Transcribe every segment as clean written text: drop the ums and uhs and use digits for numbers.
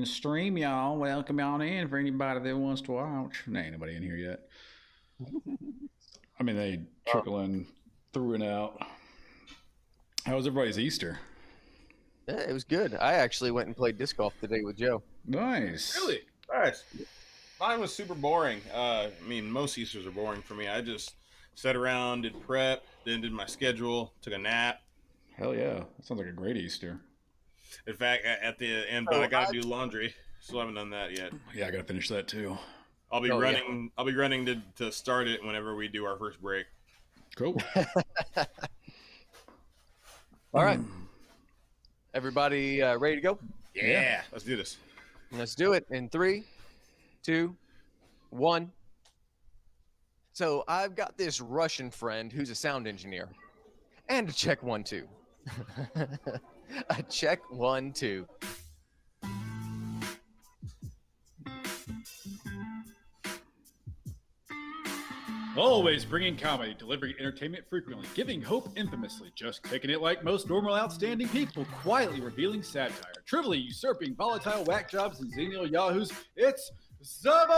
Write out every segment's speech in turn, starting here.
in stream, y'all. Welcome on in for anybody that wants to watch. There ain't anybody in here yet. I mean, they trickle in through and out. How was everybody's Easter? Yeah, it was good. I actually went and played disc golf today with Joe. Nice. Really? Nice. Mine was super boring. Most Easters are boring for me. I just sat around, did prep, then did my schedule, took a nap. Hell yeah. That sounds like a great Easter. In fact, at the end, but I got to do laundry. Still haven't done that yet. Yeah, I got to finish that too. I'll be running. Yeah. I'll be running to start it whenever we do our first break. Cool. All right. Everybody ready to go? Yeah. Let's do this. Let's do it in 3, 2, 1. So I've got this Russian friend who's a sound engineer. And a check 1, 2. A check 1, 2. Always bringing comedy, delivering entertainment frequently, giving hope infamously, just taking it like most normal outstanding people, quietly revealing satire, trivially usurping volatile whack jobs and xenial yahoos. It's Zaboys!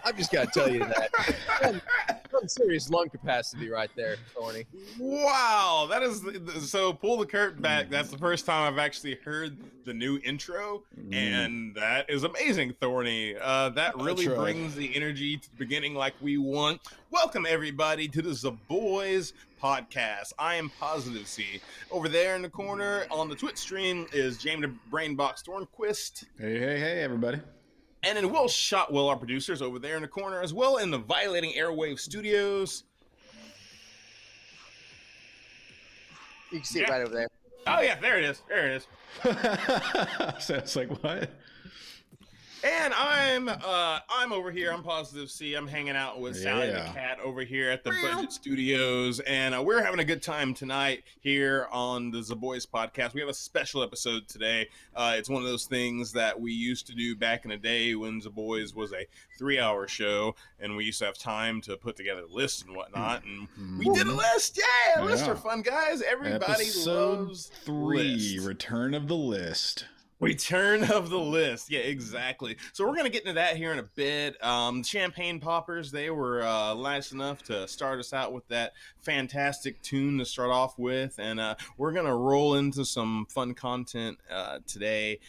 I've just got to tell you that. Some serious lung capacity right there, Thorny. Wow, that is so. Pull the curtain back. That's the first time I've actually heard the new intro, and that is amazing, Thorny. That really brings the energy to the beginning like we want. Welcome everybody to the Zaboys podcast. I am Positive C. Over there in the corner on the Twitch stream is James the Brainbox Thornquist. Hey, everybody. And then Will Shotwell, our producers, over there in the corner as well in the Violating Airwave Studios. You can see it right over there. Oh, yeah, there it is. There it is. So it's like, what? And I'm over here. I'm Positive C. I'm hanging out with Sally the Cat over here at the Budget Studios, and we're having a good time tonight here on the Zaboys podcast. We have a special episode today. It's one of those things that we used to do back in the day when Zaboys was a 3-hour show, and we used to have time to put together lists and whatnot. And we did a list. Yeah, lists are fun, guys. Everybody Episode loves 3, Return of the List. Return of the List. Yeah, exactly. So we're going to get into that here in a bit. Champagne Poppers, they were nice enough to start us out with that fantastic tune to start off with. And we're going to roll into some fun content today.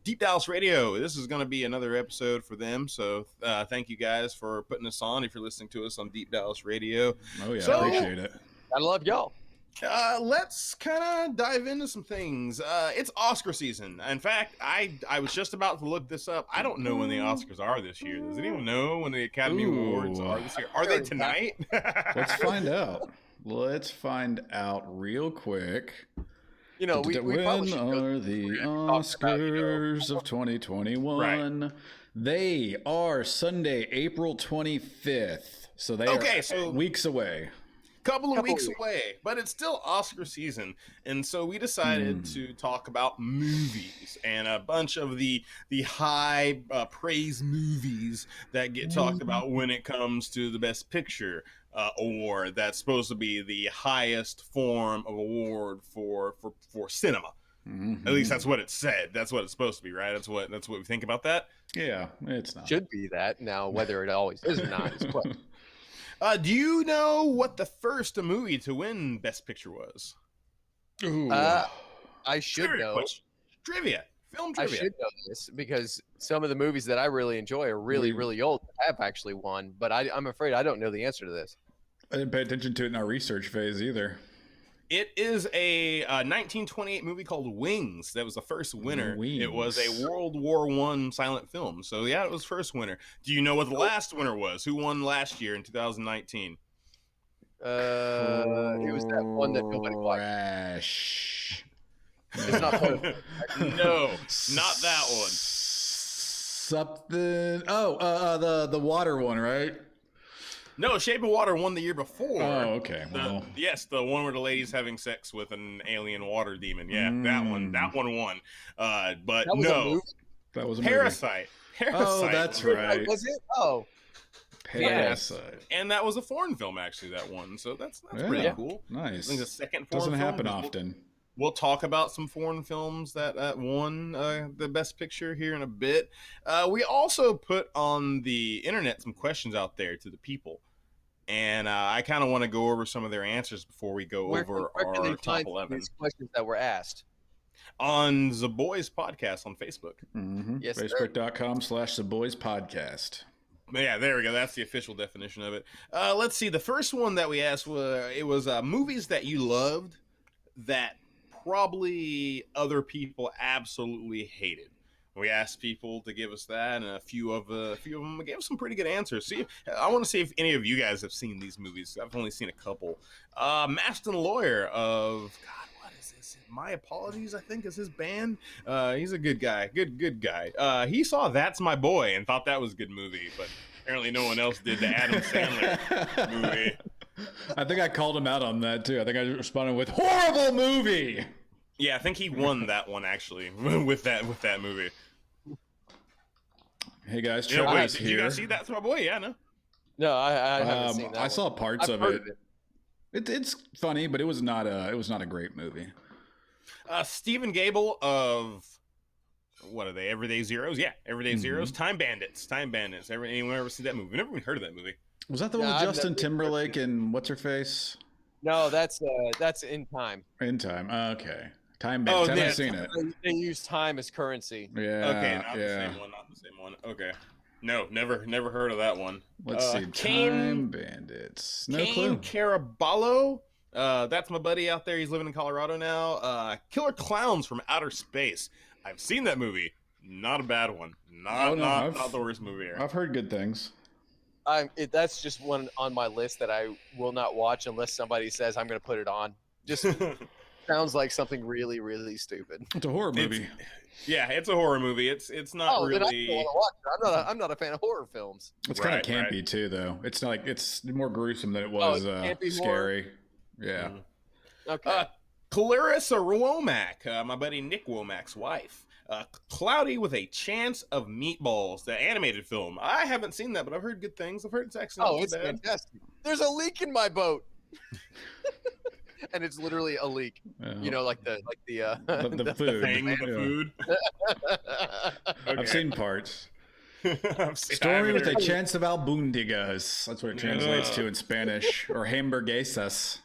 Deep Dallas Radio, this is going to be another episode for them. So thank you guys for putting us on if you're listening to us on Deep Dallas Radio. Oh, yeah, I appreciate it. I love y'all. Let's kind of dive into some things. It's Oscar season. In fact, I was just about to look this up. I don't know when the Oscars are this year. Does anyone know when the Academy Awards are this year? Are they tonight? Let's find out. Let's find out real quick. You know, we when probably should are the Oscars of 2021? Right. They are Sunday, April 25th. So they are weeks away. Couple of weeks away, but it's still Oscar season, and so we decided to talk about movies and a bunch of the high praise movies that get talked about when it comes to the Best Picture award. That's supposed to be the highest form of award for cinema. At least that's what it said. That's what it's supposed to be, right? That's what we think about that. Yeah, it's not. Should be that. Now, whether it always is or not is question. Do you know what the first movie to win Best Picture was? Ooh. I should know. Trivia. Film trivia. I should know this because some of the movies that I really enjoy are really, really old. Have actually won, but I'm afraid I don't know the answer to this. I didn't pay attention to it in our research phase either. It is a 1928 movie called Wings. That was the first winner. Wings. It was a World War I silent film. So, yeah, it was first winner. Do you know what the last winner was? Who won last year in 2019? It was that one that nobody watched. It's not No, not that one. Something. Oh, the water one, right? No, Shape of Water won the year before. Oh, okay. Yes, the one where the lady's having sex with an alien water demon. Yeah, that one won. But that was no, that was a Parasite. Movie. Oh, that's right. Was it? Oh, Parasite. And that was a foreign film, actually, that one. So that's pretty cool. Nice. I think the second foreign Doesn't film. happen often. We'll talk about some foreign films that won the Best Picture here in a bit. We also put on the internet some questions out there to the people. And I kind of want to go over some of their answers before we go over our top 11. These questions that were asked on Zaboys podcast on Facebook. Mm-hmm. Yes, Facebook.com/Zaboys podcast. Yeah, there we go. That's the official definition of it. Let's see. The first one that we asked was movies that you loved that probably other people absolutely hated. We asked people to give us that, and a few of them gave some pretty good answers. See, I want to see if any of you guys have seen these movies. I've only seen a couple. Maston Lawyer of God, what is this? My Apologies, I think, is his band. He's a good guy, good guy. He saw That's My Boy and thought that was a good movie, but apparently no one else did the Adam Sandler movie. I think I called him out on that too. I think I responded with horrible movie. Yeah, I think he won that one actually with that movie. Hey guys, Trevor's here. Did you guys see That's My Boy? Yeah, no. No, I haven't seen that. I saw parts of it. It's funny, but it was not a great movie. Stephen Gable of what are they? Everyday Zeros? Yeah, Everyday Zeros. Time Bandits. Anyone ever see that movie? I've never even heard of that movie. Was that the one with Justin Timberlake and what's her face? No, that's In Time. In Time. Okay. Time Bandits. I haven't seen it. They use time as currency. Yeah. Okay, not the same one. Okay. No, never heard of that one. Let's see. Time Bandits. No clue. Caraballo. That's my buddy out there. He's living in Colorado now. Killer Clowns from Outer Space. I've seen that movie. Not a bad one. Not the worst movie ever. I've heard good things. That's just one on my list that I will not watch unless somebody says I'm going to put it on. Just sounds like something really, really stupid. It's a horror movie. It's a horror movie. It's not really. Then I don't want to watch it. I'm not a fan of horror films. It's kind of campy too, though. It's not like it's more gruesome than it was scary. Yeah. Okay. Clarissa Womack, my buddy Nick Womack's wife. Cloudy with a Chance of Meatballs, the animated film. I haven't seen that, but I've heard good things. I've heard it's actually not it's bad. Fantastic. There's a leak in my boat. And it's literally a leak. You know, like the food. The food. Okay. I've seen parts. Story with a Chance of Albundigas. That's what it translates to in Spanish. Or hamburguesas.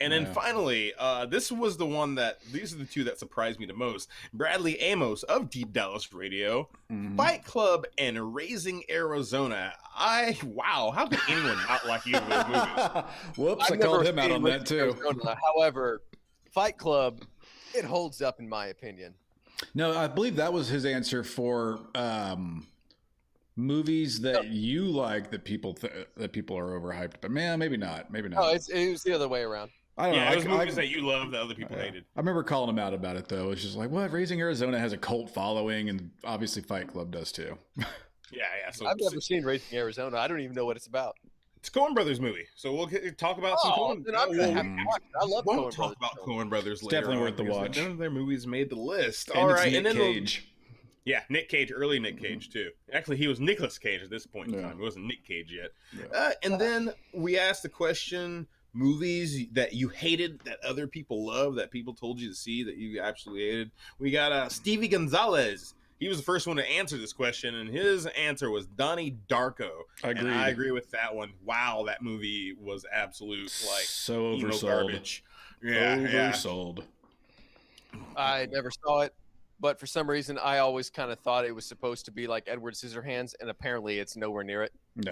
And then finally, this was the one these are the two that surprised me the most. Bradley Amos of Deep Dallas Radio, Fight Club, and Raising Arizona. How could anyone not like either of those movies? Whoops, I called him out on that too. Arizona. However, Fight Club, it holds up in my opinion. No, I believe that was his answer for movies that you like that people are overhyped, but maybe not. Oh, it was the other way around. I don't know. It was movies that you love that other people hated. I remember calling him out about it though. It's just like, what? Raising Arizona has a cult following, and obviously Fight Club does too. Yeah. So I've never seen Raising Arizona. I don't even know what it's about. It's a Coen Brothers movie, so we'll talk about some Coen. I love Coen. Talk about Coen Brothers later. Definitely worth the watch. None of their movies made the list. And all right, and then Cage. Yeah, Nick Cage, early Nick Cage too. Actually, he was Nicolas Cage at this point in time. He wasn't Nick Cage yet. Yeah. And then we asked the question: movies that you hated that other people love, that people told you to see that you absolutely hated. We got Stevie Gonzalez. He was the first one to answer this question, and his answer was Donnie Darko. And I agree with that one. Wow, that movie was absolute so oversold. Garbage. Yeah, oversold. I never saw it, but for some reason, I always kind of thought it was supposed to be like Edward Scissorhands, and apparently, it's nowhere near it. No.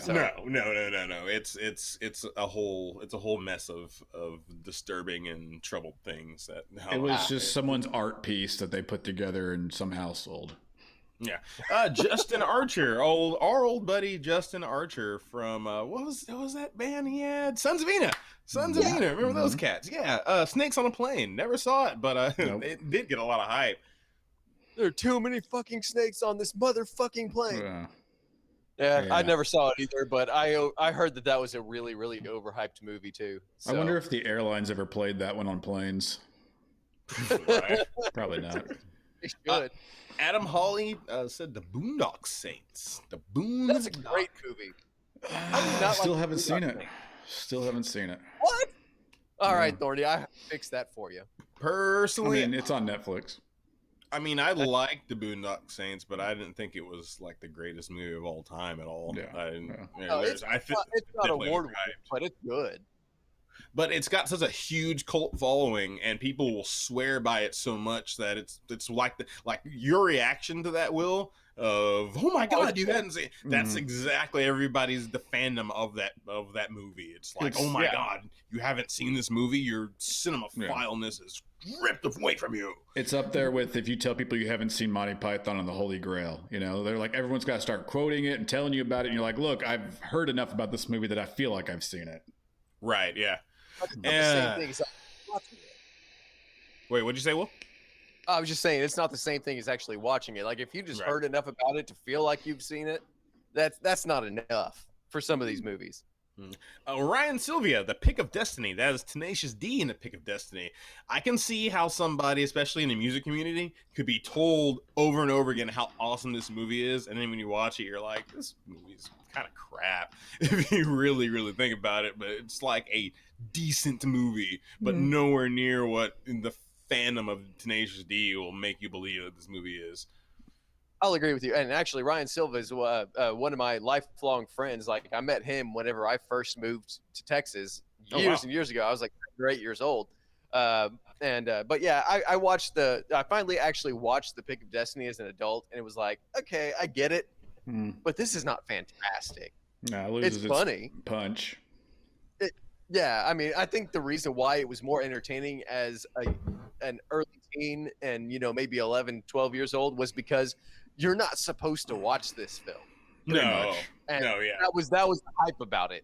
It's a whole mess of disturbing and troubled things. It was just someone's art piece that they put together in some household. Yeah. Justin Archer, our old buddy Justin Archer from what was that band he had? Sons of Ena. Remember those cats? Yeah. Snakes on a Plane. Never saw it, but it did get a lot of hype. There are too many fucking snakes on this motherfucking plane. Yeah, I never saw it either, but I heard that was a really, really overhyped movie too. So. I wonder if the airlines ever played that one on planes. Probably not. They should. Adam Hawley said the Boondock Saints. That's a great movie. Still haven't seen it. Still haven't seen it. What? All right, Thorny, I fixed that for you. Personally, I mean, it's on Netflix. I mean, I liked the Boondock Saints, but I didn't think it was like the greatest movie of all time at all. Yeah. It's not award-winning, but it's good. But it's got such a huge cult following, and people will swear by it so much that it's like your reaction to that, Will, of oh my god, you hadn't seen. That's exactly everybody's the fandom of that movie. It's like oh my god, you haven't seen this movie. Your cinemaphileness is ripped away from you. It's up there with if you tell people you haven't seen Monty Python and the Holy Grail. You know, they're like everyone's got to start quoting it and telling you about it, and you're like, look, I've heard enough about this movie that I feel like I've seen it. Right? Yeah. That's not the same thing as watching it. Wait, what'd you say, Will? I was just saying it's not the same thing as actually watching it. Like if you just heard enough about it to feel like you've seen it, that's not enough for some of these movies. Ryan Sylvia, The Pick of Destiny. That is Tenacious D in The Pick of Destiny. I can see how somebody, especially in the music community, could be told over and over again how awesome this movie is, and then when you watch it, you're like, this movie's kind of crap if you really, really think about it. But it's like a decent movie, but nowhere near what the fandom of Tenacious D will make you believe that this movie is. I'll agree with you. And actually, Ryan Silva is one of my lifelong friends. Like I met him whenever I first moved to Texas years and years ago. I was like 8 years old. But yeah, I finally actually watched The Pick of Destiny as an adult, and it was like, okay, I get it, but this is not fantastic. No, it's funny. Punch. Yeah, I mean, I think the reason why it was more entertaining as an early teen and, maybe 11, 12 years old was because you're not supposed to watch this film. No. That was the hype about it.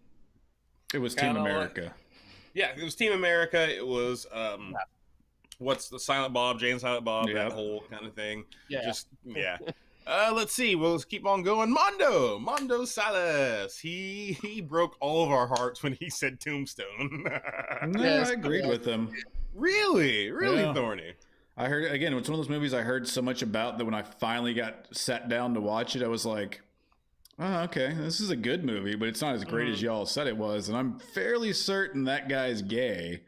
It was Team America. It was Team America. It was, what's the Silent Bob, Jane Silent Bob, that whole kind of thing. Yeah. Let's see. Let's keep on going. Mondo Salas. He broke all of our hearts when he said Tombstone. I agreed with him. Really, Thorny. I heard again. It's one of those movies I heard so much about that when I finally got sat down to watch it, I was like, "Oh, okay, this is a good movie, but it's not as great as y'all said it was." And I'm fairly certain that guy's gay.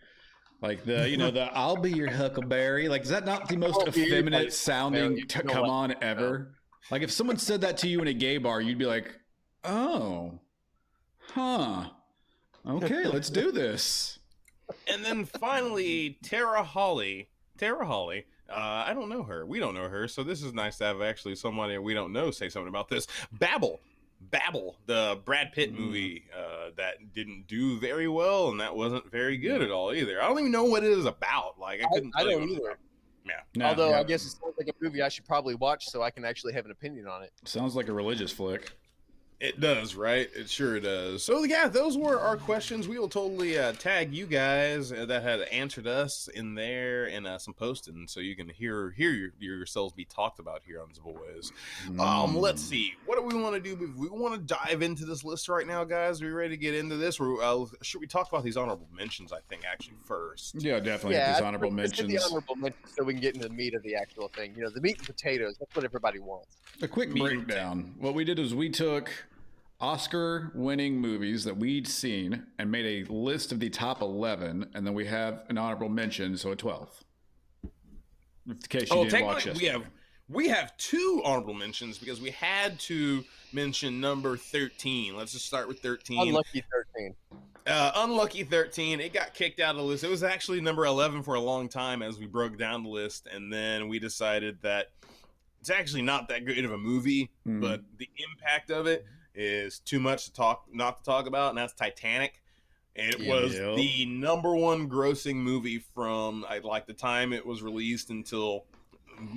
Like the "I'll be your Huckleberry." Like, is that not the most effeminate sounding "come on" ever? Like, if someone said that to you in a gay bar, you'd be like, "Oh, huh, okay, let's do this." And then finally, Tara Hawley. I don't know her. We don't know her, so this is nice to have actually somebody we don't know say something about this. Babel, the Brad Pitt movie that didn't do very well, and that wasn't very good at all either. I don't even know what it is about. Like, I don't either. Yeah. Although I guess it sounds like a movie I should probably watch so I can actually have an opinion on it. Sounds like a religious flick. It does, right? It sure does. So yeah, those were our questions. We will totally tag you guys that had answered us in there in some posting, so you can hear yourselves be talked about here on Zaboys. Let's see. What do we want to do? We want to dive into this list right now, guys. Are we ready to get into this? Or should we talk about these honorable mentions? I think actually first. Yeah, definitely. These honorable mentions. The honorable mentions, so we can get into the meat of the actual thing. The meat and potatoes. That's what everybody wants. A quick breakdown. What we did is we took Oscar-winning movies that we'd seen and made a list of the top 11, and then we have an honorable mention, so a 12. In case you didn't watch it. We have two honorable mentions because we had to mention number 13. Let's just start with 13. Unlucky 13. Unlucky 13. It got kicked out of the list. It was actually number 11 for a long time as we broke down the list, and then we decided that it's actually not that good of a movie, but the impact of it is too much not to talk about, and that's Titanic. It was the number one grossing movie from like the time it was released until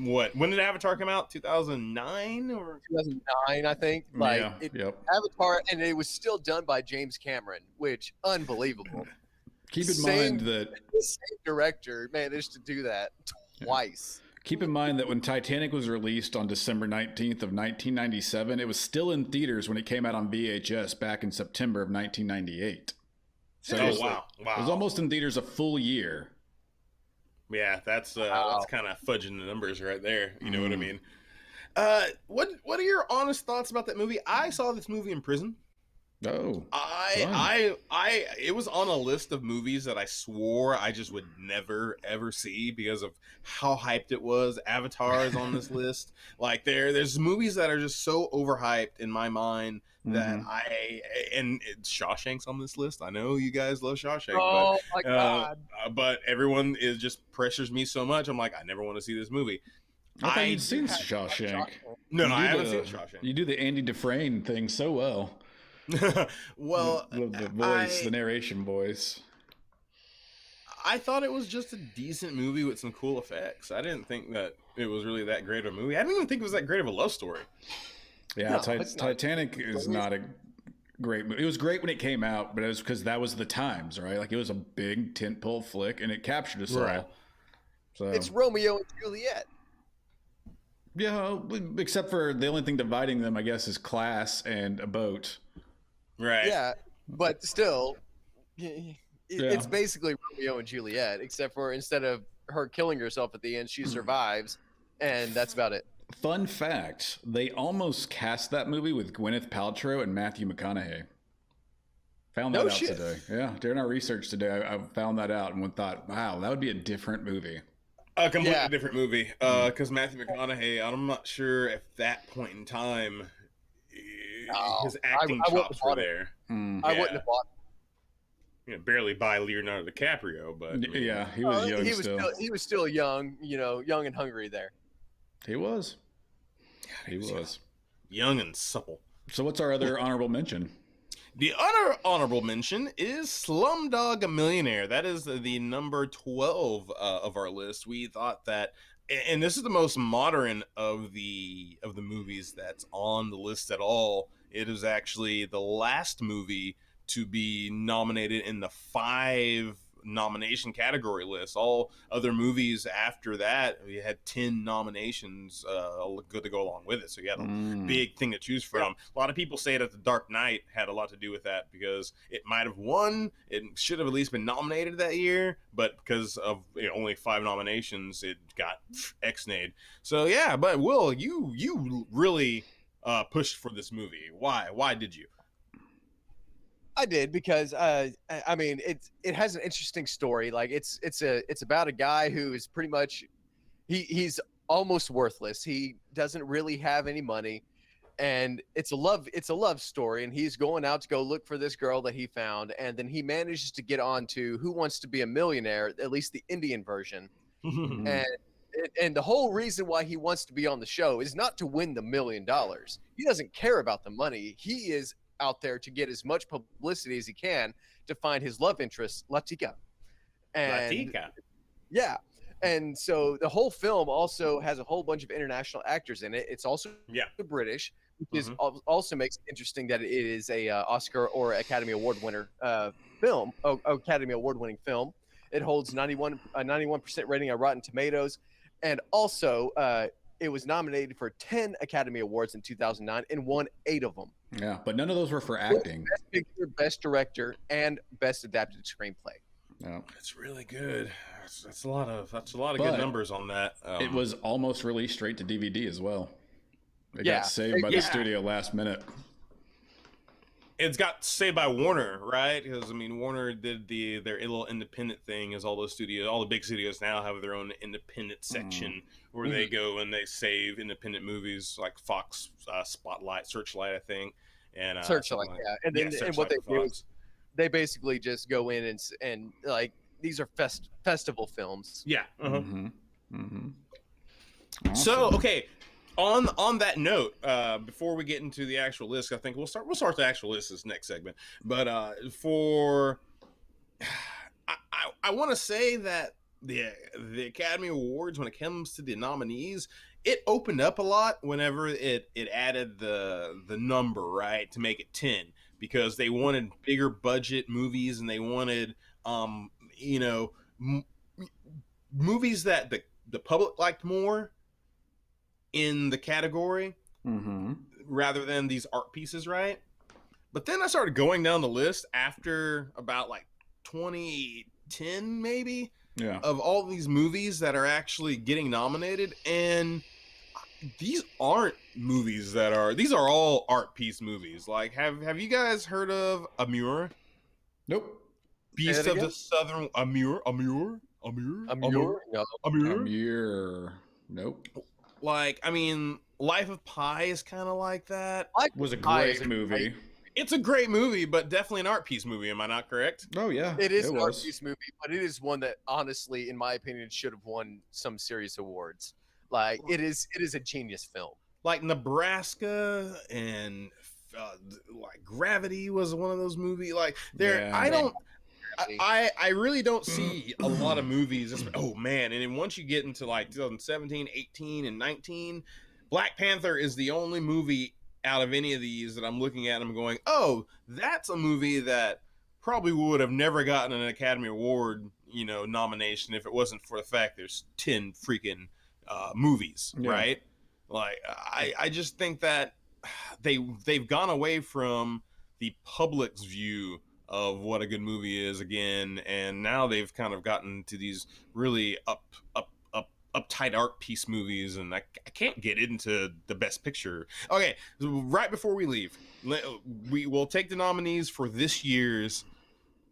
when did Avatar come out? 2009 or 2009, I think. Avatar, and it was still done by James Cameron, which unbelievable. Keep in mind that the same director managed to do that twice. Keep in mind that when Titanic was released on December 19th of 1997, it was still in theaters when it came out on VHS back in September of 1998. So wow. It was almost in theaters a full year. Yeah, that's kind of fudging the numbers right there. You know what I mean? What are your honest thoughts about that movie? I saw this movie in prison. Oh, it was on a list of movies that I swore I just would never ever see because of how hyped it was. Avatar is on this list. Like there's movies that are just so overhyped in my mind that and Shawshank's on this list. I know you guys love Shawshank, Oh my God. but everyone is just pressures me so much. I'm like, I never want to see this movie. I thought you'd seen Shawshank. No, I haven't seen Shawshank. You do the Andy Dufresne thing so well. Well, the voice, the narration voice. I thought it was just a decent movie with some cool effects. I didn't think that it was really that great of a movie. I didn't even think it was that great of a love story. Yeah, no, Titanic is not a great movie. It was great when it came out, but it was because that was the times, right? Like it was a big tentpole flick, and it captured us all. So it's Romeo and Juliet. Yeah, except for the only thing dividing them, I guess, is class and a boat. Right. Yeah, but still, it's basically Romeo and Juliet, except for instead of her killing herself at the end, she survives, and that's about it. Fun fact, they almost cast that movie with Gwyneth Paltrow and Matthew McConaughey. Found that out today. Yeah, during our research today, I found that out and thought, wow, that would be a different movie. A completely different movie. Because Matthew McConaughey, I'm not sure at that point in time his acting chops were there. I wouldn't have bought it. You know, barely by Leonardo DiCaprio, but yeah, he was young still. He was still young, young and hungry there. He was. He was young and supple. So what's our other honorable mention? The other honorable mention is Slumdog Millionaire. That is the number 12 of our list. We thought that, and this is the most modern of the movies that's on the list at all. It is actually the last movie to be nominated in the 5 nomination category list. All other movies after that, we had 10 nominations good to go along with it, so you had a big thing to choose from. A lot of people say that The Dark Knight had a lot to do with that because it might have won, it should have at least been nominated that year, but because of only 5 nominations, it got X-nayed. So yeah, but Will, you really pushed for this movie. Why did you? I did because I mean it has an interesting story. Like it's about a guy who is pretty much he's almost worthless. He doesn't really have any money, and it's a love story. And he's going out to go look for this girl that he found, and then he manages to get on to Who Wants to Be a Millionaire, at least the Indian version. And the whole reason why he wants to be on the show is not to win the $1 million. He doesn't care about the money. He is out there to get as much publicity as he can to find his love interest, Latika. Yeah. And so the whole film also has a whole bunch of international actors in it. It's also British, which also makes it interesting that it is a Oscar or Academy Award winner film, Academy Award winning film. It holds a 91% rating on Rotten Tomatoes. And also it was nominated for 10 Academy Awards in 2009 and won 8 of them. Yeah, but none of those were for acting. Best Picture, Best Director, and Best Adapted Screenplay. Yeah, that's really good. That's a lot of good numbers on that. It was almost released straight to DVD as well. It got saved by the studio last minute. It's got saved by Warner, right? Because Warner did their little independent thing, as all the big studios now have their own independent section where they go and they save independent movies like Fox, Spotlight, Searchlight, I think, and Searchlight, and then and what they do is they basically just go in and like these are festival films. Yeah. Awesome. So okay. On that note, before we get into the actual list, I think we'll start the actual list this next segment. But I want to say that the Academy Awards, when it comes to the nominees, it opened up a lot whenever it added the number, right, to make it 10, because they wanted bigger budget movies and they wanted movies that the public liked more in the category rather than these art pieces, right? But then I started going down the list after about like 2010 maybe of all these movies that are actually getting nominated, and these aren't movies these are all art piece movies. Like, have you guys heard of Amur? Nope. Beast of the Southern Amur? No. Amir. Nope. Like, I mean, Life of Pi is kind of like that. Was a great movie. It's a great movie, but definitely an art piece movie. Am I not correct? Oh yeah, It is an art piece movie, but it is one that, honestly, in my opinion, should have won some serious awards. Like, it is a genius film. Like Nebraska and like Gravity was one of those movies. Like there, Yeah. I really don't see a lot of movies. Oh man! And then once you get into like 2017, 18, and 19, Black Panther is the only movie out of any of these that I'm looking at and I'm going, oh, that's a movie that probably would have never gotten an Academy Award, nomination if it wasn't for the fact there's 10 freaking movies, right? Like, I just think that they've gone away from the public's view of what a good movie is again, and now they've kind of gotten to these really uptight art piece movies, and I can't get into the best picture. Okay, right before we leave, we will take the nominees for this year's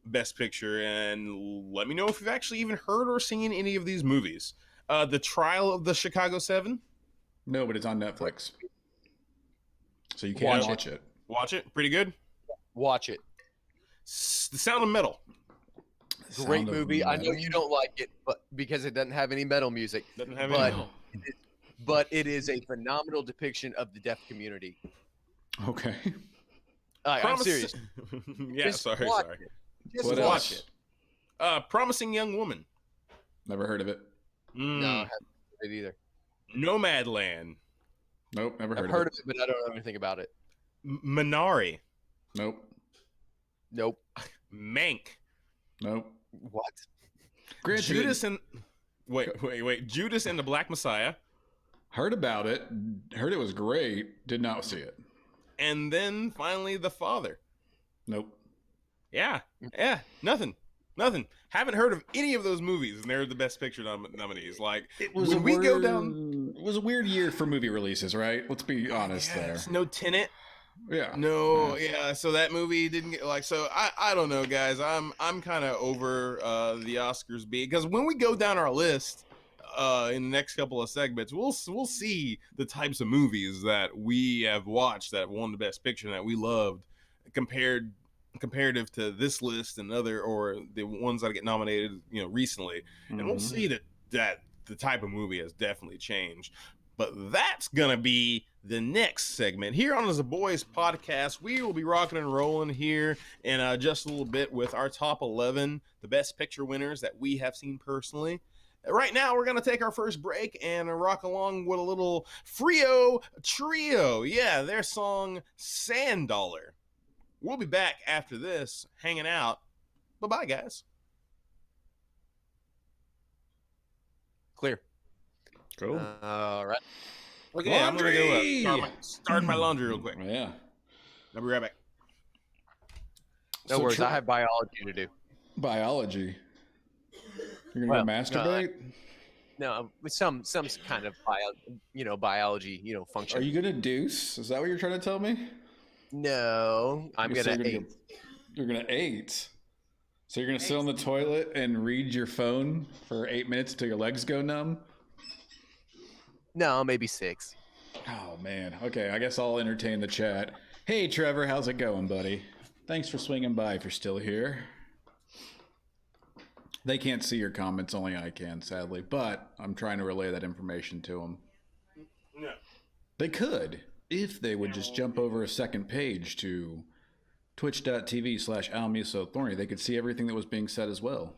best picture, and let me know if you've actually even heard or seen any of these movies. The Trial of the Chicago 7. No, but it's on Netflix, so you can watch it. Watch it. Pretty good. Watch it. The Sound of Metal. Great movie. I know you don't like it, but because it doesn't have any metal music. Doesn't have any. But it is a phenomenal depiction of the deaf community. Okay. I'm serious. Yeah, sorry. Just what watch else? it. Promising Young Woman. Never heard of it. No, I haven't heard it either. Nomadland. Nope, never I've heard of it, but I don't know anything about it. Minari. Nope. Mank. Nope. What? Granted, Judas and wait. Judas and the Black Messiah. Heard about it. Heard it was great. Did not see it. And then finally, The Father. Nope. Yeah. Nothing. Haven't heard of any of those movies, and they're the Best Picture nominees. Like, It was a weird year for movie releases, right? Let's be honest there. No Tenet. Yeah. No, yeah. So that movie didn't get so I don't know, guys. I'm kind of over the Oscars because when we go down our list in the next couple of segments, we'll see the types of movies that we have watched that won the Best Picture and that we loved comparative to this list and or the ones that get nominated, recently. And we'll see that the type of movie has definitely changed. But that's gonna be the next segment here on the Zaboys podcast. We will be rocking and rolling here in just a little bit with our top 11, the Best Picture winners that we have seen personally. Right now, we're gonna take our first break and rock along with a little Frio Trio. Yeah, their song "Sand Dollar." We'll be back after this, hanging out. Bye-bye, guys. Clear. Cool. All right. Okay, I'm going to go start my laundry real quick. Yeah. I'll be right back. No worries. I have biology to do. Biology. You're going to masturbate? No, with some kind of biology, function. Are you going to deuce? Is that what you're trying to tell me? No, I'm going to eat. You're going to eat? So you're going to sit on the toilet and read your phone for 8 minutes until your legs go numb? No, maybe 6. Oh, man. Okay, I guess I'll entertain the chat. Hey, Trevor, how's it going, buddy? Thanks for swinging by if you're still here. They can't see your comments, only I can, sadly. But I'm trying to relay that information to them. No. They could, if they would just jump over a second page to twitch.tv/AlMusoThorny. They could see everything that was being said as well.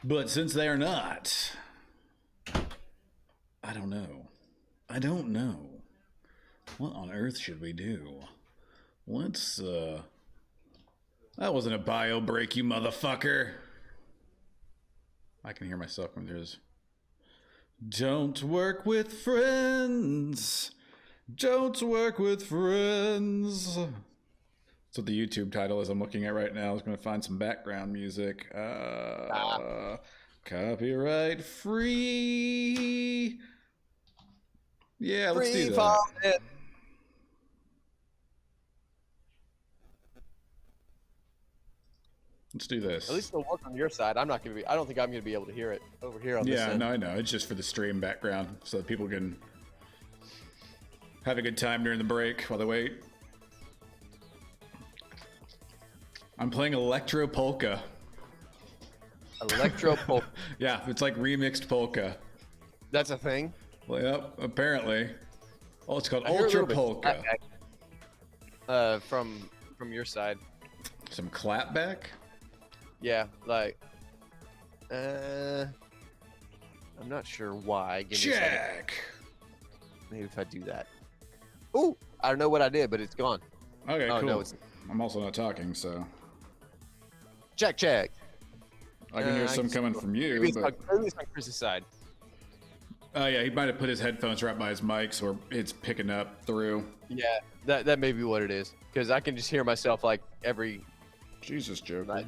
But since they are not, I don't know. What on earth should we do? Let's, that wasn't a bio break, you motherfucker. I can hear myself when there's... Don't work with friends. Don't work with friends. That's what the YouTube title is I'm looking at right now. I was going to find some background music. Copyright free. Yeah, let's do Free that. vomit. Let's do this. At least it'll work on your side. I don't think I'm gonna be able to hear it over here on this Yeah, end. no, I know. It's just for the stream background so that people can have a good time during the break while they wait. I'm playing Electro Polka. Electro polka. Yeah, it's like remixed polka. That's a thing. Well, yep, apparently. Oh, it's called I hear a Ultra little bit Polka. clapback, from your side. Some clapback? Yeah, like. I'm not sure why. Give me a second. Check! Maybe if I do that. Ooh, I don't know what I did, but it's gone. Okay, Oh, cool. no, it's I'm also not talking, so check. I can hear I some can coming see- from you. Maybe it's But on Chris's side. oh yeah, he might have put his headphones right by his mic, so it's picking up through. Yeah, that may be what it is. Because I can just hear myself like every Jesus, Joker. Right.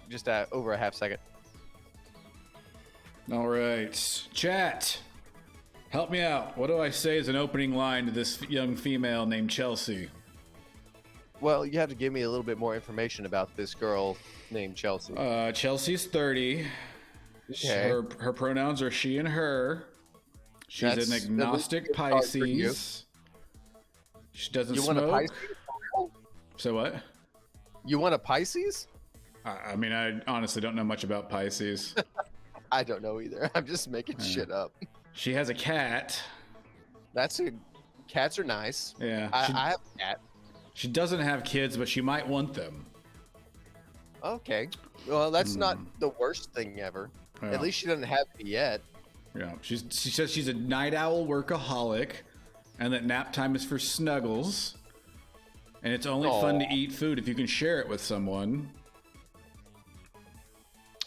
just over a half second. All right, chat. Help me out. What do I say as an opening line to this young female named Chelsea? Well, you have to give me a little bit more information about this girl named Chelsea. Chelsea's 30. Okay. Her pronouns are she and her. She's That's an agnostic a card for you. Pisces. She doesn't You smoke. want a Pisces? So what? You want a Pisces? I mean, I honestly don't know much about Pisces. I don't know either. I'm just making shit up. She has a cat. Cats are nice. Yeah. I have a cat. She doesn't have kids, but she might want them. Okay. Well, that's not the worst thing ever. Yeah. At least she doesn't have it yet. Yeah. She says she's a night owl workaholic, and that nap time is for snuggles. And it's only fun to eat food if you can share it with someone.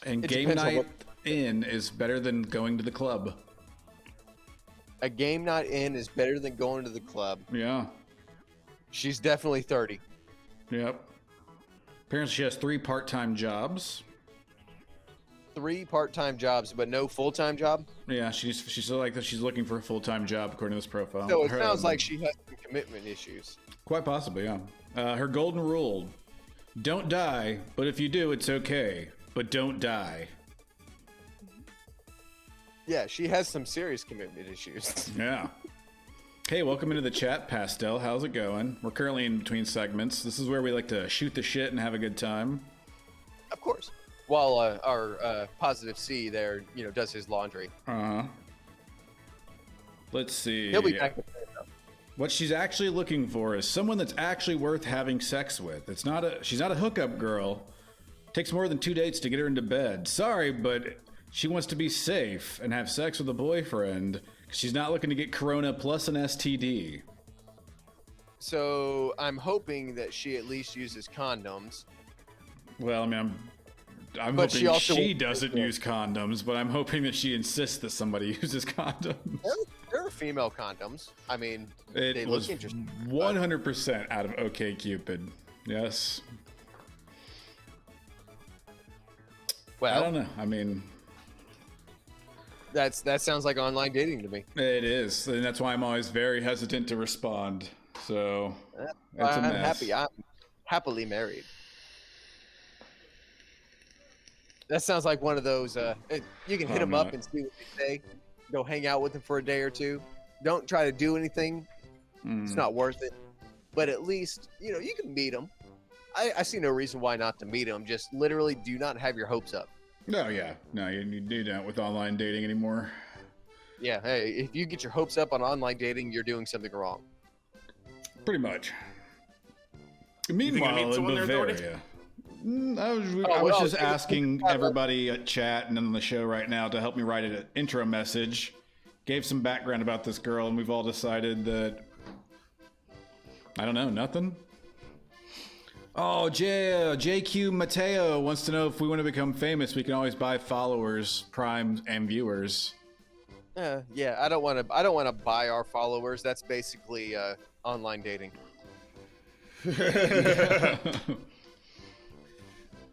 And It game depends on night what- in is better than going to the club. A game night in is better than going to the club. Yeah. She's definitely 30. Yep. Apparently she has 3 part-time jobs. 3 part-time jobs, but no full-time job. Yeah, she's like that. She's looking for a full-time job according to this profile. So it sounds like she has some commitment issues. Quite possibly, yeah. Her golden rule: don't die, but if you do, it's okay, but don't die. Yeah, she has some serious commitment issues. Yeah. Hey, welcome into the chat, Pastel. How's it going? We're currently in between segments. This is where we like to shoot the shit and have a good time. Of course. While our positive C there, does his laundry. Uh-huh. Let's see. He'll be back. What she's actually looking for is someone that's actually worth having sex with. She's not a hookup girl. Takes more than 2 dates to get her into bed. Sorry, but she wants to be safe and have sex with a boyfriend. She's not looking to get corona plus an STD. So I'm hoping that she at least uses condoms. Well, I mean, I'm But she hoping also she won't- doesn't use condoms, but I'm hoping that she insists that somebody uses condoms. There are female condoms. I mean, It they was look interesting. 100% out of OkCupid. Yes. Well, I don't know. I mean, that sounds like online dating to me. it is, and that's why I'm always very hesitant to respond. So it's a I'm mess. happy. I'm happily married. That sounds like one of those. You can hit them up not. and see what they say. Go hang out with them for a day or two. Don't try to do anything. It's not worth it. But at least you can meet them. I see no reason why not to meet them. Just literally do not have your hopes up. No, yeah, no, you do that with online dating anymore. Yeah, hey, if you get your hopes up on online dating, you're doing something wrong. Pretty much. think I Meanwhile, meet in someone there, Doherty? Bavaria, I was well, just you- asking everybody at chat and on the show right now to help me write an intro message. Gave some background about this girl, and we've all decided that I don't know, nothing. Oh, JQ Mateo wants to know if we want to become famous, we can always buy followers, Prime, and viewers. Yeah, I don't want to buy our followers. That's basically online dating.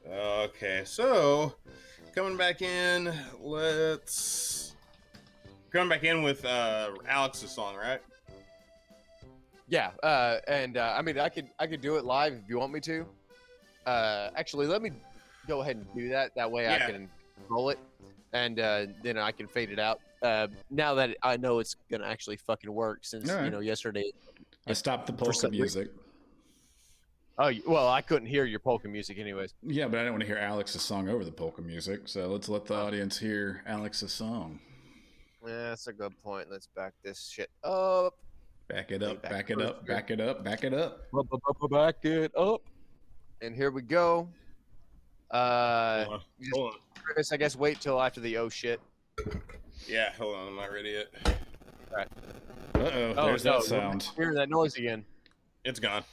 Okay, so coming back in. Coming back in with Alex's song, right? Yeah, I mean, I could do it live if you want me to. Actually, let me go ahead and do that. That way, I can roll it, and then I can fade it out. Now that I know it's gonna actually fucking work, since yesterday I stopped the polka music. Oh well, I couldn't hear your polka music anyways. Yeah, but I don't want to hear Alex's song over the polka music, so let's let the audience hear Alex's song. Yeah, that's a good point. Let's back this shit up. Back it up, back it up, back it up, back it up. Back it up. And here we go. Hold on. Chris, I guess wait till after the oh shit. Yeah, hold on. I'm not ready yet. All right. Uh-oh, there's that sound. Hear that noise again. It's gone.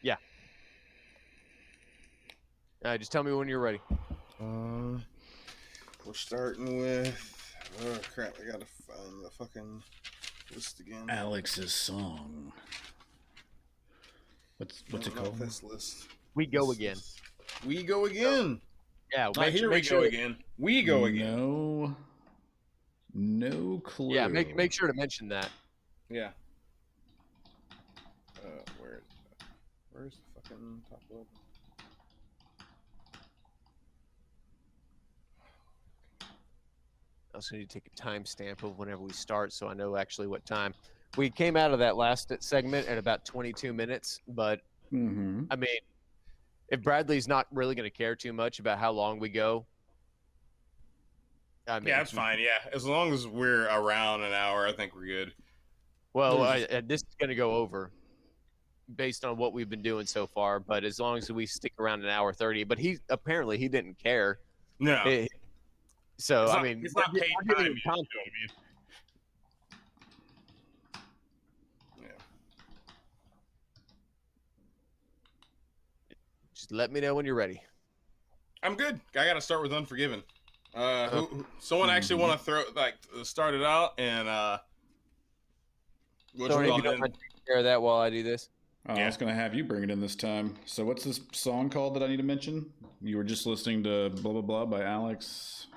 Yeah. Just tell me when you're ready. We're starting with... Oh, crap. I gotta find the fucking list again. Alex's song. What's it called? This list. We go again. We go again. Yeah, Here we go again. We go again. No clue. Yeah, make sure to mention that. Yeah. Where's the fucking top level? I also need to take a timestamp of whenever we start, so I know actually what time. We came out of that last segment at about 22 minutes, but I mean, if Bradley's not really going to care too much about how long we go, I mean, yeah, that's fine. Yeah, as long as we're around an hour, I think we're good. Well, this is going to go over based on what we've been doing so far, but as long as we stick around an hour 30. But he didn't care. No. So it's I not, mean, it's not paid time. You know what I mean? Yeah. Just let me know when you're ready. I'm good. I got to start with Unforgiven. Someone actually want to start it out and So you don't mind taking care of that while I do this. I was going to have you bring it in this time. So what's this song called that I need to mention? You were just listening to blah blah blah by Alex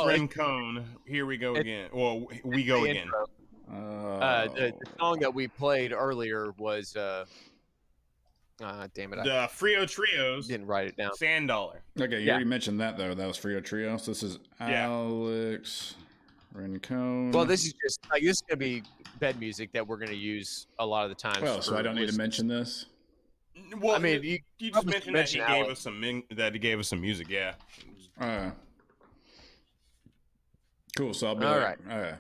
Rincon. Here we go again. Well, we go again. The song that we played earlier was damn it, the Frio Trios. Didn't write it down. Sand Dollar. Okay, you already mentioned that though. That was Frio Trio. So this is Alex Rincon. Well, this is just this is gonna be bed music that we're gonna use a lot of the time. Well, so I don't need to mention this. Well, I mean, you just mentioned that he gave us some music. Yeah. Cool. So I'll be all right. right.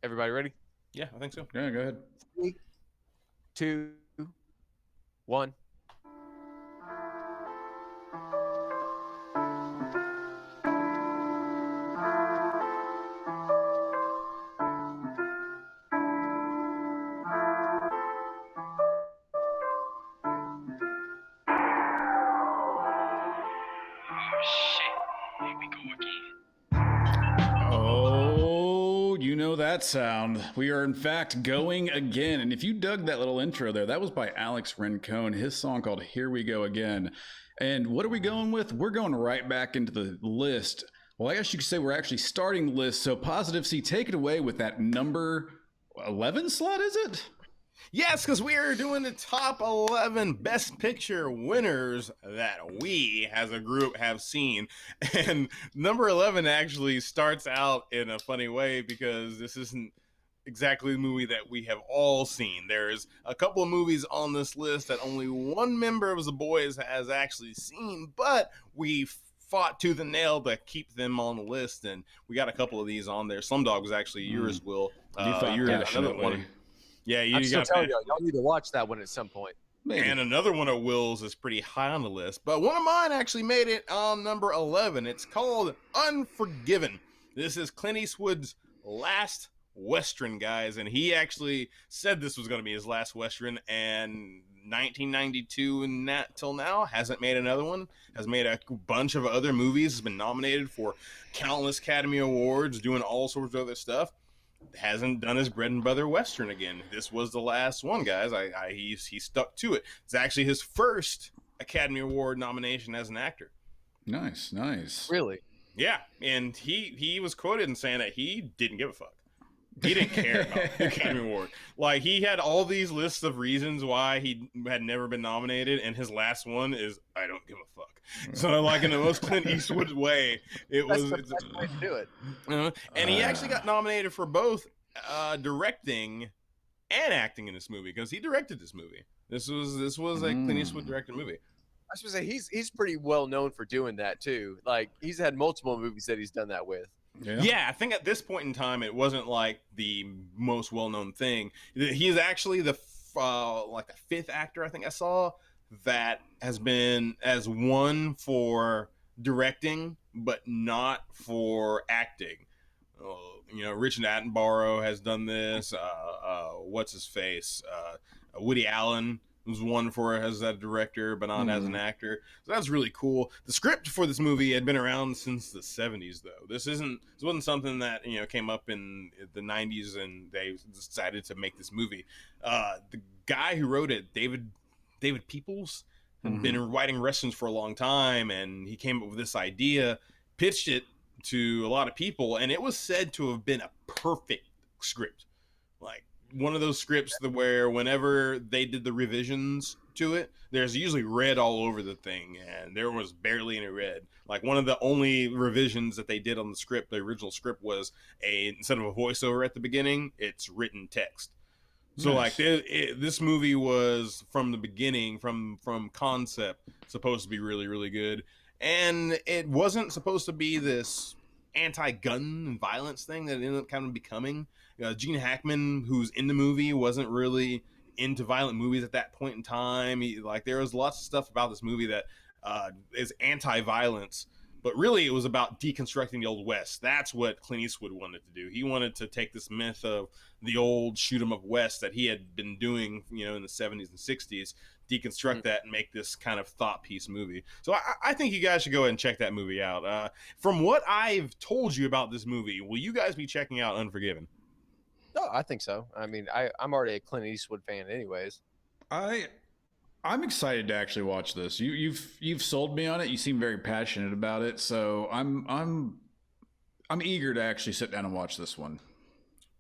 Everybody ready? Yeah, I think so. Yeah, go ahead. 3, 2, 1. That sound. We are in fact going again. And if you dug that little intro there, that was by Alex Rincon, his song called Here We Go Again. And what are we going with? We're going right back into the list. Well, I guess you could say we're actually starting the list. So Positive C, take it away with that number 11 slot, is it? Yes, because we are doing the top 11 Best Picture winners that we, as a group, have seen. And number 11 actually starts out in a funny way because this isn't exactly the movie that we have all seen. There's a couple of movies on this list that only one member of Zaboys has actually seen, but we fought tooth and nail to keep them on the list, and we got a couple of these on there. Slumdog was actually yours, Will. You thought you were another one. Yeah, I'm still telling y'all need to watch that one at some point. Maybe. And another one of Will's is pretty high on the list, but one of mine actually made it on number 11. It's called Unforgiven. This is Clint Eastwood's last Western, guys, and he actually said this was going to be his last Western, and 1992 and that till now hasn't made another one. Has made a bunch of other movies. Has been nominated for countless Academy Awards, doing all sorts of other stuff. Hasn't done his bread and butter Western again. This was the last one, guys. He stuck to it. It's actually his first Academy Award nomination as an actor. Nice. Really? Yeah, and he was quoted in saying that he didn't give a fuck. He didn't care about the Academy Award. Like, he had all these lists of reasons why he had never been nominated, and his last one is, I don't give a fuck. So, like, in the most Clint Eastwood way, That's the best way to do it. And he actually got nominated for both directing and acting in this movie, because he directed this movie. This was a Clint Eastwood directed movie. I was gonna say he's pretty well known for doing that too. Like, he's had multiple movies that he's done that with. Yeah, I think at this point in time, it wasn't like the most well-known thing. He's actually the like the fifth actor I think I saw that has won for directing, but not for acting. You know, Richard Attenborough has done this. What's his face? Woody Allen was one for as a director, but not as an actor. So that's really cool. The script for this movie had been around since the 70s, though. This wasn't something that, you know, came up in the 90s and they decided to make this movie. The guy who wrote it, David Peoples, had been writing westerns for a long time, and he came up with this idea, pitched it to a lot of people, and it was said to have been a perfect script. Like, one of those scripts where whenever they did the revisions to it, there's usually red all over the thing, and there was barely any red. Like, one of the only revisions that they did on the script, the original script, was instead of a voiceover at the beginning, it's written text. So like this movie was from the beginning, from concept, supposed to be really, really good, and it wasn't supposed to be this anti-gun and violence thing that it ended up kind of becoming. Gene Hackman, who's in the movie, wasn't really into violent movies at that point in time. There was lots of stuff about this movie that is anti-violence, but really it was about deconstructing the Old West. That's what Clint Eastwood wanted to do. He wanted to take this myth of the old shoot 'em up West that he had been doing, you know, in the 70s and 60s, deconstruct that and make this kind of thought piece movie. So I think you guys should go ahead and check that movie out. From what I've told you about this movie, will you guys be checking out Unforgiven? No, I think so. I mean, I'm already a Clint Eastwood fan anyways. I'm excited to actually watch this. You've sold me on it. You seem very passionate about it, so I'm eager to actually sit down and watch this one.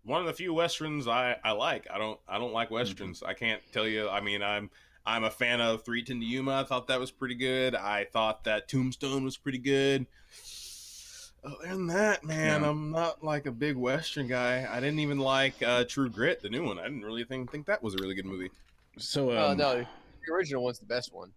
One of the few westerns I like. I don't like westerns. I can't tell you. I mean, I'm a fan of 3:10 to Yuma. I thought that was pretty good. I thought that Tombstone was pretty good. Other than that, man, I'm not like a big western guy. I didn't even like True Grit, the new one. I didn't really think that was a really good movie. So no, the original one's the best one.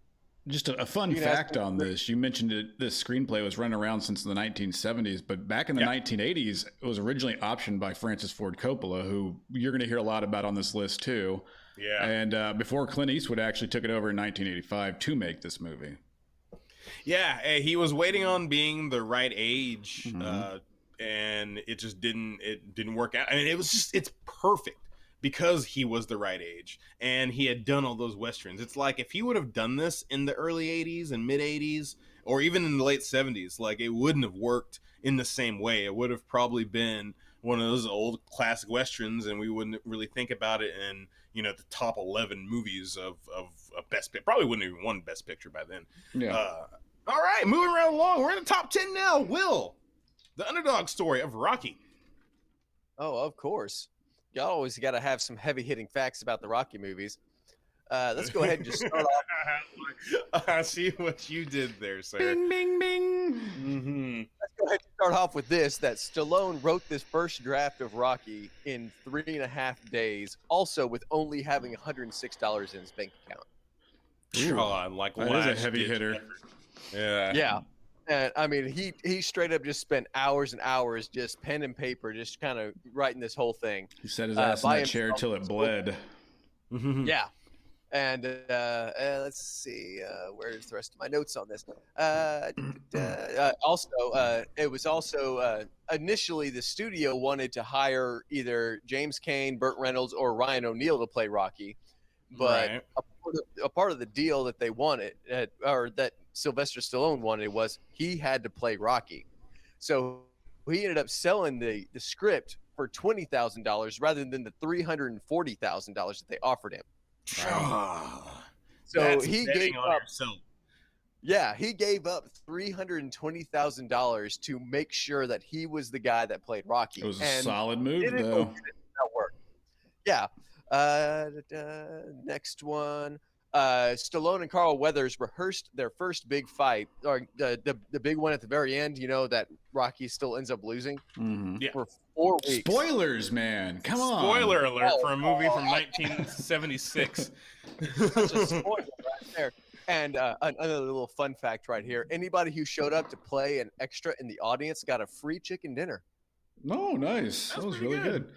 Just a fun fact on this. You mentioned it, this screenplay was running around since the 1970s, but back in the 1980s, it was originally optioned by Francis Ford Coppola, who you're going to hear a lot about on this list too. Yeah. And before Clint Eastwood actually took it over in 1985 to make this movie. Yeah, he was waiting on being the right age, and it just didn't work out. I mean, it's perfect because he was the right age and he had done all those westerns. It's like if he would have done this in the early 80s and mid 80s or even in the late 70s, like, it wouldn't have worked in the same way. It would have probably been one of those old classic westerns, and we wouldn't really think about it in, you know, the top 11 movies of best picture. Probably wouldn't have even won best picture by then. Yeah. All right, moving right along. We're in the top 10 now. Will, the underdog story of Rocky. Oh, of course. Y'all always got to have some heavy-hitting facts about the Rocky movies. Let's go ahead and just start off. I see what you did there, sir. Bing, bing, bing. Let's go ahead and start off with this, that Stallone wrote this first draft of Rocky in 3.5 days, also with only having $106 in his bank account. That is a heavy hitter. Yeah. Yeah. And I mean, he straight up just spent hours and hours just pen and paper, just kind of writing this whole thing. He set his ass in that chair till it bled. Yeah. And let's see, where's the rest of my notes on this? It was also initially the studio wanted to hire either James Cain, Burt Reynolds, or Ryan O'Neal to play Rocky, but a part of the deal that they wanted, or that Sylvester Stallone wanted, was he had to play Rocky. So he ended up selling the script for $20,000 rather than the $340,000 that they offered him. Wow. So That's he betting gave on up. yourself. Yeah, he gave up $320,000 to make sure that he was the guy that played Rocky. It was a And solid move, didn't though. that work? Yeah. Next one. Stallone and Carl Weathers rehearsed their first big fight, or the big one at the very end. You know that Rocky still ends up losing for 4 weeks. Spoilers, man! Come on. Spoiler alert for a movie from 1976. Such a spoiler right there. And another little fun fact right here: anybody who showed up to play an extra in the audience got a free chicken dinner. Oh, nice. That was really good.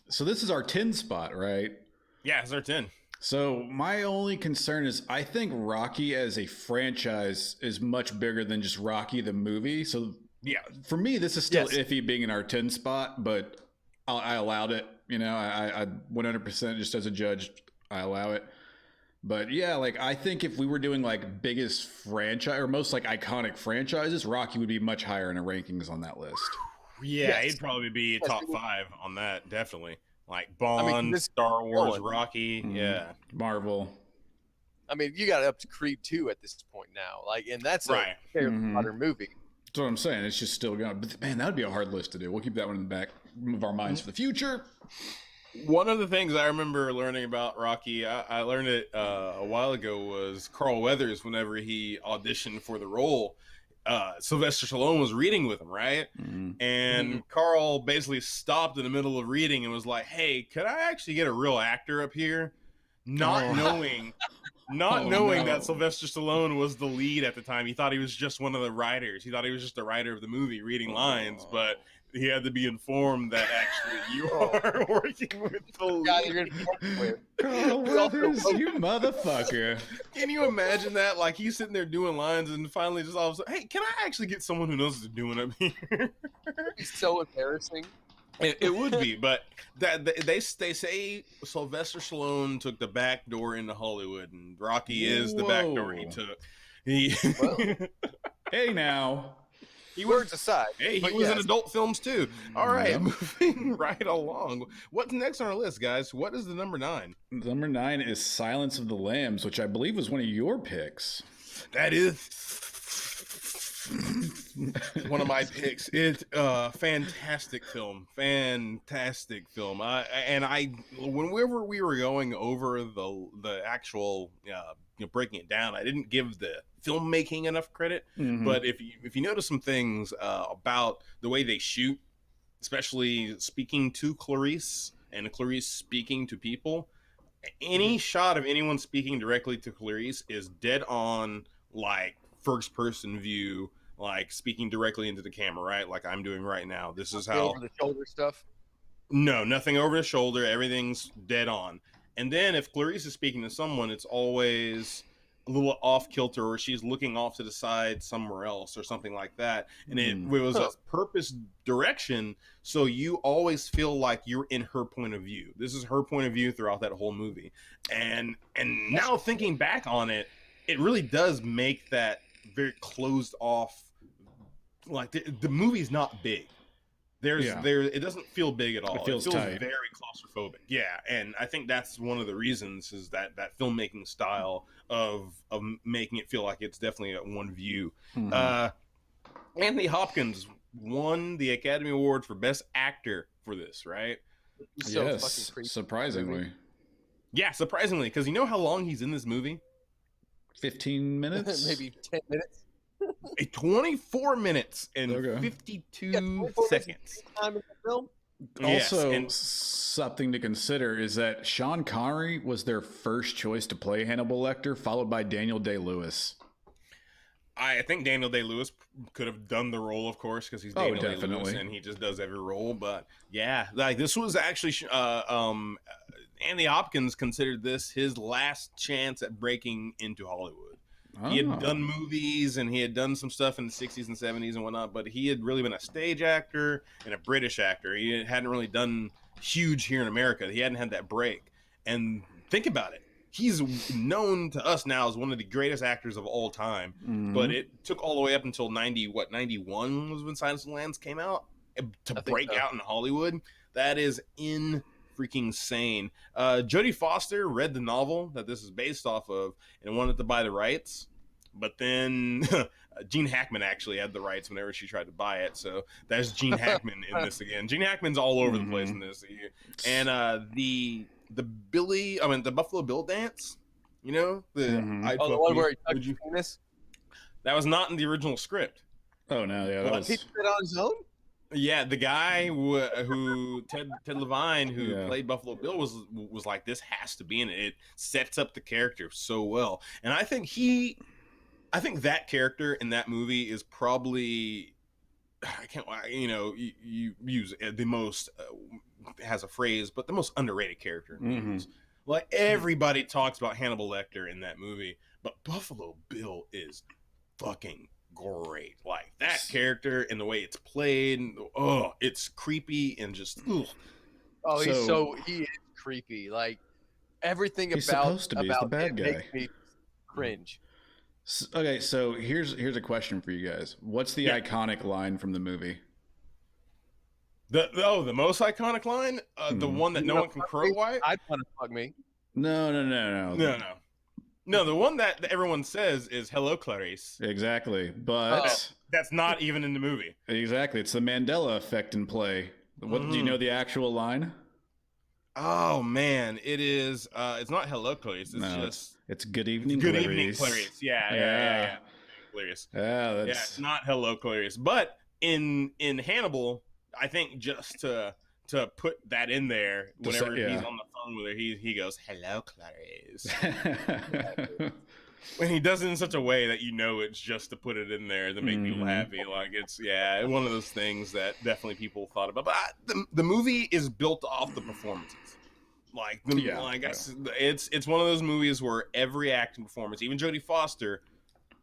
So this is our 10 spot, right? Yeah, it's our 10. So my only concern is I think Rocky as a franchise is much bigger than just Rocky the movie. So yeah, for me, this is still iffy being in our 10 spot, but I allowed it. You know, I 100% just as a judge, I allow it. But yeah, like I think if we were doing like biggest franchise or most like iconic franchises, Rocky would be much higher in the rankings on that list. Yeah, he'd probably be top 5 on that, definitely. Like Bond, Star Wars, Rocky, yeah. Marvel. I mean, you got it up to Creed 2 at this point now. Like, and that's a modern movie. That's what I'm saying. It's just still going. But man, that would be a hard list to do. We'll keep that one in the back of our minds for the future. One of the things I remember learning about Rocky, I learned it a while ago, was Carl Weathers, whenever he auditioned for the role, Sylvester Stallone was reading with him, right? And Carl basically stopped in the middle of reading and was like, "Hey, could I actually get a real actor up here?" Not knowing that Sylvester Stallone was the lead at the time. He thought he was just one of the writers. He thought he was just the writer of the movie reading lines, but he had to be informed that actually you are working with the lead. Carl Weathers, you motherfucker. Can you imagine that? Like, he's sitting there doing lines and finally just all of a sudden, "Hey, can I actually get someone who knows what they're doing up here?" It's so embarrassing. It would be, but that they say Sylvester Stallone took the back door into Hollywood, and Rocky is the back door he took. Hey, now. Words aside. Hey, he was in adult films too. All right, moving right along. What's next on our list, guys? What is the number 9? Number 9 is Silence of the Lambs, which I believe was one of your picks. That is one of my picks. It's fantastic film. Fantastic film. Whenever we were going over the actual breaking it down, I didn't give the filmmaking enough credit. But if you notice some things about the way they shoot, especially speaking to Clarice and Clarice speaking to people, any shot of anyone speaking directly to Clarice is dead on, like first person view, like speaking directly into the camera, right? Like I'm doing right now. This is how over the shoulder stuff. No, nothing over the shoulder. Everything's dead on. And then if Clarice is speaking to someone, it's always a little off kilter, or she's looking off to the side somewhere else or something like that. And it was a purpose direction, so you always feel like you're in her point of view. This is her point of view throughout that whole movie. And now thinking back on it, it really does make that very closed off. Like the movie's not big. It doesn't feel big at all. It feels tight. Very claustrophobic. Yeah, and I think that's one of the reasons is that filmmaking style of making it feel like it's definitely a one view. Anthony Hopkins won the Academy Award for Best Actor for this, right? Yes, surprisingly. Yeah, surprisingly, because you know how long he's in this movie? 15 minutes? Maybe 10 minutes. 24 minutes and 52 seconds. Time in the film. Also, something to consider is that Sean Connery was their first choice to play Hannibal Lecter, followed by Daniel Day-Lewis. I think Daniel Day-Lewis could have done the role, of course, because he's Daniel Day-Lewis and he just does every role. But yeah, like this was actually Anthony Hopkins considered this his last chance at breaking into Hollywood. He had done movies and he had done some stuff in the 60s and 70s and whatnot, but he had really been a stage actor and a British actor. He hadn't really done huge here in America. He hadn't had that break. And think about it. He's known to us now as one of the greatest actors of all time, but it took all the way up until 91 was when Silence of the Lambs came out to break out in Hollywood. That is freaking sane. Jodie Foster read the novel that this is based off of and wanted to buy the rights but then Gene Hackman actually had the rights whenever she tried to buy it. So that's Gene Hackman in this again. Gene Hackman's all over the place in this. And the the Buffalo Bill dance, you know, the the one where he tucked his penis? That was not in the original script. Oh no, yeah, that was... He did it on his own. Yeah, the guy who Ted Levine, who played Buffalo Bill, was like, this has to be in it. It sets up the character so well, and I think that character in that movie is probably, you use the most has a phrase, but the most underrated character in movies. Like everybody talks about Hannibal Lecter in that movie, but Buffalo Bill is fucking great. Like that character and the way it's played, it's creepy and just he is creepy. Like everything he's about supposed to be the bad guy. Makes me cringe. Okay, so here's a question for you guys. What's the iconic line from the movie? The most iconic line, the one that no one can crow white. I'd want to fuck me. No. The one that everyone says is "Hello, Clarice." Exactly, but that's not even in the movie. Exactly, it's the Mandela effect in play. What do you know the actual line? Oh man, it is. It's not "Hello, Clarice." It's "Good evening, Good Clarice." Evening, Clarice. Yeah. Clarice. Yeah, it's not "Hello, Clarice." But in Hannibal, I think just to put that in there whenever he's on the phone with her, he goes, "Hello, Clarice." When he does it in such a way that it's just to put it in there to make people happy. Like it's one of those things that definitely people thought about. But the movie is built off the performances. It's one of those movies where every acting performance, even Jodie Foster,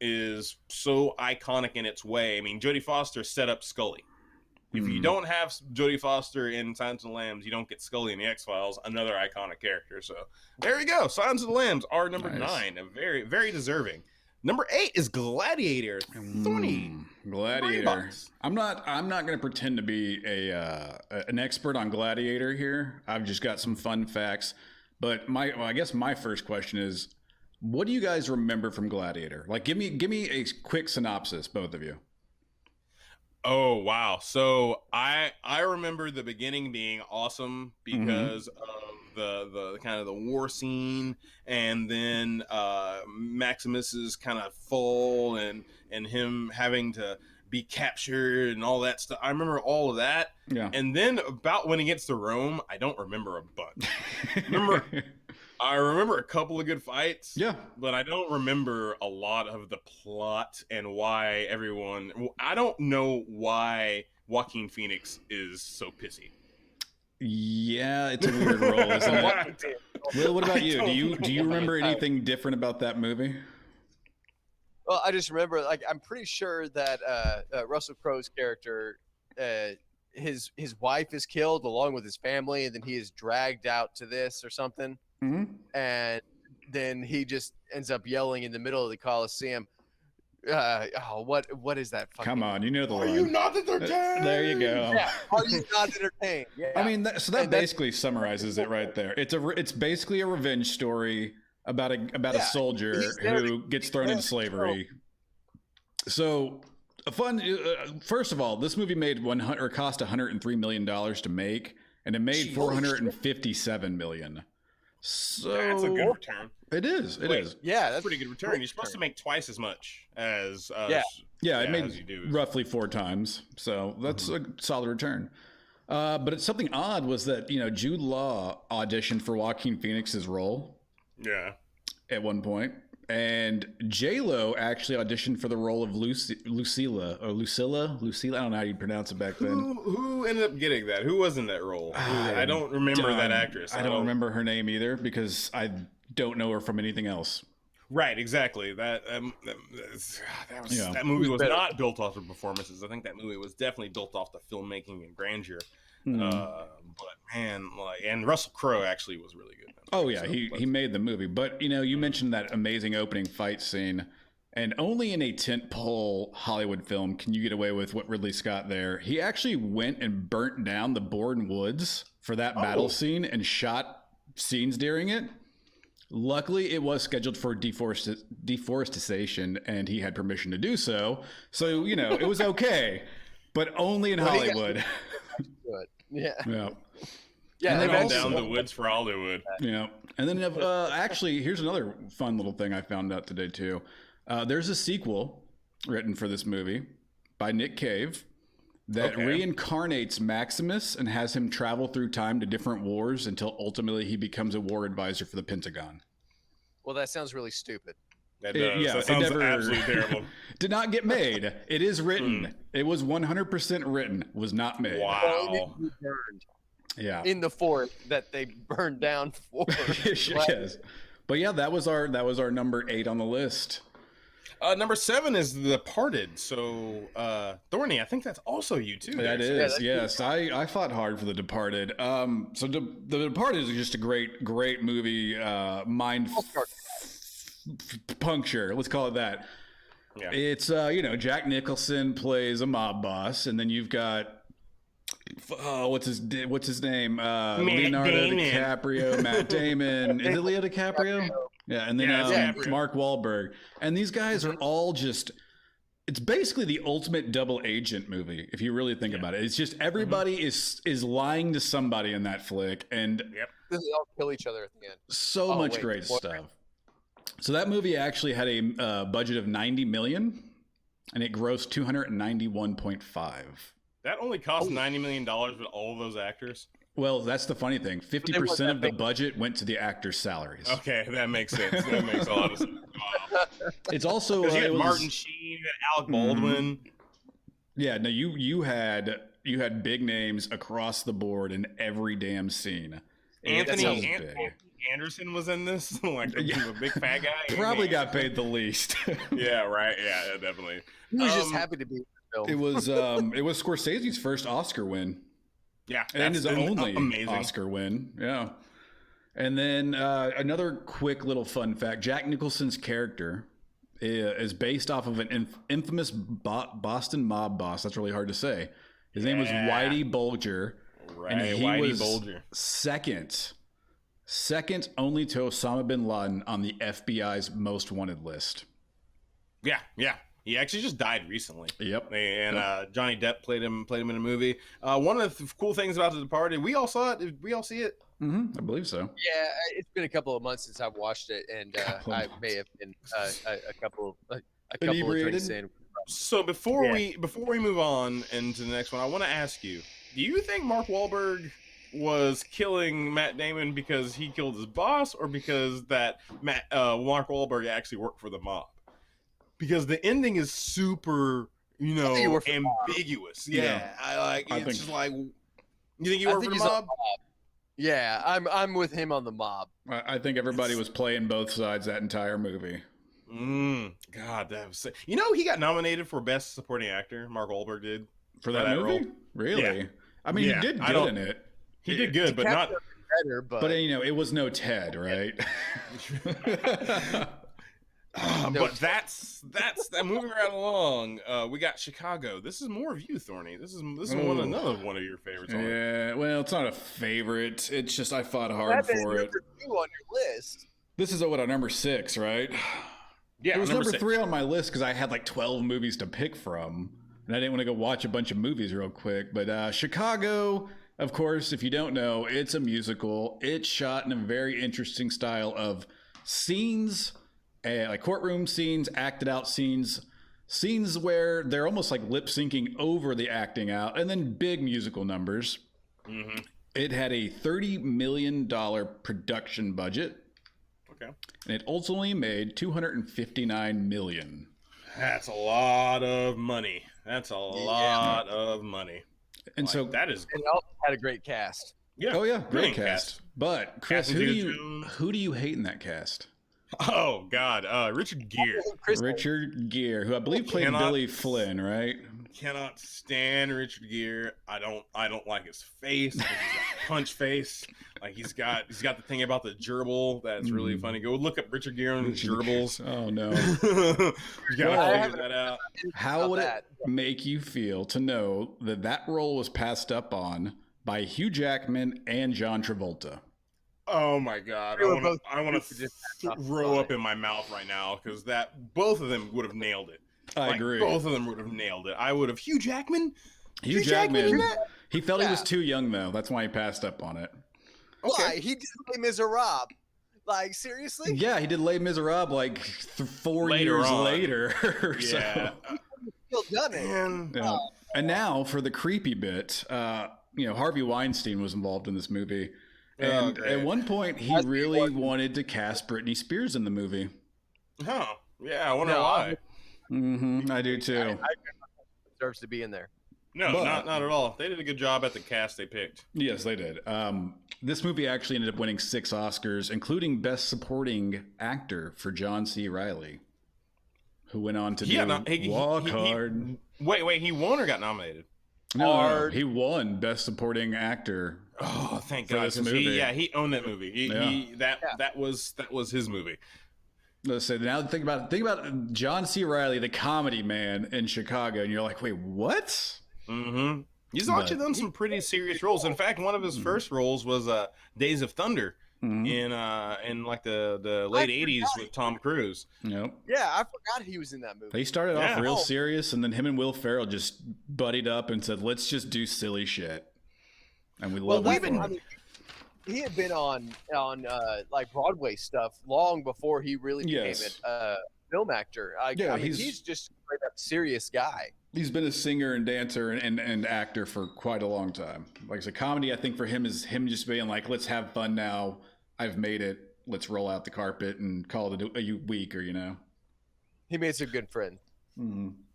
is so iconic in its way. I mean, Jodie Foster set up Scully. If you don't have Jodie Foster in Silence of the Lambs, you don't get Scully in the X-Files, another iconic character. So there you go. Silence of the Lambs are number 9, a very, very deserving. Number 8 is Gladiator. Gladiator. I'm not going to pretend to be an expert on Gladiator here. I've just got some fun facts. But I guess my first question is, what do you guys remember from Gladiator? Like, give me a quick synopsis, both of you. Oh wow! So I remember the beginning being awesome because of the kind of the war scene, and then Maximus's kind of fall and him having to be captured and all that stuff. I remember all of that. Yeah. And then about when he gets to Rome, I don't remember a bunch. I remember a couple of good fights. Yeah. But I don't remember a lot of the plot and why I don't know why Joaquin Phoenix is so pissy. Yeah, it's a weird role, isn't it? Will, what about you? Do you remember anything different about that movie? Well, I just remember, I'm pretty sure that Russell Crowe's character, his wife is killed along with his family, and then he is dragged out to this or something. And then he just ends up yelling in the middle of the Coliseum. What is that? Come on, you know the line. Are you not entertained? There you go. Yeah. Are you not entertained? Yeah. I mean, that basically summarizes it right there. It's basically a revenge story about a soldier who gets thrown into slavery. So first of all, this movie cost $103 million to make, and it made $457 million. So that's a good return. It is. Yeah, that's a pretty good return. You're supposed to make twice as much as it made roughly 4 times. So that's a solid return. But it's something odd was that Jude Law auditioned for Joaquin Phoenix's role. Yeah. At one point, and J-Lo actually auditioned for the role of Lucilla. I don't know how you pronounce it back then. Who ended up getting that? Who was in that role? I don't remember that actress. I don't remember her name either because I don't know her from anything else. Right, exactly. That movie was not built off of performances. I think that movie was definitely built off the filmmaking and grandeur. But man, and Russell Crowe actually was really good. Oh yeah, he made the movie. But you mentioned that amazing opening fight scene, and only in a tentpole Hollywood film can you get away with what Ridley Scott there. He actually went and burnt down the Borden Woods for that battle scene and shot scenes during it. Luckily, it was scheduled for deforestation, and he had permission to do so. So, it was okay, but only in Hollywood. Good. Yeah. Yeah. Yeah. And They've down the woods for Hollywood. Yeah. And then actually, here's another fun little thing I found out today, too. There's a sequel written for this movie by Nick Cave that reincarnates Maximus and has him travel through time to different wars until ultimately he becomes a war advisor for the Pentagon. Well, that sounds really stupid. That does. That sounds absolutely terrible. Did not get made. It is written. It was 100% written. Was not made. Wow. Burned Yeah. in the fort that they burned down for. Yes. But yeah, that was our number 8 on the list. Number 7 is The Departed. So, Thorny, I think that's also you too. That is, yes. I fought hard for The Departed. So The Departed is just a great movie. Mind puncture. Let's call it that. Yeah. It's Jack Nicholson plays a mob boss, and then you've got what's his name? Leonardo DiCaprio, Matt Damon. Is it Leo DiCaprio? Yeah, and then Mark Wahlberg. And these guys are all just, it's basically the ultimate double agent movie, if you really think about it. It's just everybody is lying to somebody in that flick, and They all kill each other at the end. so much great stuff. So that movie actually had a budget of $90 million, and it grossed $291.5. That only cost $90 million with all of those actors. Well, that's the funny thing. 50% of the budget went to the actors' salaries. Okay, that makes sense. That makes a lot of sense. Wow. It's also you had Martin Sheen, you had Alec Baldwin. Yeah, no, you had big names across the board in every damn scene. Anthony Anderson was in this, like a big fat guy. Probably got paid the least. Yeah, right. Yeah, definitely. He was just happy to be in the film. It was Scorsese's first Oscar win. Yeah, and his only Oscar win. Yeah. And then another quick little fun fact: Jack Nicholson's character is based off of an infamous Boston mob boss. That's really hard to say. His name was Whitey Bulger. Right, and he Whitey was Bulger. Second only to Osama bin Laden on the FBI's most wanted list. Yeah. He actually just died recently. Yep. And Johnny Depp played him in a movie. One of the cool things about The Departed, we all saw it. Did we all see it? Mm-hmm, I believe so. Yeah, it's been a couple of months since I've watched it, and I may have been a couple of drinks in. So before we move on into the next one, I want to ask you: do you think Mark Wahlberg was killing Matt Damon because he killed his boss, or because that Mark Wahlberg actually worked for the mob? Because the ending is super, ambiguous. Yeah, it's just like, you think he worked for the mob? Yeah, I'm with him on the mob. I think everybody was playing both sides that entire movie. God, that was sick. He got nominated for Best Supporting Actor. Mark Wahlberg did for that movie. Role. Really? Yeah. I mean, he did good in it. He did good, but not better. But it was no Ted, right? But that's that. Moving right along, we got Chicago. This is more of you, Thorny. This is another one of your favorites. Yeah, well, it's not a favorite. It's just I fought hard for it. On your list. This is our number 6, right? Yeah, it was number 3 on my list because I had like 12 movies to pick from, and I didn't want to go watch a bunch of movies real quick. But Chicago, of course, if you don't know, it's a musical. It's shot in a very interesting style of scenes. Like courtroom scenes, acted out scenes where they're almost like lip syncing over the acting out, and then big musical numbers. Mm-hmm. It had a $30 million production budget. Okay. And it ultimately made $259 million. That's a lot of money. That's a lot of money. And so that is. And it also had a great cast. Yeah. Oh yeah, great cast. But Chris, who do you hate in that cast? Oh God, Richard Gere. Richard Gere, who I believe played Billy Flynn, right? Cannot stand Richard Gere. I don't like his face. He's got a punch face. Like he's got the thing about the gerbil that's really funny. Go look up Richard Gere and gerbils. Oh no. You gotta figure that out. How would it make you feel to know that role was passed up on by Hugh Jackman and John Travolta? Oh my god! They were both I want stupid, just to throw up in my mouth right now because both of them would have nailed it. I agree. Both of them would have nailed it. I would have. Hugh Jackman. Hugh Jackman in that? He felt he was Yeah. too young though. That's why he passed up on it. Why? He did Les Miserables. Like, seriously? Yeah, he did Les Miserables like 4 Later years on. later. Yeah. Still done it. Man. Yeah. And now for the creepy bit, Harvey Weinstein was involved in this movie. And great. at one point, he really wanted to cast Britney Spears in the movie. Huh. Yeah, I wonder No, why. I do too. I deserves to be in there. No, But- not at all. They did a good job at the cast they picked. Yes, they did. This movie actually ended up winning 6 Oscars, including Best Supporting Actor for John C. Reilly, who went on to Walk Hard. Wait, he won or got nominated? No, he won Best Supporting Actor. Oh, thank For God! this 'cause movie. He owned that movie. That was his movie. Let's say now think about John C. Reilly, the comedy man in Chicago, and you're like, wait, what? Mm-hmm. He's actually done some pretty serious roles. In fact, one of his first roles was Days of Thunder in like the late '80s with Tom Cruise. Yep. Yeah, I forgot he was in that movie. He started off Yeah. real serious, and then him and Will Ferrell just buddied up and said, let's just do silly shit. And we love it. I mean, he had been on like Broadway stuff long before he really became a film actor. I mean, he's just a straight up serious guy. He's been a singer and dancer and actor for quite a long time. Like, so comedy, I think for him is him just being like, let's have fun now. I've made it. Let's roll out the carpet and call it a week, or He made some good friends.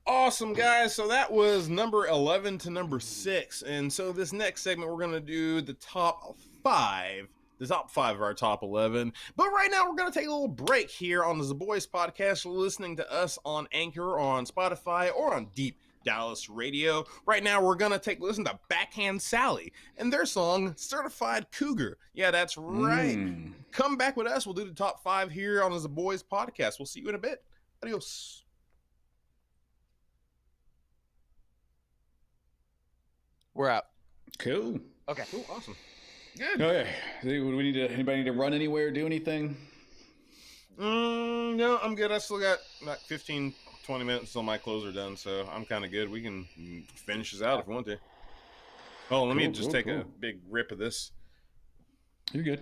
Awesome, guys. So that was number 11 to number 6. And so this next segment, we're going to do the top 5 of our top 11. But right now, we're going to take a little break here on the Zaboys podcast. You're listening to us on Anchor or on Spotify or on Deep Dallas Radio. Right now, we're going to listen to Backhand Sally and their song, Certified Cougar. Yeah, that's right. Come back with us. We'll do the top 5 here on the Zaboys podcast. We'll see you in a bit. Adios. We're out. Cool. Okay. Cool. Awesome. Good. Okay. Anybody need to run anywhere, do anything? No, I'm good. I still got like 15, 20 minutes until my clothes are done, so I'm kind of good. We can finish this out if we want to. Oh, let me just take a big rip of this. You're good.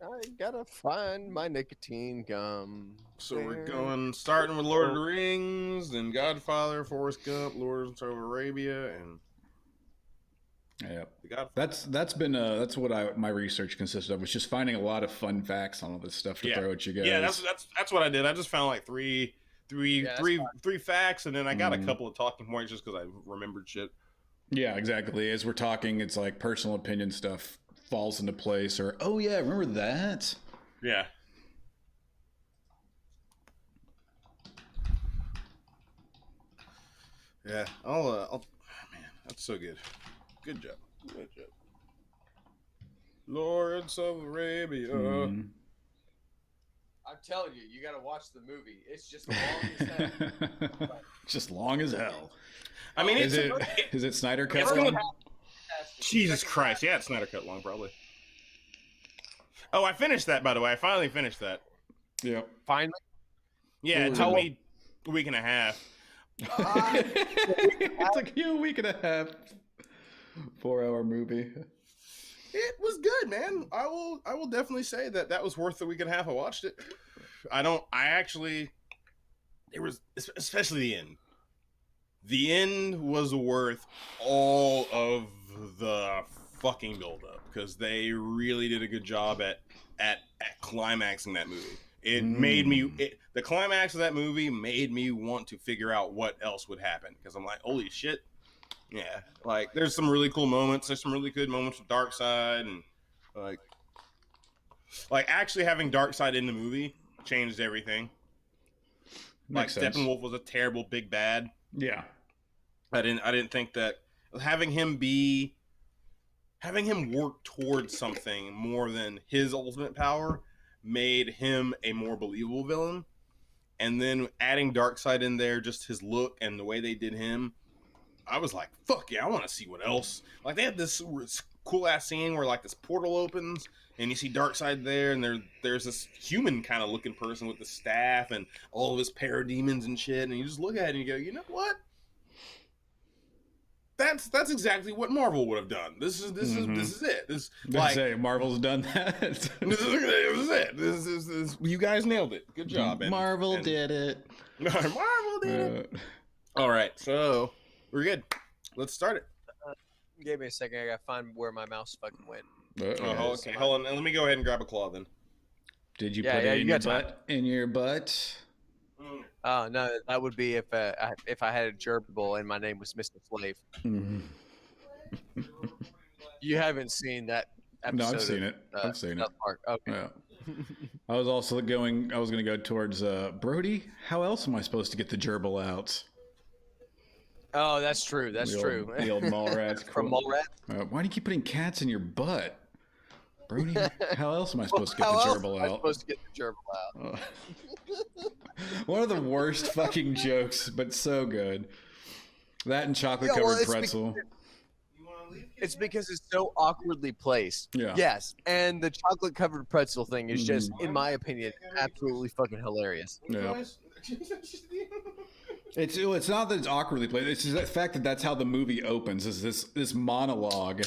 I gotta find my nicotine gum. So we're starting with Lord of the Rings, then Godfather, Forrest Gump, Lawrence of Arabia, and Yeah, the Godfather. That's what my research consisted of, was just finding a lot of fun facts on all this stuff to throw at you guys. Yeah, that's what I did. I just found like three facts, and then I got a couple of talking points just because I remembered shit. Yeah, exactly. As we're talking, it's like personal opinion stuff falls into place, or oh yeah, remember that? Yeah. Yeah. I'll man, that's so good. Good job. Good job. Lawrence of Arabia. I'm telling you, you gotta watch the movie. It's just long as hell. Just long as hell. I mean, Is it Snyder cut? It's long? gonna- Jesus Christ. Yeah, it's Snyder Cut long, probably. Oh, I finished that, by the way. I finally finished that. Yeah. Finally. Yeah, it took me a week and a half. It took you a week and a half. 4-hour movie. It was good, man. I will definitely say that was worth the week and a half I watched it. It was, especially the end. The end was worth all of the fucking buildup, because they really did a good job at climaxing that movie. It made me, the climax of that movie made me want to figure out what else would happen, because I'm like, holy shit. Yeah, like there's some really cool moments. There's some really good moments with Darkseid, and like actually having Darkseid in the movie changed everything. Makes sense. Steppenwolf was a terrible big bad. Yeah. I didn't think that having him work towards something more than his ultimate power made him a more believable villain. And then adding Darkseid in there, just his look and the way they did him, I was like, fuck yeah, I want to see what else. Like, they had this cool ass scene where like this portal opens and you see Darkseid there, and there's this human kind of looking person with the staff and all of his parademons and shit, and you just look at it and you go, you know what? That's exactly what Marvel would have done. This is it. This like say Marvel's done that. this is it. This is you guys nailed it. Good job. Marvel did it. Marvel did it. All right, so we're good. Let's start it. Give me a second. I gotta find where my mouse fucking went. Okay, hold on. Let me go ahead and grab a claw then. Did you put it in your butt? In your butt? Oh no, that would be if I had a gerbil and my name was Mr. Slave. Mm-hmm. You haven't seen that episode? No, I've seen it. I've seen it. Okay. Yeah. I was also going to go towards Brody. How else am I supposed to get the gerbil out? Oh, that's true. That's true. The old Mallrats. From Mallrats. Why do you keep putting cats in your butt? Brody, how else am I supposed to get the gerbil out? Supposed to get the gerbil out. One of the worst fucking jokes, but so good. That and chocolate-covered pretzel. It's because it's so awkwardly placed. Yeah. Yes, and the chocolate-covered pretzel thing is just, in my opinion, absolutely fucking hilarious. Yeah. It's not that it's awkwardly placed. It's just the fact that that's how the movie opens. Is this monologue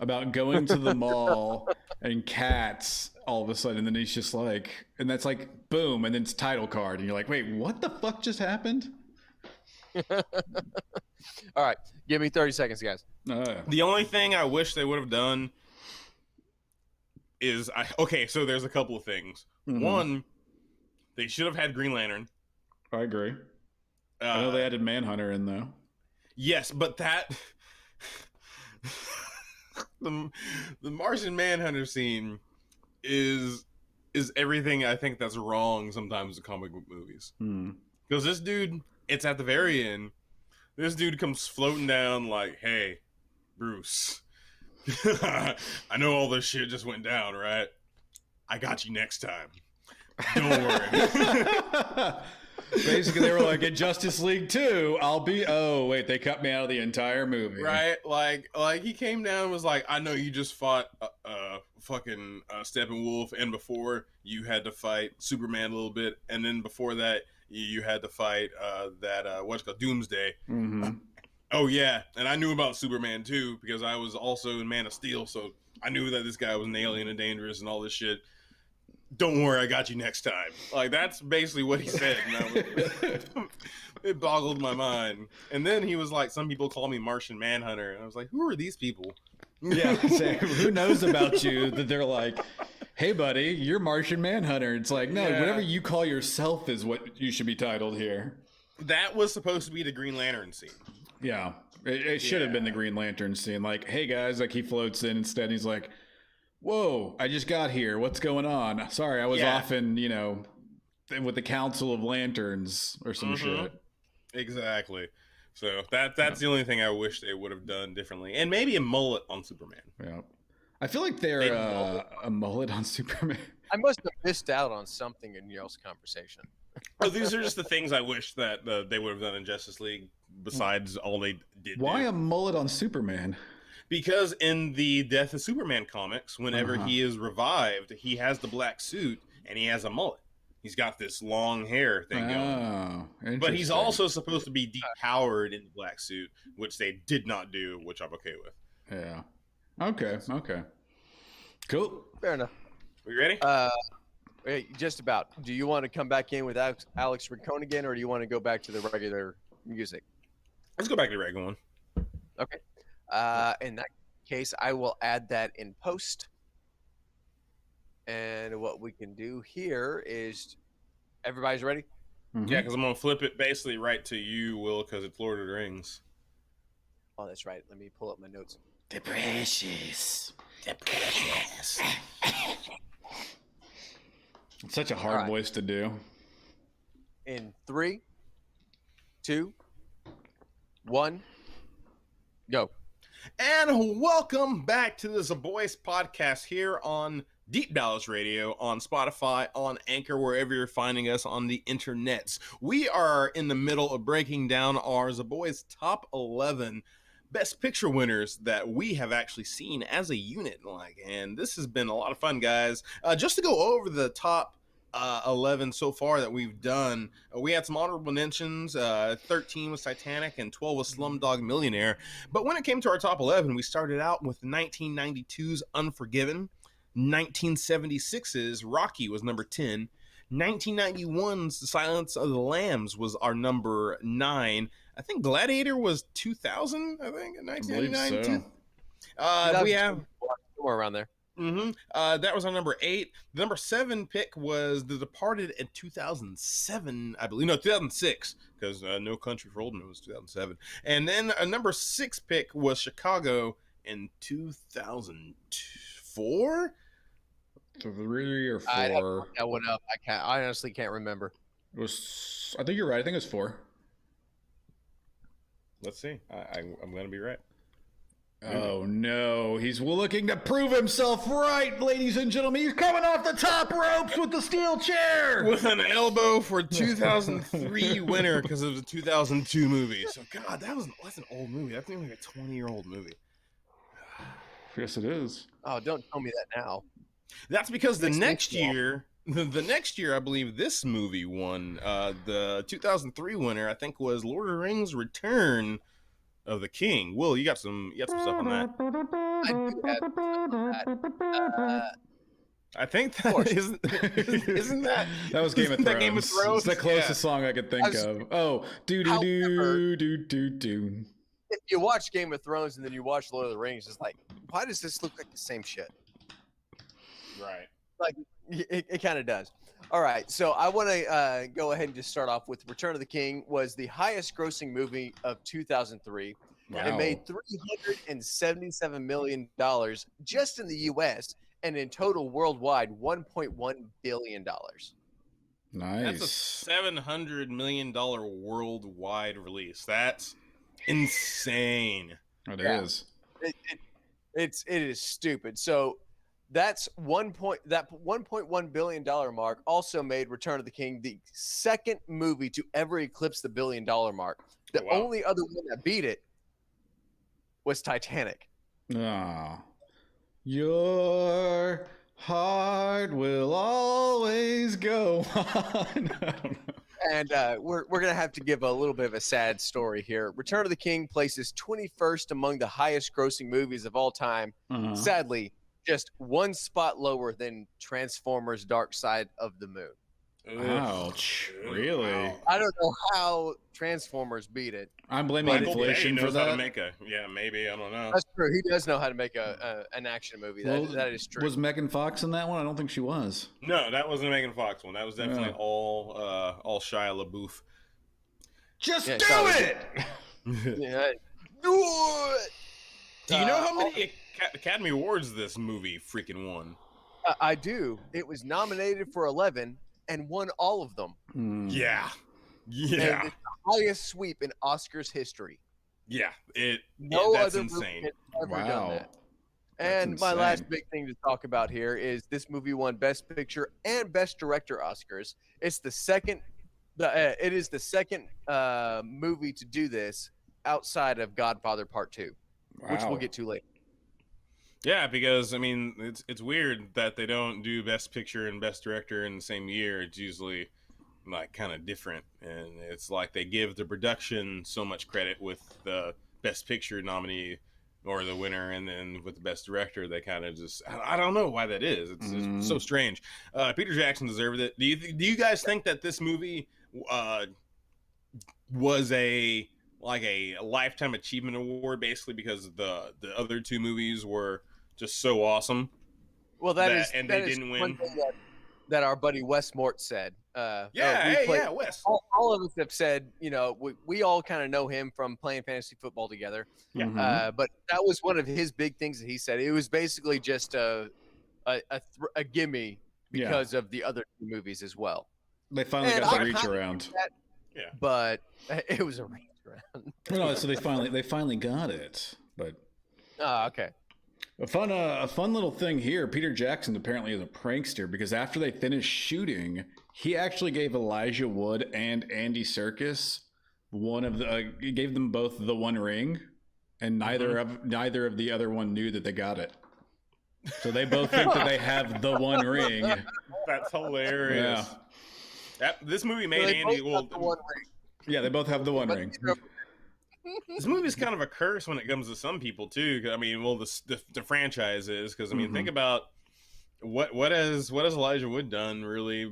about going to the mall and cats all of a sudden, and then he's just like, and that's like boom, and then it's title card, and you're like, wait, what the fuck just happened? All right, give me 30 seconds, guys. The only thing I wish they would have done is so there's a couple of things. Mm-hmm. One, they should have had Green Lantern. I agree. I know they added Manhunter in though. Yes, but that the Martian Manhunter scene is everything I think that's wrong sometimes in comic book movies. Because this dude, it's at the very end, this dude comes floating down like, hey, Bruce, I know all this shit just went down, right? I got you next time. Don't worry. Basically, they were like, in Justice League 2, they cut me out of the entire movie. Right? Like he came down and was like, I know you just fought fucking Steppenwolf, and before you had to fight Superman a little bit, and then before that, you had to fight what's called Doomsday. Mm-hmm. Oh, yeah. And I knew about Superman, too, because I was also in Man of Steel, so I knew that this guy was an alien and dangerous and all this shit. Don't worry, I got you next time. Like, that's basically what he said. And it boggled my mind. And then he was like, some people call me Martian Manhunter. And I was like, who are these people? Yeah, who knows about you that they're like, hey, buddy, you're Martian Manhunter. It's like, no, whatever you call yourself is what you should be titled here. That was supposed to be the Green Lantern scene. Yeah, it should have been the Green Lantern scene. Like, hey, guys, like he floats in instead. And he's like, whoa, I just got here. What's going on? Sorry, I was off in, with the Council of Lanterns or some shit. Exactly. So that's the only thing I wish they would have done differently. And maybe a mullet on Superman. Yeah. I feel like they're a mullet on Superman. I must have missed out on something in y'all's conversation. These are just the things I wish that they would have done in Justice League besides all they did. Why a mullet on Superman? Because in the Death of Superman comics, whenever he is revived, he has the black suit and he has a mullet. He's got this long hair thing going. But he's also supposed to be depowered in the black suit, which they did not do, which I'm okay with. Yeah. Okay. Cool. Fair enough. Are you ready? Just about. Do you want to come back in with Alex Rincon again, or do you want to go back to the regular music? Let's go back to the regular one. Okay. In that case, I will add that in post. And what we can do here is, everybody's ready? Mm-hmm. Yeah, because I'm going to flip it basically right to you, Will, because it's Lord of the Rings. Oh, that's right. Let me pull up my notes. The precious. It's such a hard voice to do. In 3, 2, 1, go. And welcome back to the Zaboys podcast here on Deep Dallas Radio, on Spotify, on Anchor, wherever you're finding us on the internets. We are in the middle of breaking down our Zaboys top 11 Best Picture winners that we have actually seen as a unit. And this has been a lot of fun, guys. Just to go over the top 11 so far that we've done, we had some honorable mentions. 13 was Titanic and 12 was Slumdog Millionaire. But when it came to our top 11, we started out with 1992's Unforgiven. 1976's Rocky was number 10. 1991's The Silence of the Lambs was our number 9. I think Gladiator was 2000, I think, in 1999. So. We have somewhere around there. That was our number 8. The number 7 pick was The Departed in 2007, I believe. No, 2006, because No Country for Old Men was 2007. And then a number 6 pick was Chicago in 2004. 3 or 4. I'd have to look that one up. I honestly can't remember. It was. I think you're right. I think it was 4. Let's see. I'm going to be right. Oh no, he's looking to prove himself right, ladies and gentlemen. He's coming off the top ropes with the steel chair. With an elbow for 2003 winner because of the 2002 movie. So, God, that's an old movie. That's like a 20-year-old movie. Yes, it is. Oh, don't tell me that now. That's because the next year, I believe this movie won. The 2003 winner, I think, was Lord of the Rings: Return of the King. Will, you got some stuff on that? I do have stuff on that. I think that isn't that that was Game of Thrones. Game of Thrones? It's the closest song I could think of. Oh, do. If you watch Game of Thrones and then you watch Lord of the Rings, it's like, why does this look like the same shit? Right. Like it kind of does. All right, so I want to go ahead and just start off with Return of the King was the highest grossing movie of 2003. Wow. It made $377 million just in the U.S. and in total worldwide, $1.1 billion. Nice. That's a $700 million worldwide release. That's insane. It is. It is stupid. So that's $1.1 billion mark also made Return of the King the second movie to ever eclipse the $1 billion mark. The only other one that beat it was Titanic. Ah, your heart will always go on. And we're gonna have to give a little bit of a sad story here. Return of the King places 21st among the highest grossing movies of all time. Sadly, just one spot lower than Transformers: Dark Side of the Moon. Ouch! Really? I don't know how Transformers beat it. I'm blaming inflation for that. Maybe, I don't know. That's true. He does know how to make an action movie. That is true. Was Megan Fox in that one? I don't think she was. No, that wasn't a Megan Fox one. That was definitely all Shia LaBeouf. Just do it! Yeah, do it! Do you know how many Academy Awards this movie freaking won? I do. It was nominated for 11 and won all of them. Yeah. And it's the highest sweep in Oscars history. Yeah. No that's other insane. movie has ever done that. And my last big thing to talk about here is this movie won Best Picture and Best Director Oscars. It's the second. It is the second movie to do this outside of Godfather Part 2, which we'll get to later. Yeah, because I mean, it's weird that they don't do Best Picture and Best Director in the same year. It's usually like kind of different, and it's like they give the production so much credit with the Best Picture nominee or the winner, and then with the Best Director, they kind of just I don't know why that is. It's so strange. Peter Jackson deserved it. Do you guys think that this movie was a lifetime achievement award, basically because the other two movies were just so awesome? Well, they didn't win. One thing that our buddy Wes Mort said. Wes. All of us have said, we all kind of know him from playing fantasy football together. Yeah. But that was one of his big things that he said. It was basically just a gimme because of the other two movies as well. They finally got the reach around. Yeah. But it was a reach around. No, so they finally got it. But okay. A fun little thing here. Peter Jackson apparently is a prankster because after they finished shooting, he actually gave Elijah Wood and Andy Serkis he gave them both the One Ring, and neither of the other one knew that they got it. So they both think that they have the One Ring. That's hilarious. Yeah. This movie made they Andy. both have the One Ring. Yeah, they both have the One Ring. This movie's kind of a curse when it comes to some people too. I mean, well, the franchise is, because I mean, think about what has Elijah Wood done really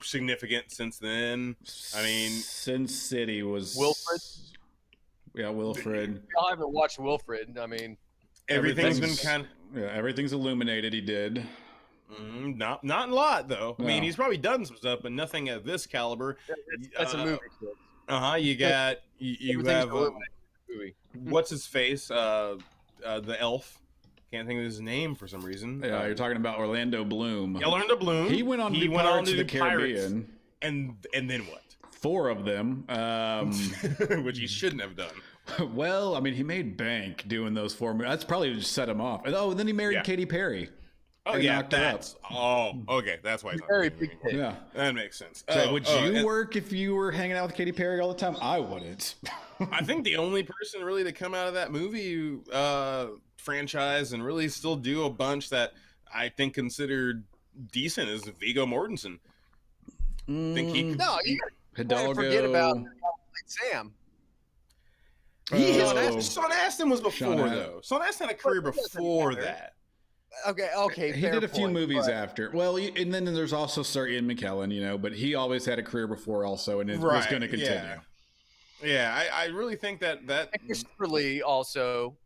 significant since then. I mean, Sin City was Wilfred. Yeah, Wilfred. I haven't watched Wilfred. I mean, everything's been kind of everything's illuminated. He did. Not a lot though. No. I mean, he's probably done some stuff, but nothing of this caliber. That's a movie. You got you have what's his face? The elf. Can't think of his name for some reason. Yeah, you're talking about Orlando Bloom. Orlando Bloom. He went on to do Pirates of the Caribbean. And then what? 4 of them. Which he shouldn't have done. Well, I mean, he made bank doing those 4 movies. That's probably just set him off. And then he married Katy Perry. Oh, yeah, that's... Oh, okay, that's why he's not very big hit. Yeah. That makes sense. So would you work if you were hanging out with Katy Perry all the time? I wouldn't. I think the only person really to come out of that movie franchise and really still do a bunch that I think considered decent is Viggo Mortensen. Think he... No, you Hidalgo. forget about Sam. Sean Astin was before, though. Sean Astin had a career before that. Okay. He did a few movies after. Well, and then there's also Sir Ian McKellen, but he always had a career before also, and it was going to continue. Yeah, I really think that Christopher Lee also.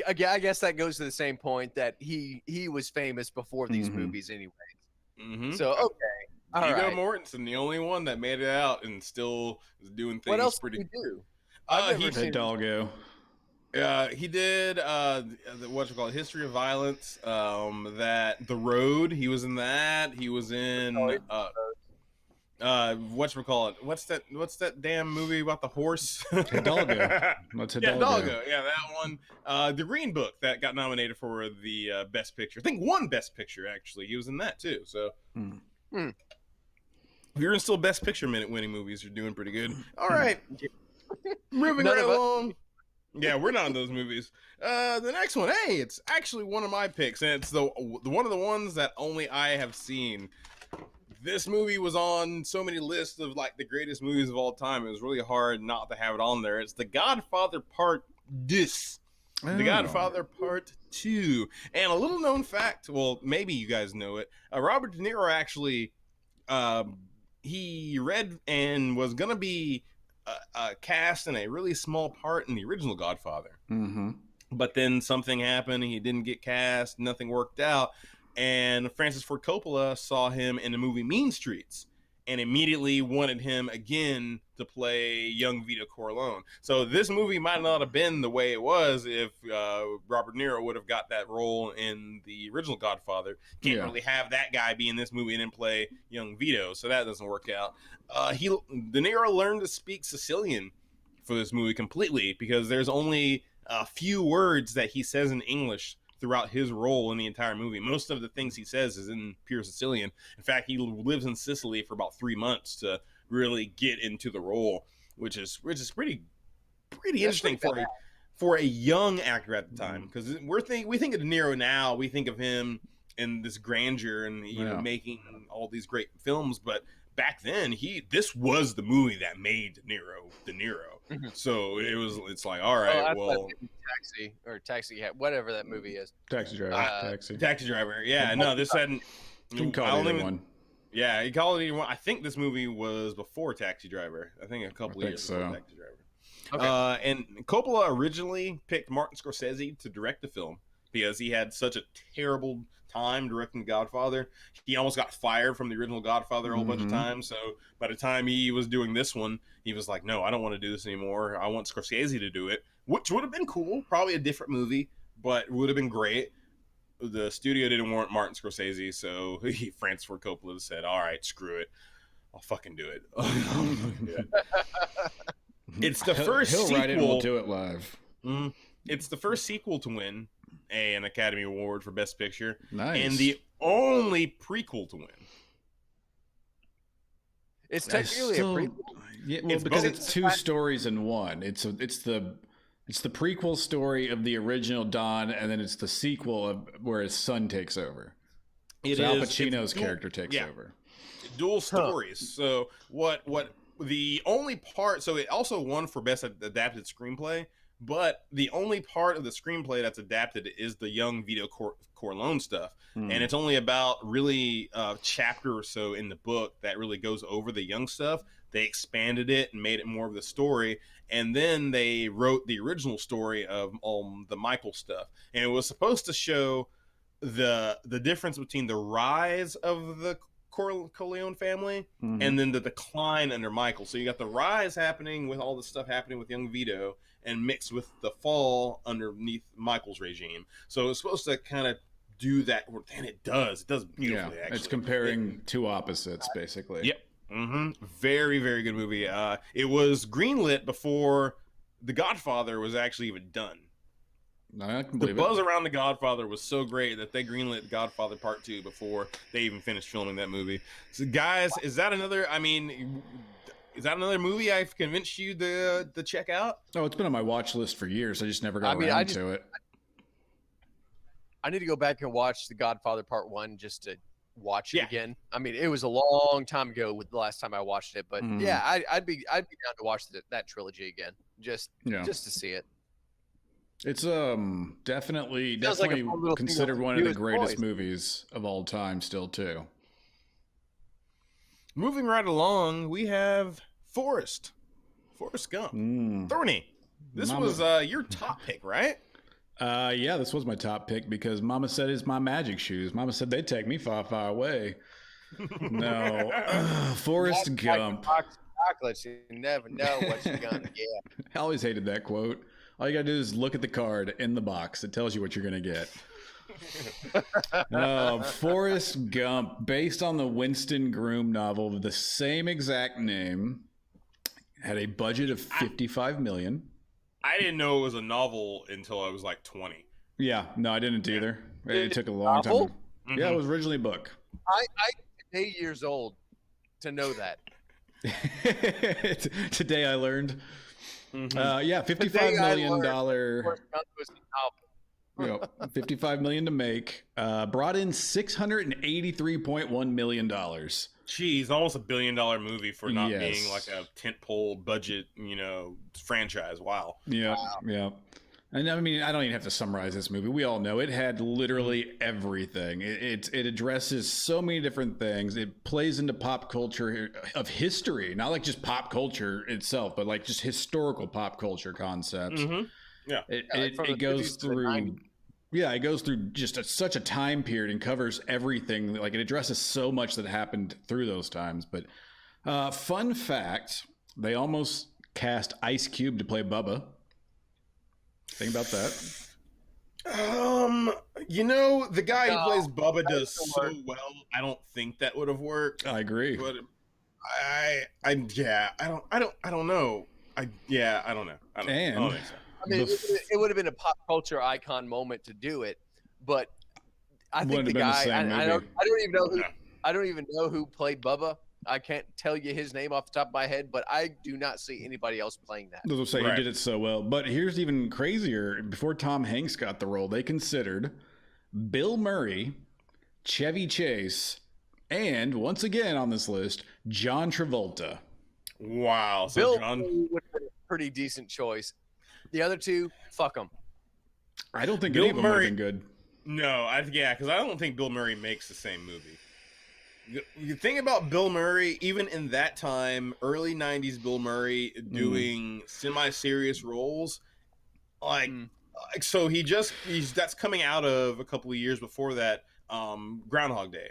I guess that goes to the same point that he was famous before these movies, anyways. So Viggo Mortensen, the only one that made it out and still is doing things. What else pretty. Did he do? He did Hidalgo. He did History of Violence. That The Road. He was in that. He was in whatchamacallit? What's that damn movie about the horse? Hidalgo. What's Hidalgo? Yeah, Hidalgo. Yeah, that one. The Green Book that got nominated for the Best Picture. I think won Best Picture actually. He was in that too. So. If you're in still Best Picture winning movies, you're doing pretty good. All right. Moving right along. Yeah, we're not in those movies. The next one, it's actually one of my picks, and it's the one of the ones that only I have seen. This movie was on so many lists of like the greatest movies of all time. It was really hard not to have it on there. It's The Godfather Part 2. The Godfather Part 2. And a little known fact, well, maybe you guys know it. Robert De Niro actually, he read and was going to be cast in a really small part in the original Godfather. But then something happened. He didn't get cast. Nothing worked out. And Francis Ford Coppola saw him in the movie Mean Streets and immediately wanted him again to play young Vito Corleone. So this movie might not have been the way it was if Robert De Niro would have got that role in the original Godfather. Can't really have that guy be in this movie and then play young Vito, so that doesn't work out. De Niro learned to speak Sicilian for this movie completely because there's only a few words that he says in English throughout his role in the entire movie. Most of the things he says is in pure Sicilian. In fact, he lives in Sicily for about 3 months to really get into the role, which is pretty interesting for a young actor at the time. Because we think of De Niro now, we think of him in this grandeur and making all these great films, but back then this was the movie that made De Niro. So it's like, all right, Taxi, whatever that movie is. Taxi Driver. Taxi Driver. Yeah, no, this hadn't. You can call it one. Yeah, you call it either one. I think this movie was before Taxi Driver. I think a couple years before Taxi Driver. Okay. And Coppola originally picked Martin Scorsese to direct the film because he had such a terrible time directing Godfather. He almost got fired from the original Godfather a whole bunch of times. So by the time he was doing this one, he was like, no, I don't want to do this anymore. I want Scorsese to do it, which would have been cool. Probably a different movie, but would have been great. The studio didn't want Martin Scorsese, so Francis Ford Coppola said, all right, screw it. I'll fucking do it. It's the first He'll sequel. write it and we'll do it live. It's the first sequel to win an Academy Award for Best Picture. Nice. And the only prequel to win. It's technically a prequel. Yeah, well, because it's 2 stories in one. It's It's the prequel story of the original Don, and then it's the sequel of where his son takes over. So Al Pacino's character takes over. Dual stories. So what the only part, so it also won for best adapted screenplay, but the only part of the screenplay that's adapted is the young Vito Corleone stuff. And it's only about really a chapter or so in the book that really goes over the young stuff. They expanded it and made it more of the story. And then they wrote the original story of the Michael stuff. And it was supposed to show the difference between the rise of the Corleone family and then the decline under Michael. So you got the rise happening with all the stuff happening with young Vito and mixed with the fall underneath Michael's regime. So it's supposed to kind of do that, and it does beautifully. Actually, it's comparing two opposites basically. Yep. Very, very good movie. It was greenlit before The Godfather was actually even done. I can the believe buzz around The Godfather was so great that they greenlit The Godfather Part 2 before they even finished filming that movie. So, guys, is that another movie I've convinced you to check out? Oh, it's been on my watch list for years. I just never got around to it. I need to go back and watch The Godfather Part 1 just to watch it again. I mean, it was a long time ago with the last time I watched it, but yeah, I'd be down to watch that trilogy again, just to see it. It's definitely considered one of the greatest movies of all time still too. Moving right along, we have Forrest Gump. Thorny, this was your top pick, right? Yeah, this was my top pick because Mama said it's my magic shoes. Mama said they'd take me far, far away. No, Forrest Gump. Chocolates, you never know what you're gonna get. I always hated that quote. All you gotta do is look at the card in the box. It tells you what you're gonna get. Forrest Gump, based on the Winston Groom novel of the same exact name, had a budget of $55 million. I didn't know it was a novel until I was like 20. Yeah, no, I didn't either. It took a long time. Yeah, it was originally a book. I'm 8 years old to know that. Today I learned. Yeah, $55 million. $55 million to make. Brought in $683.1 million. Jeez, almost $1 billion movie for not being like a tentpole budget, franchise. Wow. Yeah, yeah. And I mean, I don't even have to summarize this movie. We all know it had literally everything. It addresses so many different things. It plays into pop culture of history, not like just pop culture itself, but like just historical pop culture concepts. Yeah, it goes through. Yeah, it goes through just such a time period and covers everything. Like it addresses so much that happened through those times. But fun fact, they almost cast Ice Cube to play Bubba. Think about that. The guy who plays Bubba does so well. I don't think that would have worked. I agree. But I don't know. I don't know. I don't think so. I mean, it would have been a pop culture icon moment to do it, but I think the guy. I don't even know who played Bubba. I can't tell you his name off the top of my head, but I do not see anybody else playing that. I was say he did it so well. But here's even crazier. Before Tom Hanks got the role, they considered Bill Murray, Chevy Chase, and once again on this list, John Travolta. Wow. So Bill John would have been a pretty decent choice. The other two, fuck them. I don't think any of them would have been good. No, because I don't think Bill Murray makes the same movie. You think about Bill Murray, even in that time, early 90s Bill Murray doing semi-serious roles. So that's coming out of a couple of years before that, Groundhog Day,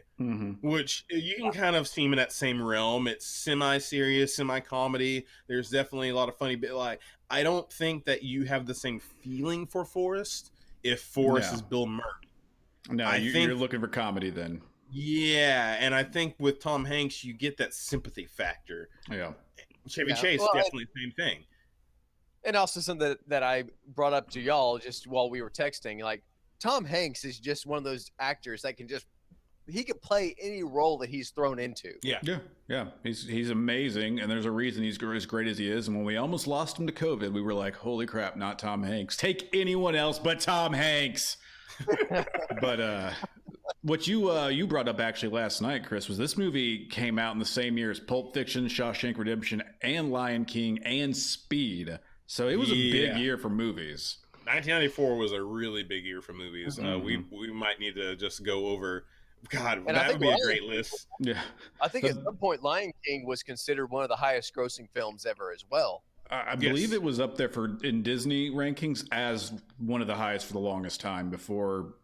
which you can kind of see him in that same realm. It's semi-serious, semi-comedy. There's definitely a lot of funny bit. Like, I don't think that you have the same feeling for Forrest if Forrest is Bill Murray. No, you're looking for comedy then. Yeah, and I think with Tom Hanks, you get that sympathy factor. Yeah. Chevy Chase, definitely the same thing. And also something that I brought up to y'all just while we were texting, like, Tom Hanks is just one of those actors that can just could play any role that he's thrown into. Yeah. He's amazing, and there's a reason he's as great as he is. And when we almost lost him to COVID, we were like, "Holy crap, not Tom Hanks! Take anyone else but Tom Hanks." But what you brought up actually last night, Chris, was this movie came out in the same year as Pulp Fiction, Shawshank Redemption, and Lion King, and Speed. So it was a big year for movies. 1994 was a really big year for movies. We might need to just go over. God, and that would be a great list. Yeah, I think at some point Lion King was considered one of the highest grossing films ever as well. I believe it was up there in Disney rankings as one of the highest for the longest time before.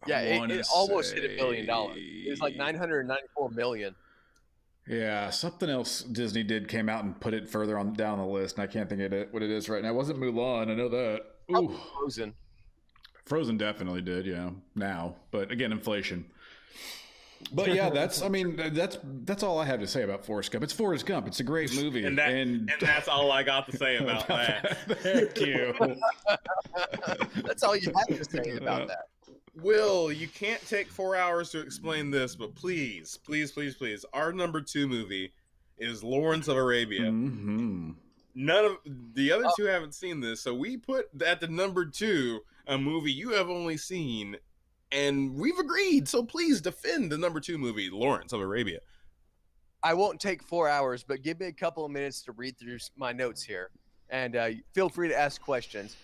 Yeah, it almost hit $1 billion. It was like 994 million. Yeah, something else Disney came out and put it further on down the list, and I can't think of what it is right now. It wasn't Mulan, I know that. Ooh. Frozen. Frozen definitely did, now. But again, inflation. But yeah, that's all I have to say about Forrest Gump. It's Forrest Gump. It's a great movie. and that's all I got to say about that. Thank you. That's all you have to say about that. Will, you can't take 4 hours to explain this, but please, our number 2 movie is Lawrence of Arabia. Mm-hmm. None of the other two haven't seen this, so we put at the number 2 a movie you have only seen, and we've agreed. So please defend the number 2 movie, Lawrence of Arabia. I won't take 4 hours, but give me a couple of minutes to read through my notes here, and feel free to ask questions.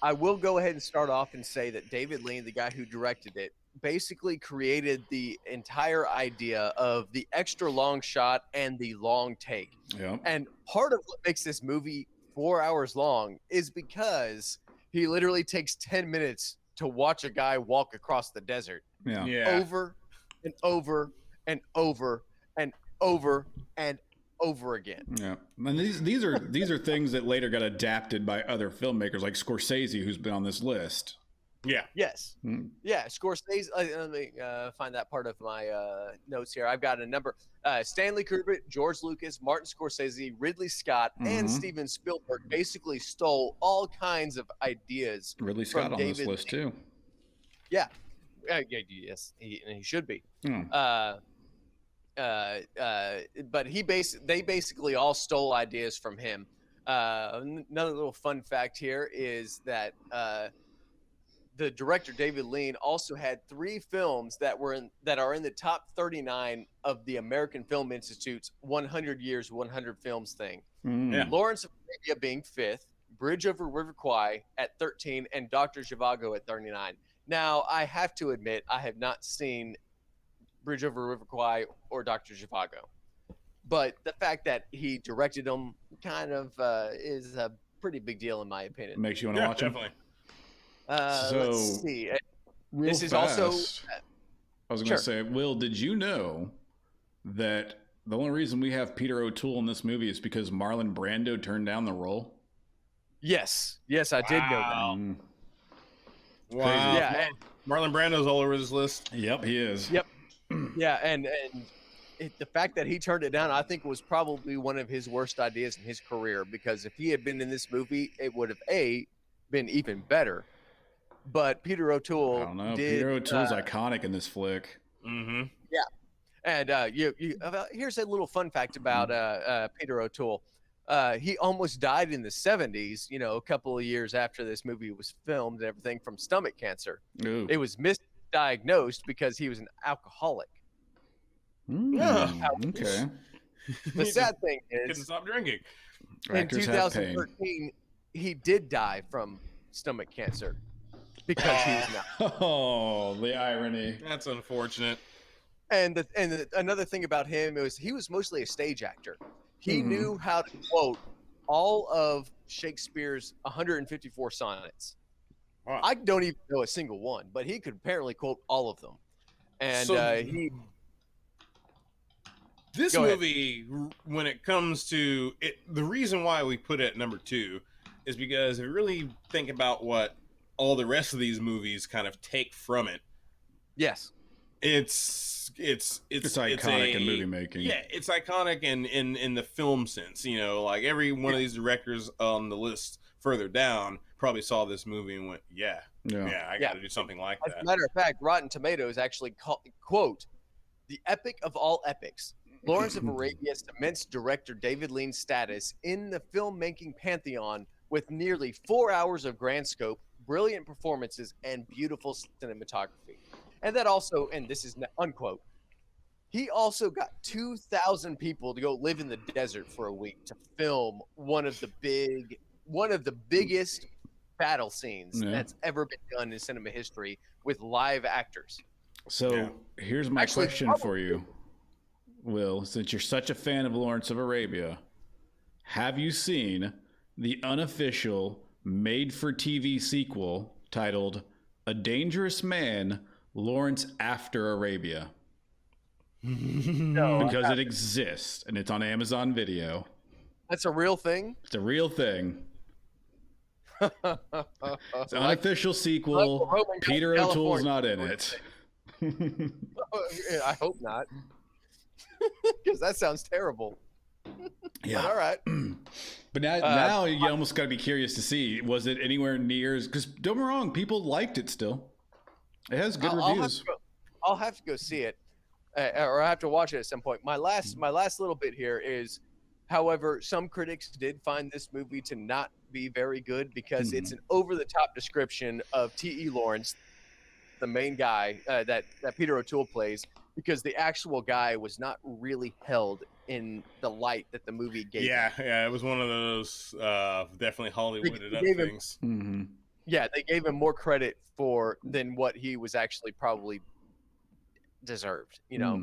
I will go ahead and start off and say that David Lean, the guy who directed it, basically created the entire idea of the extra long shot and the long take. Yeah. And part of what makes this movie 4 hours long is because he literally takes 10 minutes to watch a guy walk across the desert. Over and over and over and over and over again. Yeah, and these are things that later got adapted by other filmmakers like Scorsese, who's been on this list. Yeah. Yes. Yeah. Scorsese. Let me find that part of my notes here. I've got a number: Stanley Kubrick, George Lucas, Martin Scorsese, Ridley Scott, and Steven Spielberg basically stole all kinds of ideas. Ridley Scott on this list too. Yeah. Yes, he should be. But they basically all stole ideas from him. Another little fun fact here is that the director David Lean also had 3 films that are in the top 39 of the American Film Institute's 100 Years, 100 Films thing. Lawrence of Arabia being 5th, Bridge Over River Kwai at 13, and Dr. Zhivago at 39. Now, I have to admit, I have not seen Bridge Over River Kwai or Dr. Zhivago, but the fact that he directed them kind of is a pretty big deal in my opinion. Makes you want to watch them. Definitely. Let's see. This is fast, also. I was going to say, Will, did you know that the only reason we have Peter O'Toole in this movie is because Marlon Brando turned down the role? Yes, I did know that. Wow. Yeah, Marlon Brando's all over this list. Yep, he is. Yep. Yeah, and the fact that he turned it down, I think, was probably one of his worst ideas in his career, because if he had been in this movie, it would have been even better. But Peter O'Toole, I don't know. Peter O'Toole's iconic in this flick. Mm-hmm. Yeah, and here's a little fun fact about Peter O'Toole. He almost died in the 70s. A couple of years after this movie was filmed and everything, from stomach cancer. Ooh. It was misdiagnosed because he was an alcoholic. Okay. The sad thing Couldn't is, stop drinking. in 2013, he did die from stomach cancer because he was not. Oh, the irony. That's unfortunate. And another thing about him was he was mostly a stage actor. He knew how to quote all of Shakespeare's 154 sonnets. Wow. I don't even know a single one, but he could apparently quote all of them. And This movie, when it comes to it, the reason why we put it at number 2 is because if you really think about what all the rest of these movies kind of take from it. Yes. It's iconic in movie making. Yeah, it's iconic in the film sense. Like every one of these directors on the list further down probably saw this movie and went, yeah, I got to do something like As that. a matter of fact, Rotten Tomatoes actually quote, the epic of all epics. Lawrence of Arabia cements director David Lean's status in the filmmaking pantheon with nearly 4 hours of grand scope, brilliant performances, and beautiful cinematography. And that also, and this is unquote, he also got 2,000 people to go live in the desert for a week to film one of the biggest battle scenes that's ever been done in cinema history with live actors. So here's my question for you, Will. Since you're such a fan of Lawrence of Arabia, have you seen the unofficial made-for-TV sequel titled A Dangerous Man, Lawrence After Arabia? No, because it exists, and it's on Amazon Video. That's a real thing? It's a real thing. It's an unofficial sequel. Peter O'Toole's not in it. I hope not. Because that sounds terrible. Yeah. But all right. But now you almost got to be curious to see, was it anywhere near? Because don't get me wrong, people liked it still. It has good reviews. I'll have to go see it, or I have to watch it at some point. My last little bit here is, however, some critics did find this movie to not be very good because it's an over-the-top description of T.E. Lawrence, the main guy that Peter O'Toole plays, because the actual guy was not really held in the light that the movie gave him. Yeah, it was one of those definitely Hollywooded up things. Yeah, they gave him more credit than what he was actually probably deserved, you know.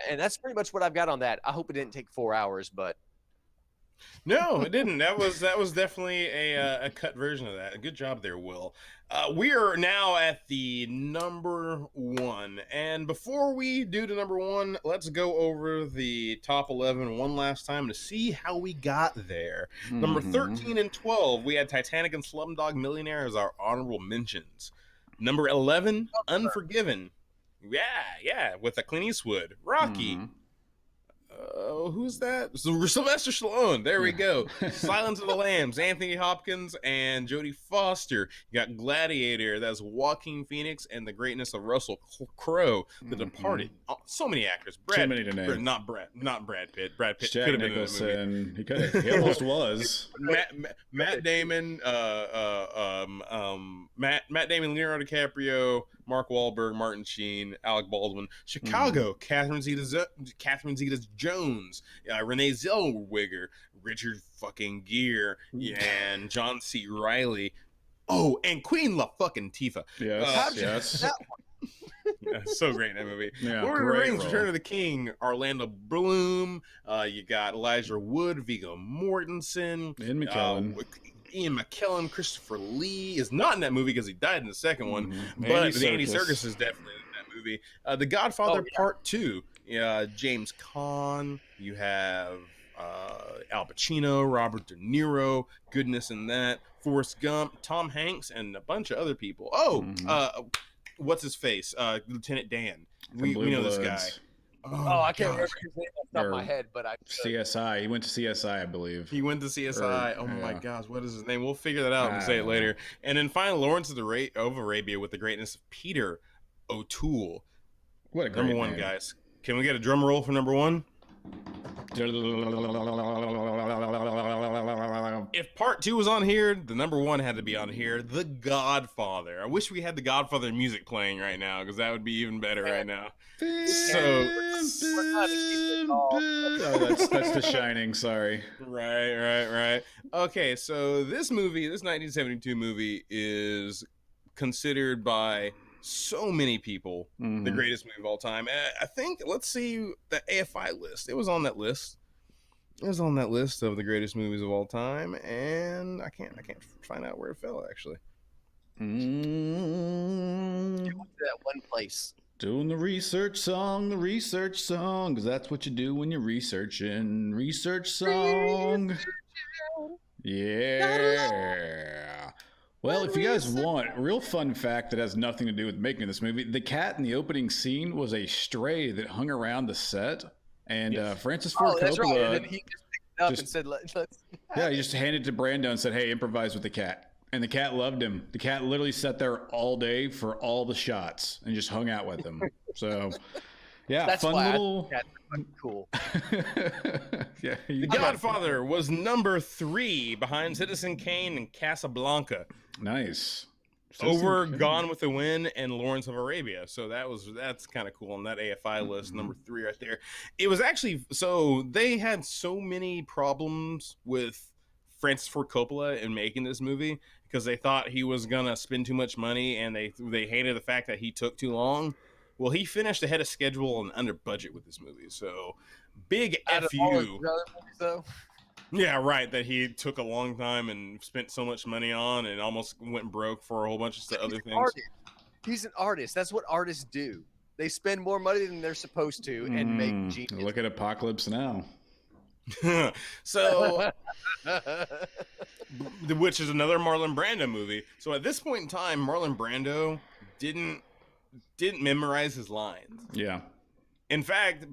And that's pretty much what I've got on that. I hope it didn't take 4 hours, but no, it didn't. That was definitely a cut version of that. Good job there, Will. We are now at the number one, and before we do the number one, let's go over the top 11 one last time to see how we got there. Number 13 and 12, we had Titanic and Slumdog Millionaire as our honorable mentions. Number 11, Unforgiven. Yeah, with a Clint Eastwood. Rocky. Who's that? Sylvester Stallone. There we go. Silence of the Lambs, Anthony Hopkins and Jodie Foster. You got Gladiator. That's Joaquin Phoenix and the greatness of Russell Crowe. The Departed. Oh, so many actors. Too many to name. Not Brad Pitt. Brad Pitt Jack could have been in that movie. He could have. He almost was. Matt Damon. Matt Damon, Leonardo DiCaprio, Mark Wahlberg, Martin Sheen, Alec Baldwin. Chicago, Catherine Zeta-Jones, Renee Zellweger, Richard fucking Gere, and John C. Reilly. Oh, and Queen Latifah. Yes. So great in that movie. Yeah, Lord of the Rings, role. Return of the King, Orlando Bloom. You got Elijah Wood, Viggo Mortensen, Ian McKellen. Christopher Lee is not in that movie because he died in the second one, but Andy Serkis is definitely in that movie. The Godfather Part 2. James Caan. You have Al Pacino, Robert De Niro. Goodness in that. Forrest Gump, Tom Hanks, and a bunch of other people. What's his face? Lieutenant Dan. We know this guy. I can't remember his name off the top of my head, but CSI. He went to CSI, I believe. He went to CSI. My gosh, what is his name? We'll figure that out and say it later. And then finally, Lawrence of Arabia with the greatness of Peter O'Toole. What a great number one, name. guys. Can we get a drum roll for number one? If part 2 was on here, the number one had to be on here. The Godfather. I wish we had the Godfather music playing right now because that would be even better right now. So that's The Shining. Sorry. Right. Okay, so this 1972 movie, is considered by so many people the greatest movie of all time. I think, let's see the AFI list. It was on that list. It was on that list of the greatest movies of all time, and I can't find out where it fell actually. that one place. Doing the research song, because that's what you do when you're researching. Research song. Yeah. Well, if you guys want, real fun fact that has nothing to do with making this movie, the cat in the opening scene was a stray that hung around the set, and Francis Ford Coppola. That's right. And then he just picked it up and said, let's. Yeah, he just handed it to Brando and said, "Hey, improvise with the cat." And the cat loved him. The cat literally sat there all day for all the shots and just hung out with him. So, yeah, That's fun why little. That's cool. Yeah, The Godfather was number 3 behind Citizen Kane and Casablanca. Nice. Over Gone with the Wind and Lawrence of Arabia. So that's kind of cool on that AFI list, number 3 right there. It was actually, so they had so many problems with Francis Ford Coppola in making this movie because they thought he was gonna spend too much money, and they hated the fact that he took too long. Well, he finished ahead of schedule and under budget with this movie. So big Out of F all his you. other movies, though. Yeah, right. That he took a long time and spent so much money on and almost went broke for a whole bunch of other things. He's an artist. That's what artists do. They spend more money than they're supposed to and make genius. Look at Apocalypse Now. So, which is another Marlon Brando movie. So at this point in time, Marlon Brando didn't memorize his lines. Yeah. In fact,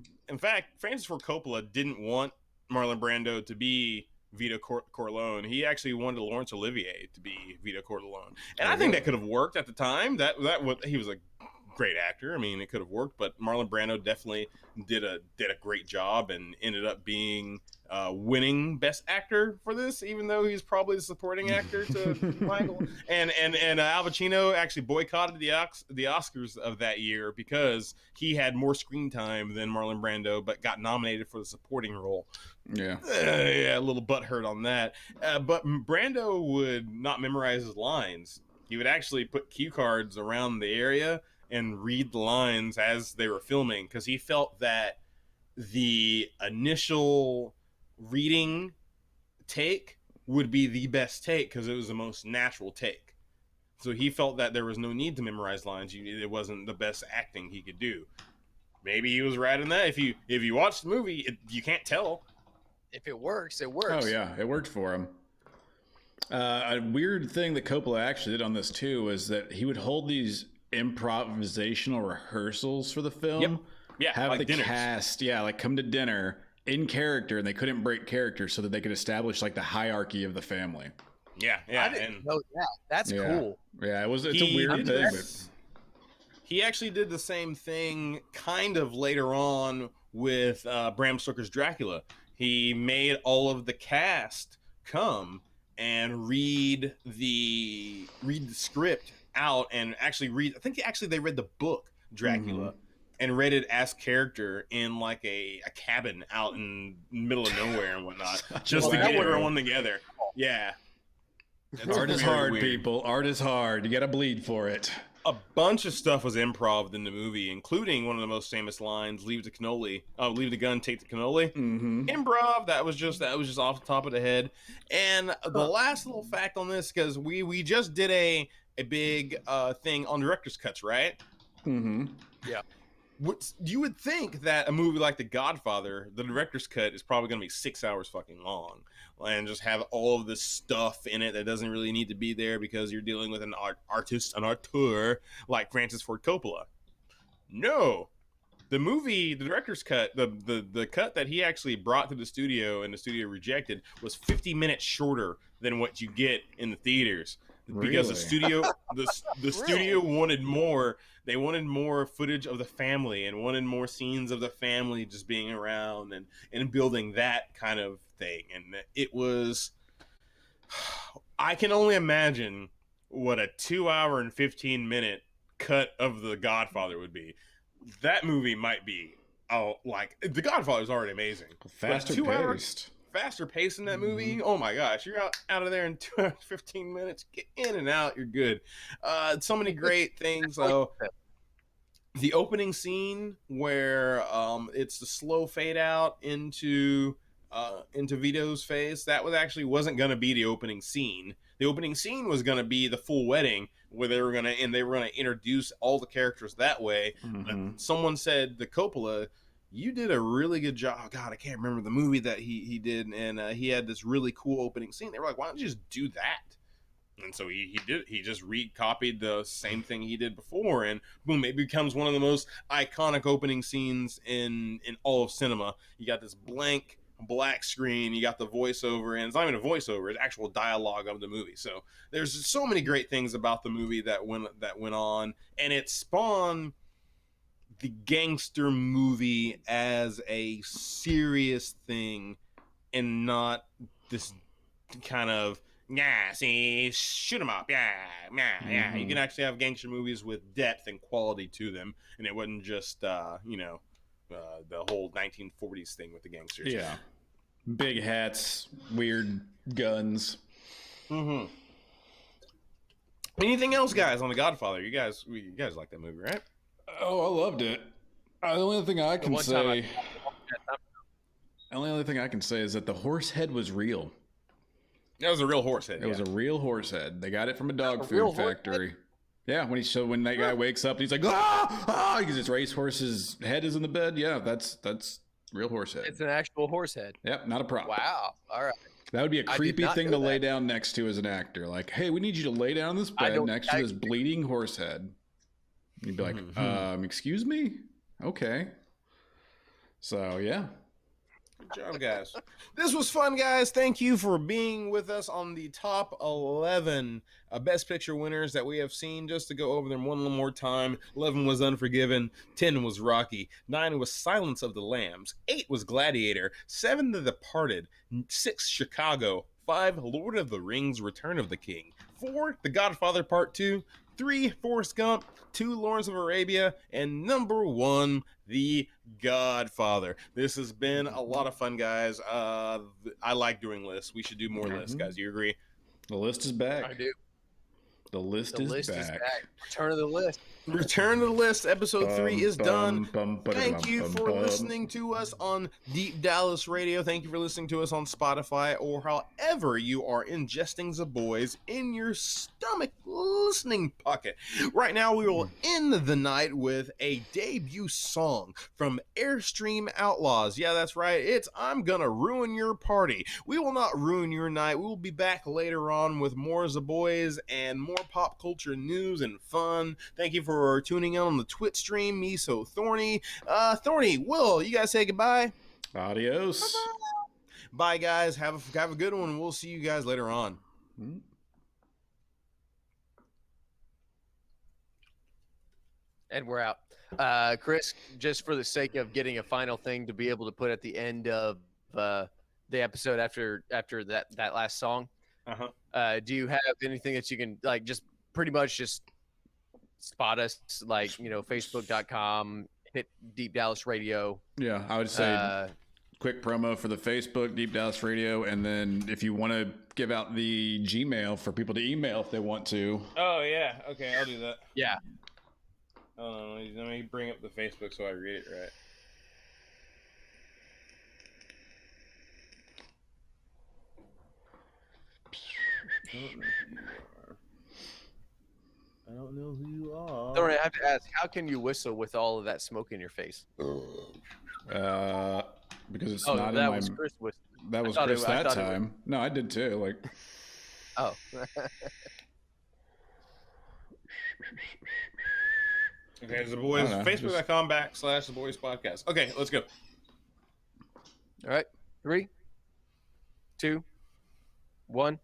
Francis Ford Coppola didn't want Marlon Brando to be Vito Corleone. He actually wanted Laurence Olivier to be Vito Corleone, and I think that could have worked at the time. That he was a great actor. I mean, it could have worked, but Marlon Brando definitely did a great job and ended up being winning Best Actor for this, even though he's probably the supporting actor to Michael. And Al Pacino actually boycotted the Oscars of that year because he had more screen time than Marlon Brando, but got nominated for the supporting role. Yeah. Yeah, a little butthurt on that. But Brando would not memorize his lines. He would actually put cue cards around the area and read the lines as they were filming, because he felt that the initial reading take would be the best take because it was the most natural take. So he felt that there was no need to memorize lines. It wasn't the best acting he could do. Maybe he was right in that. If you watch the movie, you can't tell. If it works, it works. Oh yeah, it worked for him. A weird thing that Coppola actually did on this too was that he would hold these improvisational rehearsals for the film. Yep. Yeah, have like the dinners. cast, like come to dinner in character, and they couldn't break character so that they could establish like the hierarchy of the family. Yeah. I didn't know that. That's cool. Yeah, it's a weird thing. But he actually did the same thing kind of later on with Bram Stoker's Dracula. He made all of the cast come and read the script out and actually read. I think they read the book Dracula and read it as character in like a cabin out in the middle of nowhere and whatnot, just to get everyone together. Yeah. Art is hard, people. Art is hard. You got to bleed for it. A bunch of stuff was improv in the movie, including one of the most famous lines, leave the gun, take the cannoli. Improv, that was just off the top of the head. And the last little fact on this, because we just did a big thing on director's cuts, right? Yeah. You would think that a movie like The Godfather, the director's cut is probably going to be 6 hours fucking long and just have all of this stuff in it that doesn't really need to be there because you're dealing with an auteur like Francis Ford Coppola. No. The movie, the director's cut, the cut that he actually brought to the studio and the studio rejected was 50 minutes shorter than what you get in the theaters. Because the studio studio wanted more. They wanted more footage of the family and wanted more scenes of the family just being around and building that kind of thing. And it was, I can only imagine what a 2 hour and 15-minute cut of The Godfather would be. That movie might be, like, The Godfather is already amazing. Faster pace in that movie. Oh my gosh, you're out of there in 2 hours 15 minutes. Get in and out, you're good. So many great things. The opening scene where it's the slow fade out into Vito's face, that wasn't gonna be the opening scene. The opening scene was gonna be the full wedding where they were gonna introduce all the characters that way. But someone said, the Coppola, you did a really good job. God, I can't remember the movie that he did, and he had this really cool opening scene. They were like, why don't you just do that? And so he did. He just recopied the same thing he did before, and boom, it becomes one of the most iconic opening scenes in all of cinema. You got this blank black screen. You got the voiceover, and it's not even a voiceover; it's actual dialogue of the movie. So there's so many great things about the movie that went on, and it spawned the gangster movie as a serious thing, and not this kind of see, shoot 'em up, yeah. You can actually have gangster movies with depth and quality to them, and it wasn't just the whole 1940s thing with the gangsters. Yeah, big hats, weird guns. Anything else, guys, on The Godfather? You guys like that movie, right? Oh, I loved it. The only other thing I can say, the only other thing I can say is that the horse head was real. That was a real horse head. It was a real horse head. They got it from a dog food factory. Yeah, when that guy wakes up, he's like, because his racehorse's head is in the bed. Yeah, that's real horse head. It's an actual horse head. Yep, not a prop. Wow. All right. That would be a creepy thing to lay down next to as an actor. Like, hey, we need you to lay down this bed next to this bleeding horse head. You'd be like, excuse me? Okay. So, yeah. Good job, guys. This was fun, guys. Thank you for being with us on the top 11 Best Picture winners that we have seen. Just to go over them one more time. 11 was Unforgiven. 10 was Rocky. 9 was Silence of the Lambs. 8 was Gladiator. 7, The Departed. 6, Chicago. 5, Lord of the Rings, Return of the King. 4, The Godfather Part 2. 3, Forrest Gump. 2, Lawrence of Arabia. And number 1, The Godfather. This has been a lot of fun, guys. I like doing lists. We should do more lists, guys. You agree? The list is back. I do. The list is back. Return of the list. Return to the list. Episode 3 is done. Thank you for listening to us on Deep Dallas Radio. Thank you for listening to us on Spotify or however you are ingesting Zaboys in your stomach listening pocket. Right now, we will end the night with a debut song from Airstream Outlaws. Yeah, that's right. It's I'm Gonna Ruin Your Party. We will not ruin your night. We will be back later on with more Zaboys and more pop culture news and fun. Thank you for tuning in on the Twitch stream. Me so Thorny. Thorny, Will, you guys say goodbye. Adios. Bye-bye. Bye, guys. Have a good one. We'll see you guys later on. And we're out. Chris, just for the sake of getting a final thing to be able to put at the end of the episode after that last song, do you have anything that you can just pretty much just spot us, Facebook.com, hit Deep Dallas Radio? Yeah, I would say quick promo for the Facebook, Deep Dallas Radio, and then if you want to give out the Gmail for people to email if they want to. Oh, yeah. Okay, I'll do that. Yeah. Let me bring up the Facebook so I read it right. I don't know who you are. Sorry, I have to ask, how can you whistle with all of that smoke in your face? Because it's not that in was my... Chris whistling. That was Chris that time. No, I did too. Oh. Okay, Zaboys, Facebook.com/Zaboys podcast. Okay, let's go. All right. 3, 2, 1.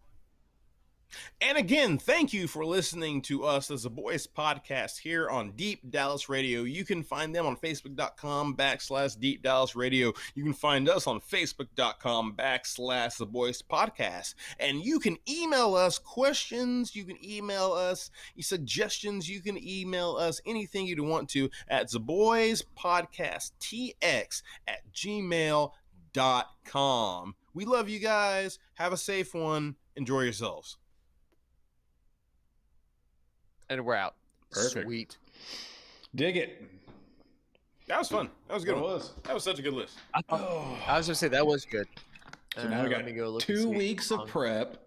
And again, thank you for listening to us, the Zaboys podcast here on Deep Dallas Radio. You can find them on Facebook.com/Deep Dallas Radio. You can find us on Facebook.com/Zaboys podcast. And you can email us questions. You can email us suggestions. You can email us anything you'd want to at zaboyspodcasttx@gmail.com. We love you guys. Have a safe one. Enjoy yourselves. And we're out. Perfect. Sweet. Dig it. That was fun. That was a good. That was. That was such a good list. I was gonna say that was good. So now we got 2 weeks of prep.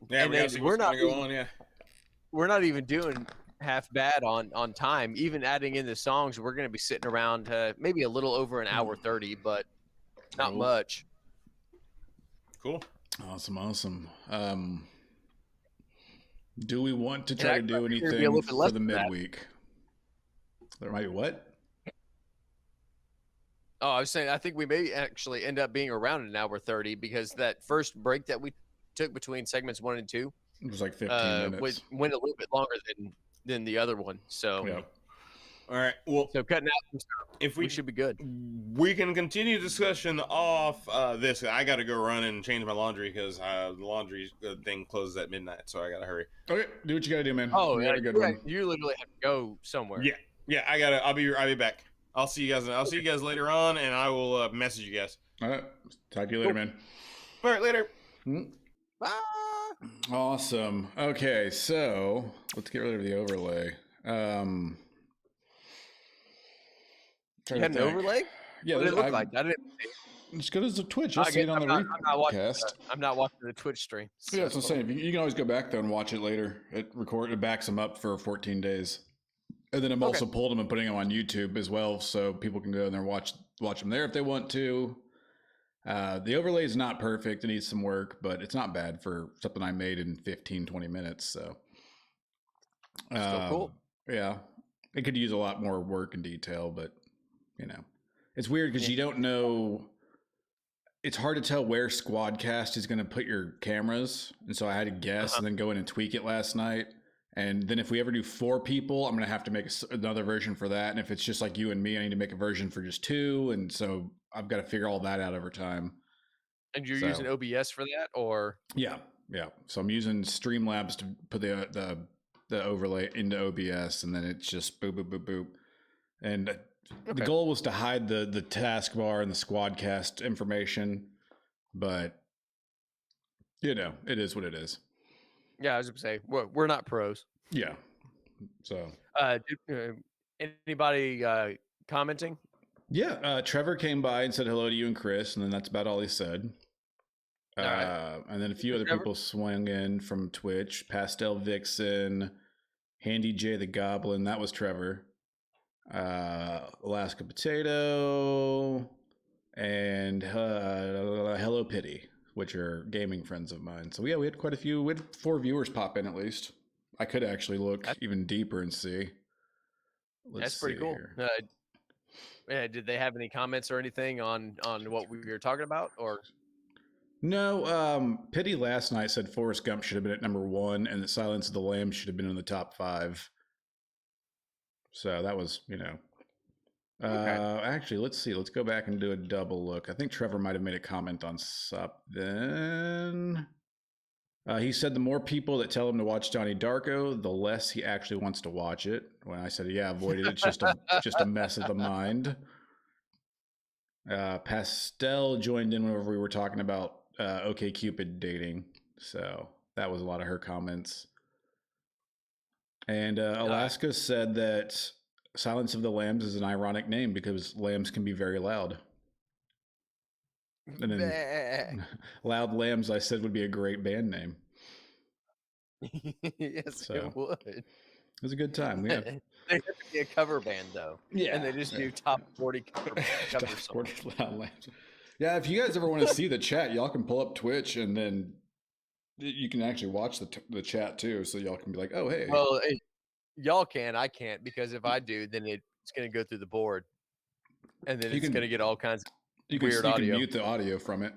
Yeah, we're not even doing half bad on time. Even adding in the songs, we're gonna be sitting around maybe a little over an hour 30, but not much. Cool. Awesome. Do we want to try to do anything for the midweek? There might be what? Oh, I was saying I think we may actually end up being around an hour 30 because that first break that we took between segments 1 and 2 It was like 15 minutes. went a little bit longer than the other one. So Yeah. All right. Well, so cutting out some stuff, if we should be good. we can continue discussion off this. I got to go run and change my laundry because the laundry thing closes at midnight, so I got to hurry. Okay, do what you gotta do, man. Oh, you yeah, have a good one. you literally have to go somewhere. Yeah. I'll be back. I'll see you guys later on, and I will message you guys. All right, talk to you later, man. All right, later. Bye. Awesome. Okay, so let's get rid of the overlay. You had an overlay? Yeah, what did it look like? I didn't see it. Just go to the Twitch. You'll see it on the recast. I'm not watching the Twitch stream. So. Yeah, that's what I'm saying. You can always go back though and watch it later. It backs them up for 14 days. And then I'm also pulled them and putting them on YouTube as well, so people can go in there and watch them there if they want to. The overlay is not perfect; it needs some work, but it's not bad for something I made in 15, 20 minutes. So, still cool. Yeah, it could use a lot more work and detail, but it's weird because you don't know. It's hard to tell where Squadcast is going to put your cameras, and so I had to guess and then go in and tweak it last night. And then if we ever do 4 people, I'm going to have to make another version for that. And if it's just like you and me, I need to make a version for just 2. And so I've got to figure all that out over time. And you're using OBS for that, or? Yeah. So I'm using Streamlabs to put the overlay into OBS, and then it's just boop, boop, boop, boop. And the goal was to hide the taskbar and the Squadcast information, but it is what it is. Yeah, I was going to say, we're not pros. Yeah. So. Anybody commenting? Yeah. Trevor came by and said hello to you and Chris, and then that's about all he said. All right. And then a few other people swung in from Twitch. Pastel Vixen, Handy J the Goblin, that was Trevor. Alaska Potato, and Hello Pity, which are gaming friends of mine. So yeah, we had quite a few. We had 4 viewers pop in at least. I could actually look even deeper and see. That's pretty cool. Did they have any comments or anything on what we were talking about, or? No. Pity last night said Forrest Gump should have been at number 1, and that Silence of the Lambs should have been in the top 5. So that was, actually, let's see. Let's go back and do a double look. I think Trevor might have made a comment on something. He said the more people that tell him to watch Donnie Darko, the less he actually wants to watch it. When I said, yeah, avoid it. It's just a mess of the mind. Pastel joined in whenever we were talking about OkCupid dating. So that was a lot of her comments. And Alaska said that Silence of the Lambs is an ironic name because lambs can be very loud. And then Loud Lambs, I said, would be a great band name. Yes, it would. It was a good time. Yeah. They have to be a cover band, though. Yeah. And they just do top 40 cover songs. Loud Lambs. Yeah, if you guys ever want to see the chat, y'all can pull up Twitch and then you can actually watch the chat too, so y'all can be like, oh, hey. Well, y'all can. I can't, because if I do, then it's going to go through the board. And then it's going to get all kinds of weird audio. You can mute the audio from it.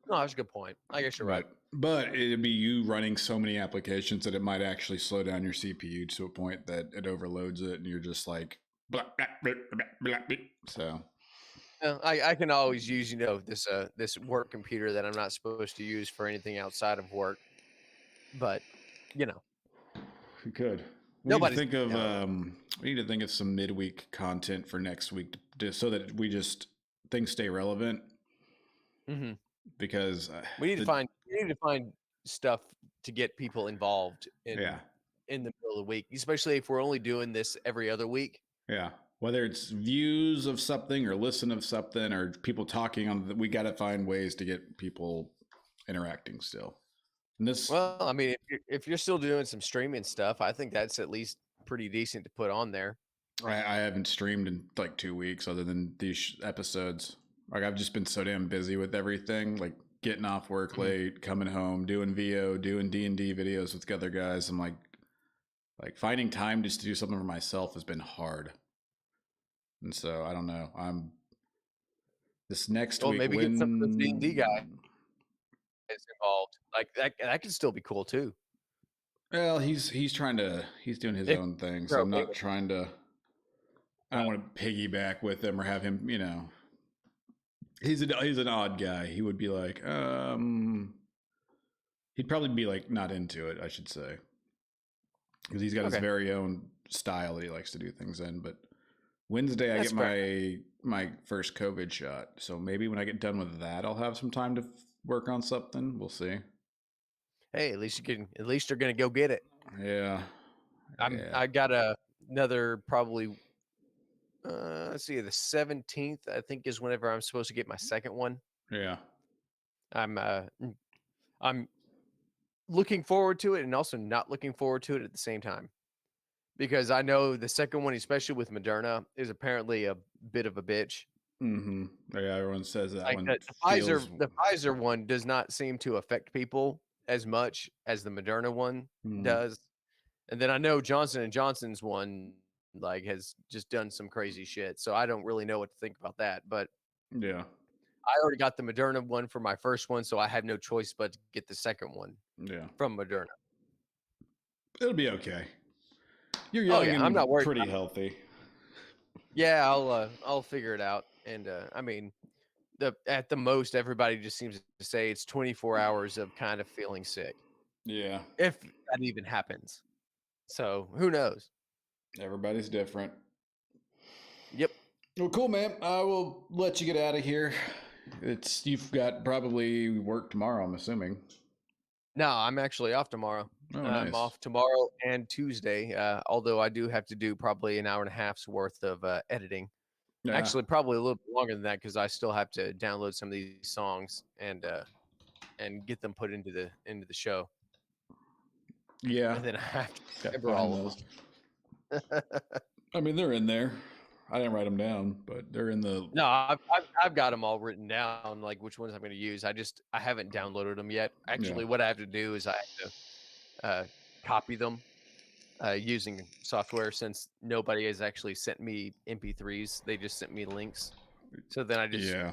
No, that's a good point. I guess you're right. But it'd be you running so many applications that it might actually slow down your CPU to a point that it overloads it and you're just like, blah, blah, blah, blah, blah. So... I can always use, this work computer that I'm not supposed to use for anything outside of work. But, You could. We need to think of some midweek content for next week so that things stay relevant. Mm-hmm. Because we need to find stuff to get people involved in the middle of the week, especially if we're only doing this every other week. Yeah. Whether it's views of something or listen of something or people talking on, we got to find ways to get people interacting still. Well, I mean, if you're still doing some streaming stuff, I think that's at least pretty decent to put on there. I haven't streamed in like 2 weeks other than these episodes. Like I've just been so damn busy with everything, like getting off work late, coming home, doing VO, doing D&D videos with other guys. I'm like finding time just to do something for myself has been hard. And so I don't know. This next Well, week, maybe get some of those D&D guys when involved. Like that could still be cool too. well, he's doing his If own thing, so they're I'm okay not with trying to. I don't want to piggyback with him or have him. He's an odd guy. He would be like, he'd probably be like not into it, I should say, because he's got his Okay. very own style that he likes to do things in. But Wednesday, I That's get fair. my first COVID shot, so maybe when I get done with that, I'll have some time to work on something. We'll see. Hey, at least you're gonna go get it. Yeah, I got another probably let's see, the 17th, I think, is whenever I'm supposed to get my second one. yeah. I'm looking forward to it and also not looking forward to it at the same time. Because I know the second one, especially with Moderna, is apparently a bit of a bitch. Mm-hmm. Yeah, everyone says that Like one the feels. Pfizer one does not seem to affect people as much as the Moderna one does. And then I know Johnson and Johnson's one like has just done some crazy shit. So I don't really know what to think about that. But Yeah, I already got the Moderna one for my first one, so I had no choice but to get the second one yeah. from Moderna. It'll be okay. You're Oh young yeah, I'm not and worried. pretty healthy. Yeah, I'll figure it out. And I mean, at the most, everybody just seems to say it's 24 hours of kind of feeling sick, Yeah, if that even happens. So who knows? everybody's different. Yep. Well, cool, man. I will let you get out of here. You've got probably work tomorrow, I'm assuming. No, I'm actually off tomorrow. Oh, I'm nice. off tomorrow and Tuesday. Although I do have to do probably an hour and a half's worth of editing. Yeah, Actually, probably a little bit longer than that because I still have to download some of these songs and get them put into the show. yeah. And then I have to Got to remember find all those. of them. I mean, they're in there. I didn't write them down, but they're in the. No, I've got them all written down, like which ones I'm going to use. I haven't downloaded them yet. Yeah. Actually, what I have to do is I have to copy them using software since nobody has actually sent me MP3s. They just sent me links. So then I just Yeah.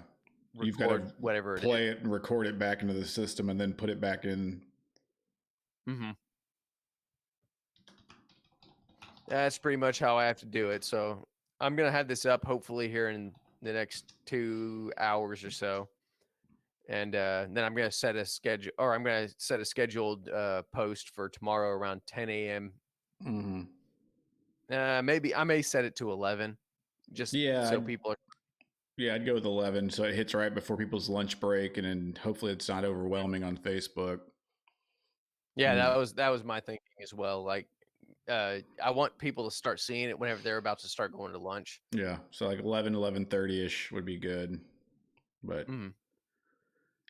You've got record to whatever it is. play it and record it back into the system and then put it back in. Mm-hmm. That's pretty much how I have to do it. So I'm gonna have this up hopefully here in the next 2 hours or so, and then I'm gonna set a schedule, or I'm gonna set a scheduled post for tomorrow around 10 a.m. Mm-hmm. Maybe I may set it to 11, just Yeah. so people are. Yeah, I'd go with 11, so it hits right before people's lunch break, and then hopefully it's not overwhelming on Facebook. Yeah, that was my thinking as well. Like, I want people to start seeing it whenever they're about to start going to lunch. Yeah, so like 11, 11:30ish would be good. But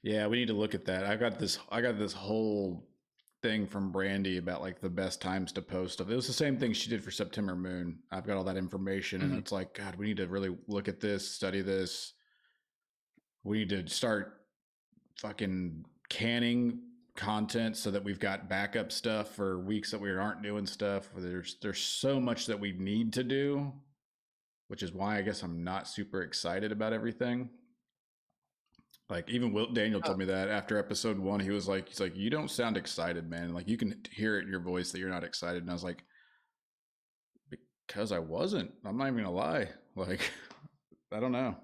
yeah, we need to look at that. I got this whole thing from Brandy about like the best times to post stuff. It was the same thing she did for September Moon. I've got all that information, and it's like, God, we need to really look at this, study this. We need to start fucking canning content so that we've got backup stuff for weeks that we aren't doing stuff. There's so much that we need to do, which is why I guess I'm not super excited about everything. Like even Daniel told me that after episode 1, he's like, you don't sound excited, man. Like you can hear it in your voice that you're not excited. And I was like, because I wasn't. I'm not even gonna lie. Like, I don't know.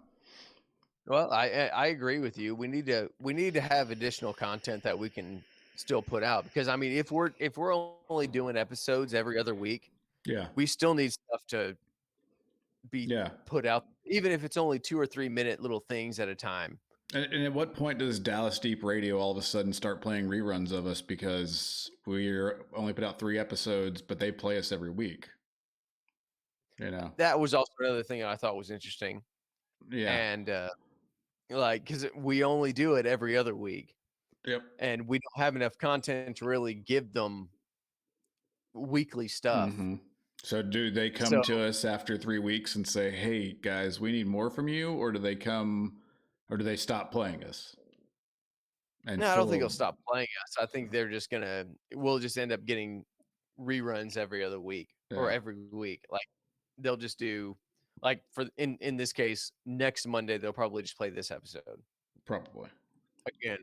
Well, I agree with you. We need to have additional content that we can still put out, because I mean, if we're only doing episodes every other week, Yeah. we still need stuff to be put out, even if it's only 2 or 3 minute little things at a time. And at what point does Dallas Deep Radio all of a sudden start playing reruns of us because we're only put out 3 episodes, but they play us every week? You know, that was also another thing that I thought was interesting. Yeah. And like, because we only do it every other week. Yep. And we don't have enough content to really give them weekly stuff. Mm-hmm. So do they come to us after 3 weeks and say, hey guys, we need more from you? Or do they come, or do they stop playing us? And no, I don't think they'll stop playing us. I think they're just we'll just end up getting reruns every other week or every week. Like they'll just do Like in this case, next Monday they'll probably just play this episode Probably. again,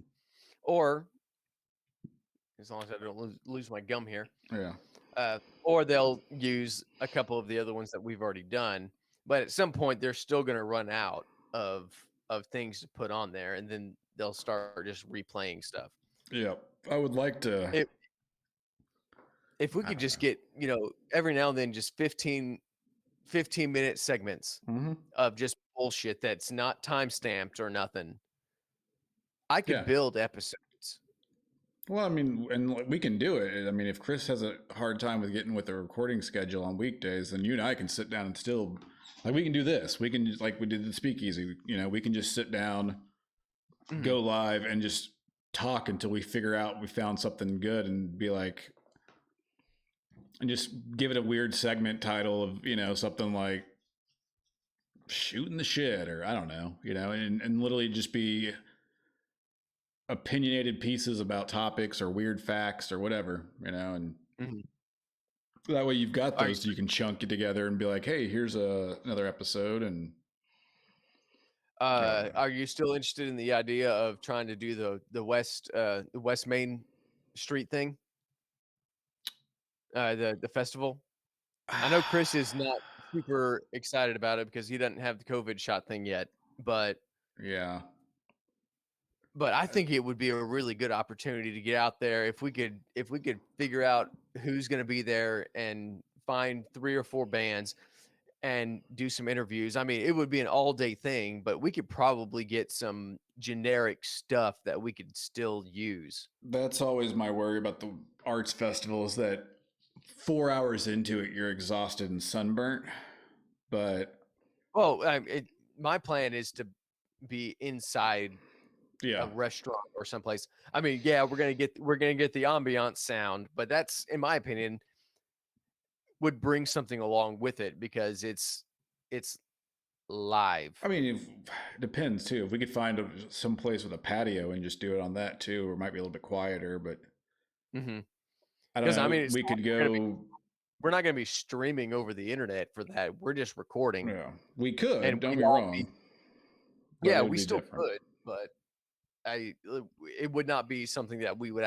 or as long as I don't lose my gum here. Yeah. Or they'll use a couple of the other ones that we've already done. But at some point, they're still going to run out of things to put on there, and then they'll start just replaying stuff. Yeah. I would like to. If we could just get, every now and then just 15-minute segments of just bullshit that's not time stamped or nothing, I could build episodes. Well, I mean, and we can do it. I mean, if Chris has a hard time with getting with the recording schedule on weekdays, then you and I can sit down and still, like, we can do this. We can, like we did the Speakeasy, we can just sit down, go live, and just talk until we figure out we found something good, and be like, and just give it a weird segment title of, something like shooting the shit, or I don't know, and literally just be opinionated pieces about topics or weird facts or whatever, and that way you've got those so you can chunk it together and be like, hey, here's another episode. And are you still interested in the idea of trying to do the West Main Street thing, the festival? I know Chris is not super excited about it because he doesn't have the COVID shot thing yet, but yeah. But I think it would be a really good opportunity to get out there if we could figure out who's going to be there and find 3 or 4 bands and do some interviews. I mean, it would be an all-day thing, but we could probably get some generic stuff that we could still use. That's always my worry about the arts festival, is that 4 hours into it, you're exhausted and sunburnt. But my plan is to be inside a restaurant or someplace. I mean, we're gonna get the ambiance sound, but that's, in my opinion, would bring something along with it because it's live. I mean, it depends too. If we could find some place with a patio and just do it on that too, or it might be a little bit quieter. But I don't know. I mean, we could go. We're not going to be streaming over the internet for that. We're just recording. Yeah, we could. And don't be wrong. We still could, but it would not be something that we would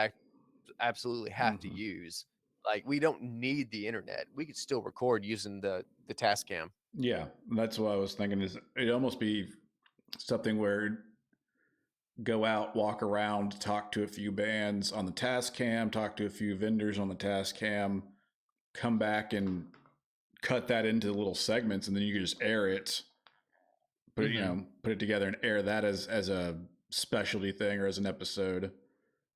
absolutely have to use. Like, we don't need the internet. We could still record using the Tascam. Yeah, that's what I was thinking. Is it'd almost be something where go out, walk around, talk to a few bands on the Tascam, talk to a few vendors on the Tascam, come back and cut that into little segments, and then you can just air it. Put it, put it together and air that as a specialty thing or as an episode.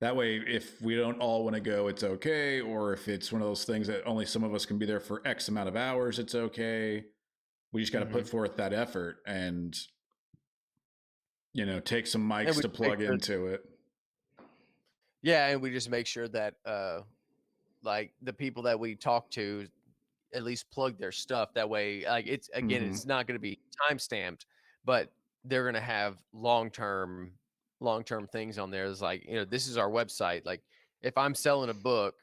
That way, if we don't all want to go, it's okay. Or if it's one of those things that only some of us can be there for X amount of hours, it's okay. We just got to put forth that effort and, take some mics to plug into it. Yeah, and we just make sure that, like, the people that we talk to at least plug their stuff. That way, like, it's it's not going to be time stamped, but they're going to have long-term things on there. It's like, this is our website. Like, if I'm selling a book,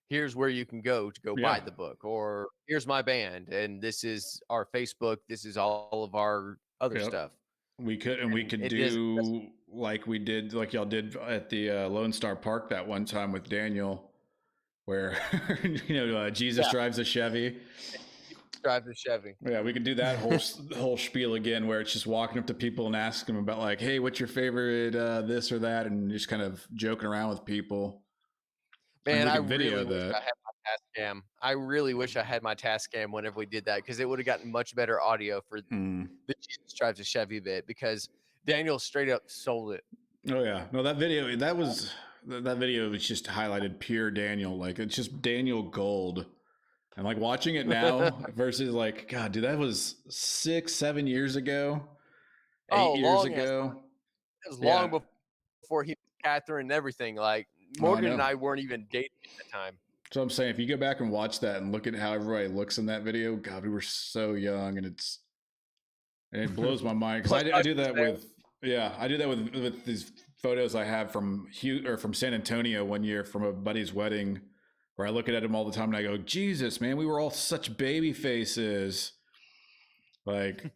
here's where you can go to buy the book, or here's my band, and this is our Facebook. This is all of our other stuff. We could do like we did, like y'all did at the Lone Star Park that one time with Daniel, where Jesus drives a Chevy. Drive the Chevy. Yeah, we could do that whole spiel again, where it's just walking up to people and asking them about, like, hey, what's your favorite this or that, and just kind of joking around with people. Man, I really wish I had my Tascam. I really wish I had my Tascam whenever we did that, because it would have gotten much better audio for the Jesus drives a Chevy bit, because Daniel straight up sold it. Oh yeah, no, that video was just highlighted pure Daniel. Like, it's just Daniel gold. And like watching it now versus like, God, dude, that was 6-7 years ago, 8 years ago. It was long before he met Catherine and everything. Like, Morgan and I weren't even dating at the time. So I'm saying, if you go back and watch that and look at how everybody looks in that video, God, we were so young, and it blows my mind, because I do that with these photos I have from San Antonio one year from a buddy's wedding, where I look at him all the time and I go, Jesus, man, we were all such baby faces. Like,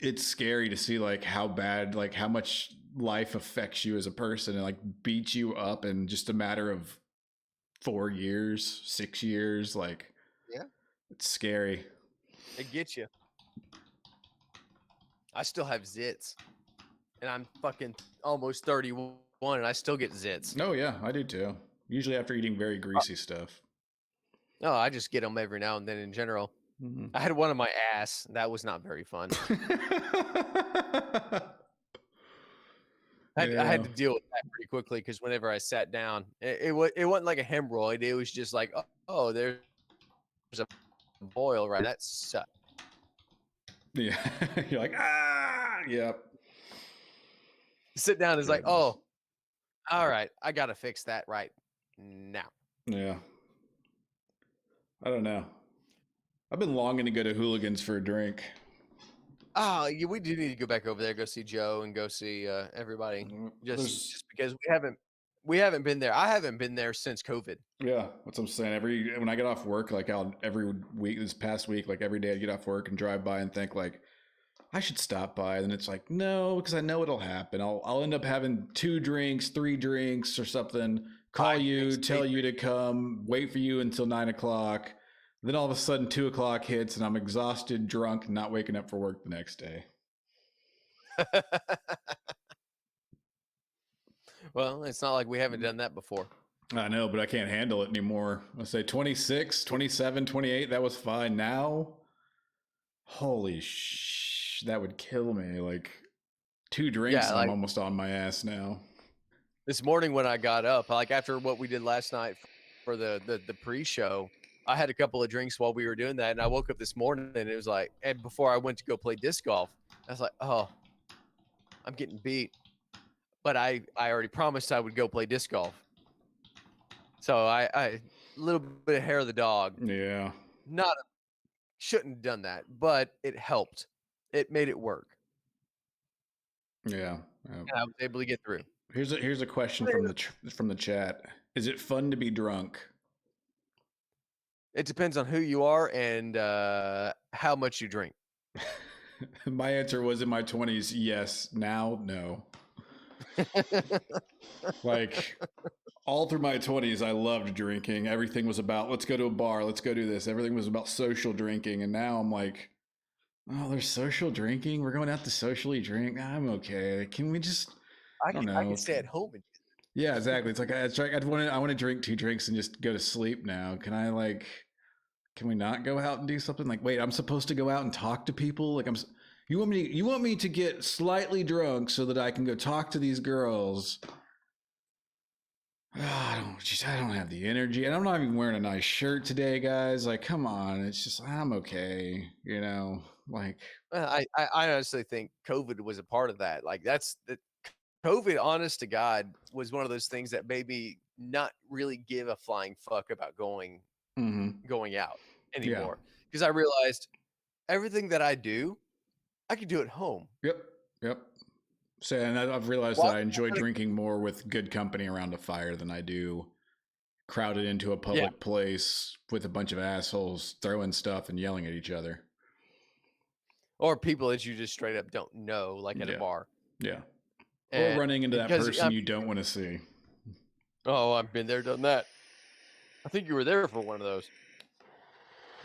it's scary to see like how bad, like how much life affects you as a person and like beats you up in just a matter of 4 years, 6 years. Like, Yeah. it's scary. It gets you. I still have zits, and I'm fucking almost 31, and I still get zits. Oh yeah, I do too. Usually after eating very greasy stuff. No, I just get them every now and then in general. Mhm. I had one on my ass. That was not very fun. I had to deal with that pretty quickly because whenever I sat down, it wasn't like a hemorrhoid. It was just like, oh, there's a boil right. That sucked. Yeah. You're like, ah, yep. Sit down is like, Goodness. oh, all right, I gotta fix that right now. Yeah. I don't know. I've been longing to go to Hooligans for a drink. Oh, yeah, we do need to go back over there, go see Joe, and go see everybody. Just because we haven't been there. I haven't been there since COVID. Yeah, that's what I'm saying. When I get off work, like every week, this past week, like every day I get off work and drive by and think like I should stop by. And then it's like, no, because I know it'll happen. I'll end up having 2 drinks, 3 drinks or something, call 5 you, drinks, tell 8 you to come, wait for you until 9 o'clock. Then all of a sudden 2 o'clock hits and I'm exhausted, drunk, not waking up for work the next day. Well, it's not like we haven't done that before. I know, but I can't handle it anymore. Let's say 26, 27, 28, that was fine. Now, holy that would kill me. Like 2 drinks Yeah, and like I'm almost on my ass now. this morning when I got up, like after what we did last night for the pre-show, I had a couple of drinks while we were doing that, and I woke up this morning and it was like, and before I went to go play disc golf, I was like, oh, I'm getting beat. But I already promised I would go play disc golf. So I a little bit of hair of the dog. Yeah. Shouldn't have done that, but it helped. It made it work. Yeah. And I was able to get through. Here's a question from the chat. Is it fun to be drunk? It depends on who you are and how much you drink. My answer was in my 20s, yes. Now, no. Like all through my 20s, I loved drinking. Everything was about, let's go to a bar, let's go do this. Everything was about social drinking. And now I'm like, oh, there's social drinking. We're going out to socially drink. I'm okay. Can we just, I don't know. I can stay at home and Yeah, exactly. It's like I want to drink 2 drinks and just go to sleep now. Can we not go out and do something? Like, wait, I'm supposed to go out and talk to people? Like you want me to get slightly drunk so that I can go talk to these girls? Oh, I don't have the energy, and I'm not even wearing a nice shirt today, guys. Like, come on, it's just I'm okay, you know. Like, I honestly think COVID was a part of that. Like COVID, honest to God, was one of those things that made me not really give a flying fuck about going out anymore. Because I realized everything that I do, I can do at home. Yep. So, and I've realized that I enjoy drinking more with good company around a fire than I do crowded into a public place with a bunch of assholes throwing stuff and yelling at each other. Or people that you just straight up don't know, like at a bar. Yeah. Or running into that person you don't want to see. Oh, I've been there, done that. I think you were there for one of those.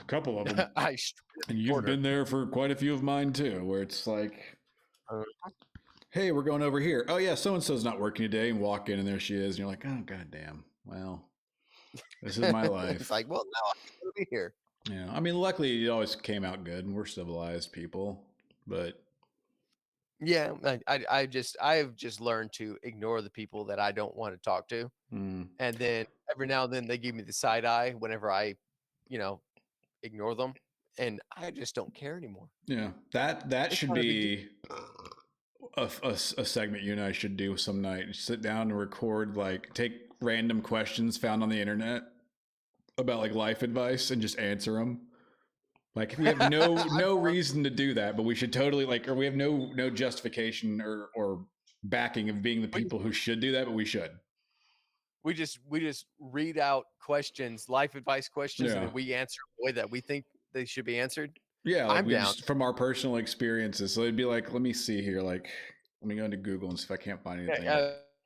A couple of them. And you've been there for quite a few of mine too, where it's like, hey, we're going over here. Oh yeah, so-and-so's not working today, and walk in and there she is. And you're like, oh, goddamn. Well, this is my life. It's like, well, now I'm going to be here. Yeah. I mean, luckily it always came out good and we're civilized people, but. Yeah, I've just learned to ignore the people that I don't want to talk to. And then every now and then they give me the side eye whenever I, ignore them. And I just don't care anymore. Yeah, that should be a segment you and I should do some night. Sit down and record, like take random questions found on the internet about like life advice and just answer them. Like we have no reason to do that, but we should totally or we have no justification or backing of being the people who should do that, but we should. We just read out questions, life advice questions, and then we answer the way that we think they should be answered. Yeah, like I'm we down. just from our personal experiences. So it'd be like, let me see here. Like, let me go into Google and see if I can't find anything.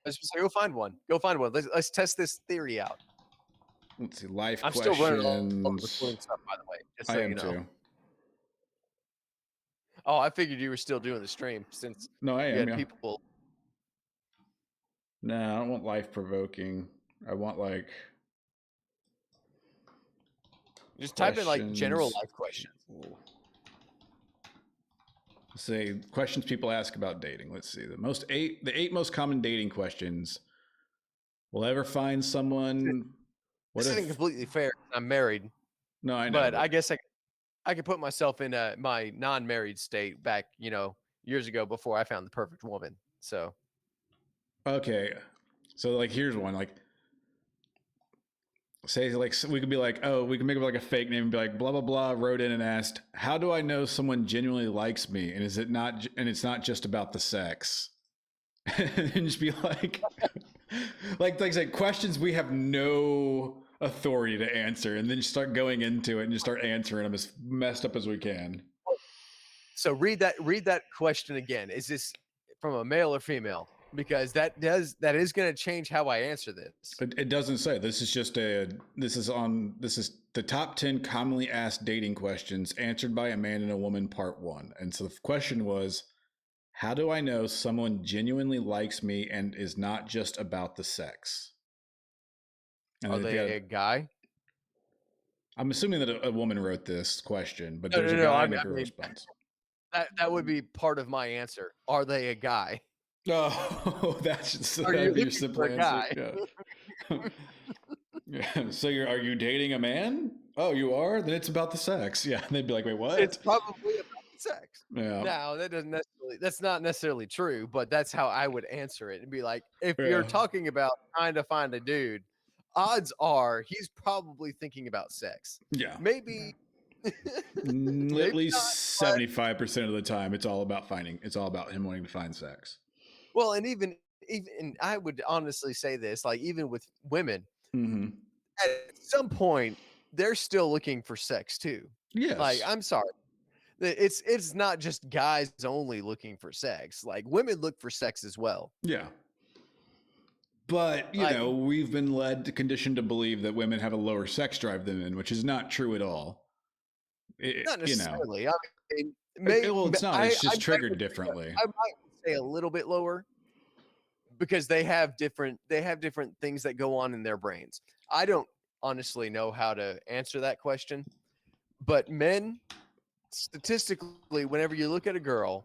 So go find one. Go find one. Let's test this theory out. Let's see, life I'm questions. still running all the recording stuff, by the way, just so I am you know. too. Oh, I figured you were still doing the stream since No, I you am. had Yeah. people. No, I don't want life provoking. I want like. Just type in like general life questions. Let's say questions people ask about dating. Let's see the eight most common dating questions. Will I ever find someone? This isn't completely fair. I'm married. No, I know. But I guess I could put myself in my non-married state back, years ago before I found the perfect woman. So. Okay, so like here's one. Like, say like we could be like, oh, we can make up like a fake name and be like, blah blah blah. Wrote in and asked, how do I know someone genuinely likes me? And is it not? And it's not just about the sex. And just be like, like I said, questions we have no authority to answer, and then just start going into it and just start answering them as messed up as we can. So read that question again. Is this from a male or female? Because that is going to change how I answer this. It doesn't say. This is the top 10 commonly asked dating questions answered by a man and a woman, part 1. And so the question was, how do I know someone genuinely likes me and is not just about the sex? And are they a guy? I'm assuming that a woman wrote this question, but there's a guy and a girl response. That would be part of my answer. Are they a guy? Oh, that'd be your simple answer. Yeah. Yeah. So are you dating a man? Oh, you are? Then it's about the sex. Yeah. And they'd be like, wait, what? It's probably about the sex. Yeah. Now that's not necessarily true, but that's how I would answer it and be like, if you're talking about trying to find a dude, odds are he's probably thinking about sex. Yeah. Maybe at least 75% of the time it's all about him wanting to find sex. Well, and even I would honestly say this, like even with women, at some point they're still looking for sex too. Yes. Like, I'm sorry. It's not just guys only looking for sex. Like, women look for sex as well. Yeah. But, we've been conditioned to believe that women have a lower sex drive than men, which is not true at all. Not necessarily. I mean, it's not. It's just triggered differently. I might say a little bit lower because they have different things that go on in their brains. I don't honestly know how to answer that question, but men, statistically, whenever you look at a girl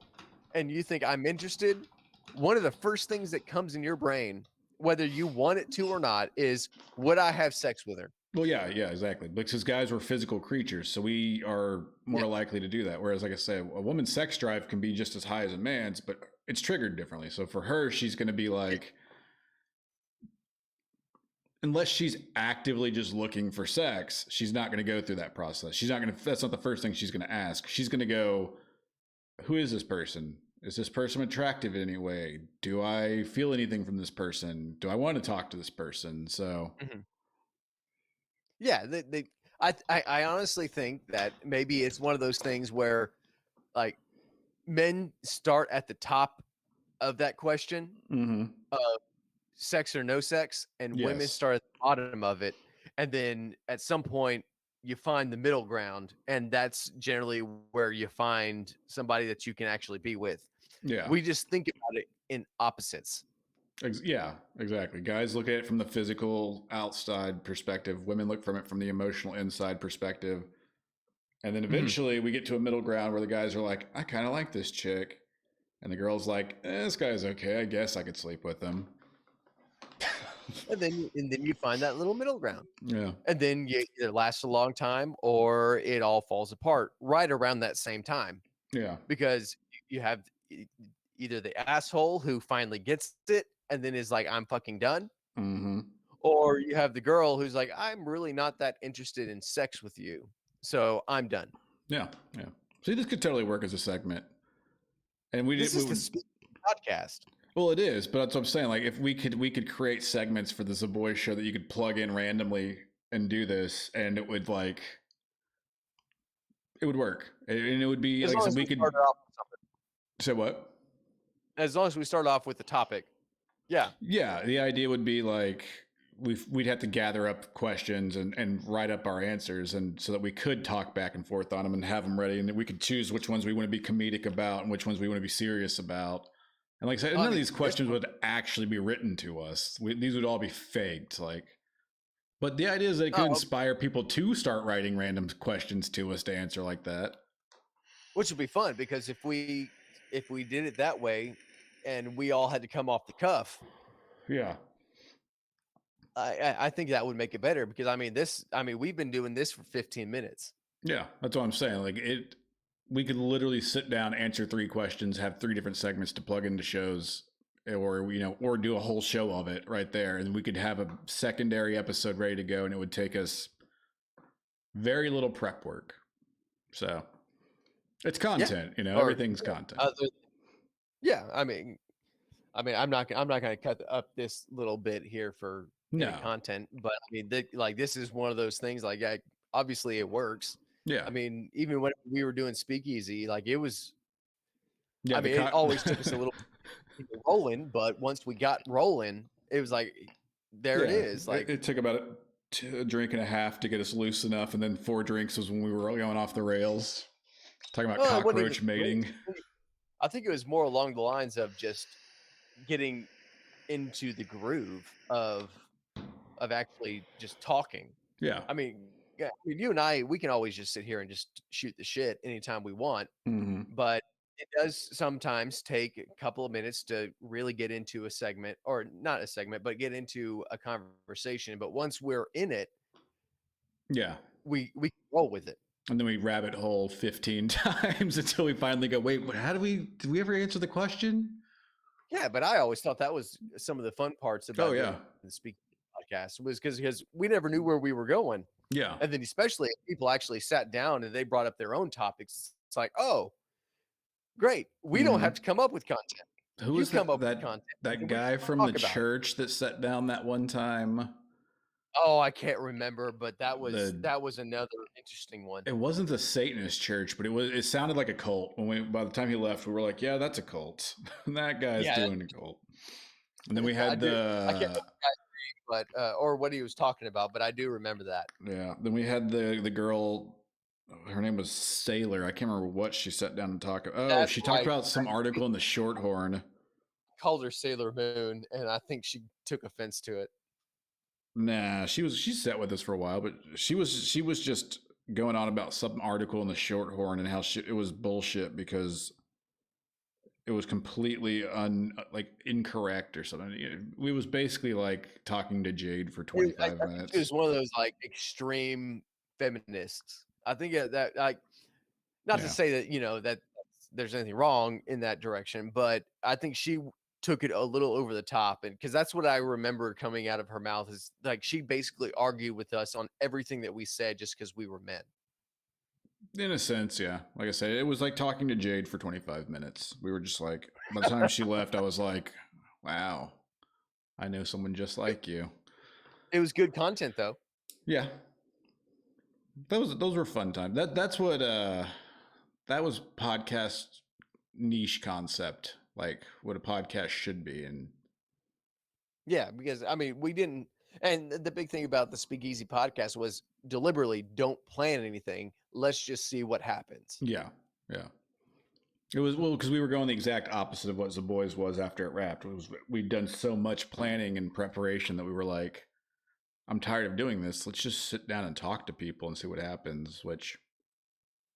and you think I'm interested, one of the first things that comes in your brain, whether you want it to or not, is would I have sex with her? Well, yeah, exactly. Because guys were physical creatures, so we are more likely to do that. Whereas, like I said, a woman's sex drive can be just as high as a man's, but it's triggered differently. So for her, she's going to be like, unless she's actively just looking for sex, she's not going to go through that process. That's not the first thing she's going to ask. She's going to go, who is this person? Is this person attractive in any way? Do I feel anything from this person? Do I want to talk to this person? So... Yeah, I honestly think that maybe it's one of those things where, like, men start at the top of that question of sex or no sex, and women start at the bottom of it, and then at some point you find the middle ground, and that's generally where you find somebody that you can actually be with. Yeah, we just think about it in opposites. Yeah, exactly. Guys look at it from the physical outside perspective. Women look from it from the emotional inside perspective. And then eventually we get to a middle ground where the guys are like, I kind of like this chick. And the girl's like, this guy's okay. I guess I could sleep with him. And then you find that little middle ground. Yeah. And then you either last a long time or it all falls apart right around that same time. Yeah. Because you have either the asshole who finally gets it and then is like, I'm fucking done. Or you have the girl who's like, I'm really not that interested in sex with you, so I'm done. Yeah. See, this could totally work as a segment. And this is the podcast. Well, it is, but that's what I'm saying. Like, if we could create segments for the Zaboys show that you could plug in randomly and do this, and it would It would work, and it would be As like long I as said, we we could start off with something. say what? As long as we start off with the topic. Yeah. Yeah, the idea would be like we'd have to gather up questions and write up our answers, and so that we could talk back and forth on them and have them ready, and then we could choose which ones we want to be comedic about and which ones we want to be serious about. And like I said, none of these questions would actually be written to us. These would all be faked. Like, but the idea is that it could inspire people to start writing random questions to us to answer like that, which would be fun because if we did it that way, and we all had to come off the cuff. Yeah. I think that would make it better because we've been doing this for 15 minutes. Yeah, that's what I'm saying. Like we could literally sit down, answer 3 questions, have 3 different segments to plug into shows, or or do a whole show of it right there, and we could have a secondary episode ready to go, and it would take us very little prep work. So it's content, everything's content. Yeah, I'm not going to cut up this little bit here for content, but this is one of those things. Like, obviously, it works. Yeah. I mean, even when we were doing Speakeasy, like it was. Yeah. It always took us a little rolling, but once we got rolling, it was like, it is. Like it took about a drink and a half to get us loose enough, and then 4 drinks was when we were going off the rails. Talking about cockroach mating. I think it was more along the lines of just getting into the groove of actually just talking. Yeah. You and I, we can always just sit here and just shoot the shit anytime we want. Mm-hmm. But it does sometimes take a couple of minutes to really get into a segment, or not a segment, but get into a conversation. But once we're in it, yeah, we roll with it. And then we rabbit hole 15 times until we finally go, wait, did we ever answer the question? Yeah, but I always thought that was some of the fun parts about the Speak podcast was because we never knew where we were going. Yeah. And then especially if people actually sat down and they brought up their own topics, it's like, oh, great. We don't have to come up with content. Who was that guy from the church that sat down that one time? Oh, I can't remember, but that was another interesting one. It wasn't the Satanist church, but it sounded like a cult. By the time he left, we were like, yeah, that's a cult. That guy's doing a cult. And then we had I can't remember but or what he was talking about, but I do remember that. Yeah. Then we had the girl, her name was Sailor. I can't remember what she sat down and talked about. Oh, she talked about some article in the Shorthorn. Called her Sailor Moon, and I think she took offense to it. Nah, she sat with us for a while, but she was just going on about some article in the Shorthorn and how it was bullshit because it was completely incorrect or something. We was basically like talking to Jade for 25 minutes. It was one of those like extreme feminists. I think that not to say that that there's anything wrong in that direction, but I think she took it a little over the top, and because that's what I remember coming out of her mouth is like she basically argued with us on everything that we said just because we were men. In a sense, yeah. Like I said, it was like talking to Jade for 25 minutes. We were just like, by the time she left, I was like, wow, I know someone just like you. It was good content though. Yeah. Those were fun times. That's what that was podcast niche concept, like what a podcast should be. And yeah, because we didn't, and the big thing about the Speakeasy podcast was deliberately don't plan anything. Let's just see what happens. Yeah. It was because we were going the exact opposite of what Zaboys was after it wrapped. We'd done so much planning and preparation that we were like, I'm tired of doing this. Let's just sit down and talk to people and see what happens, which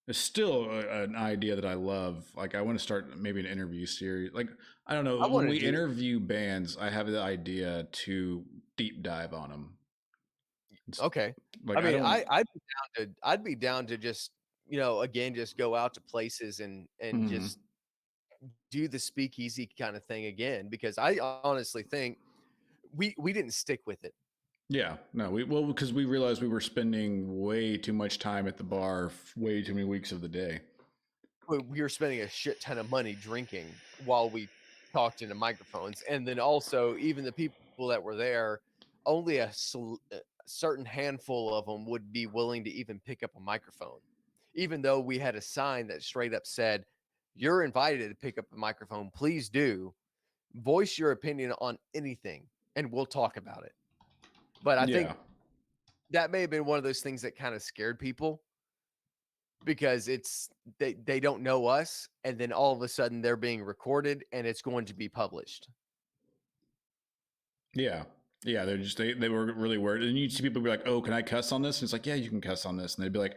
is still an idea that I love. Like, I want to start maybe an interview series. Like, I don't know. When we interview bands, I have the idea to deep dive on them. Okay. Like, I'd be down to just, again, just go out to places and just do the Speakeasy kind of thing again, because I honestly think we didn't stick with it. Yeah, no, because we realized we were spending way too much time at the bar, way too many weeks of the day. We were spending a shit ton of money drinking while we talked into microphones. And then also, even the people that were there, only a certain handful of them would be willing to even pick up a microphone. even though we had a sign that straight up said, "You're invited to pick up a microphone. Please do voice your opinion on anything, and we'll talk about it." But I think that may have been one of those things that kind of scared people because they don't know us, and then all of a sudden they're being recorded and it's going to be published. Yeah. Yeah, they were really worried. And you'd see people be like, "Oh, can I cuss on this?" And it's like, "Yeah, you can cuss on this." And they'd be like,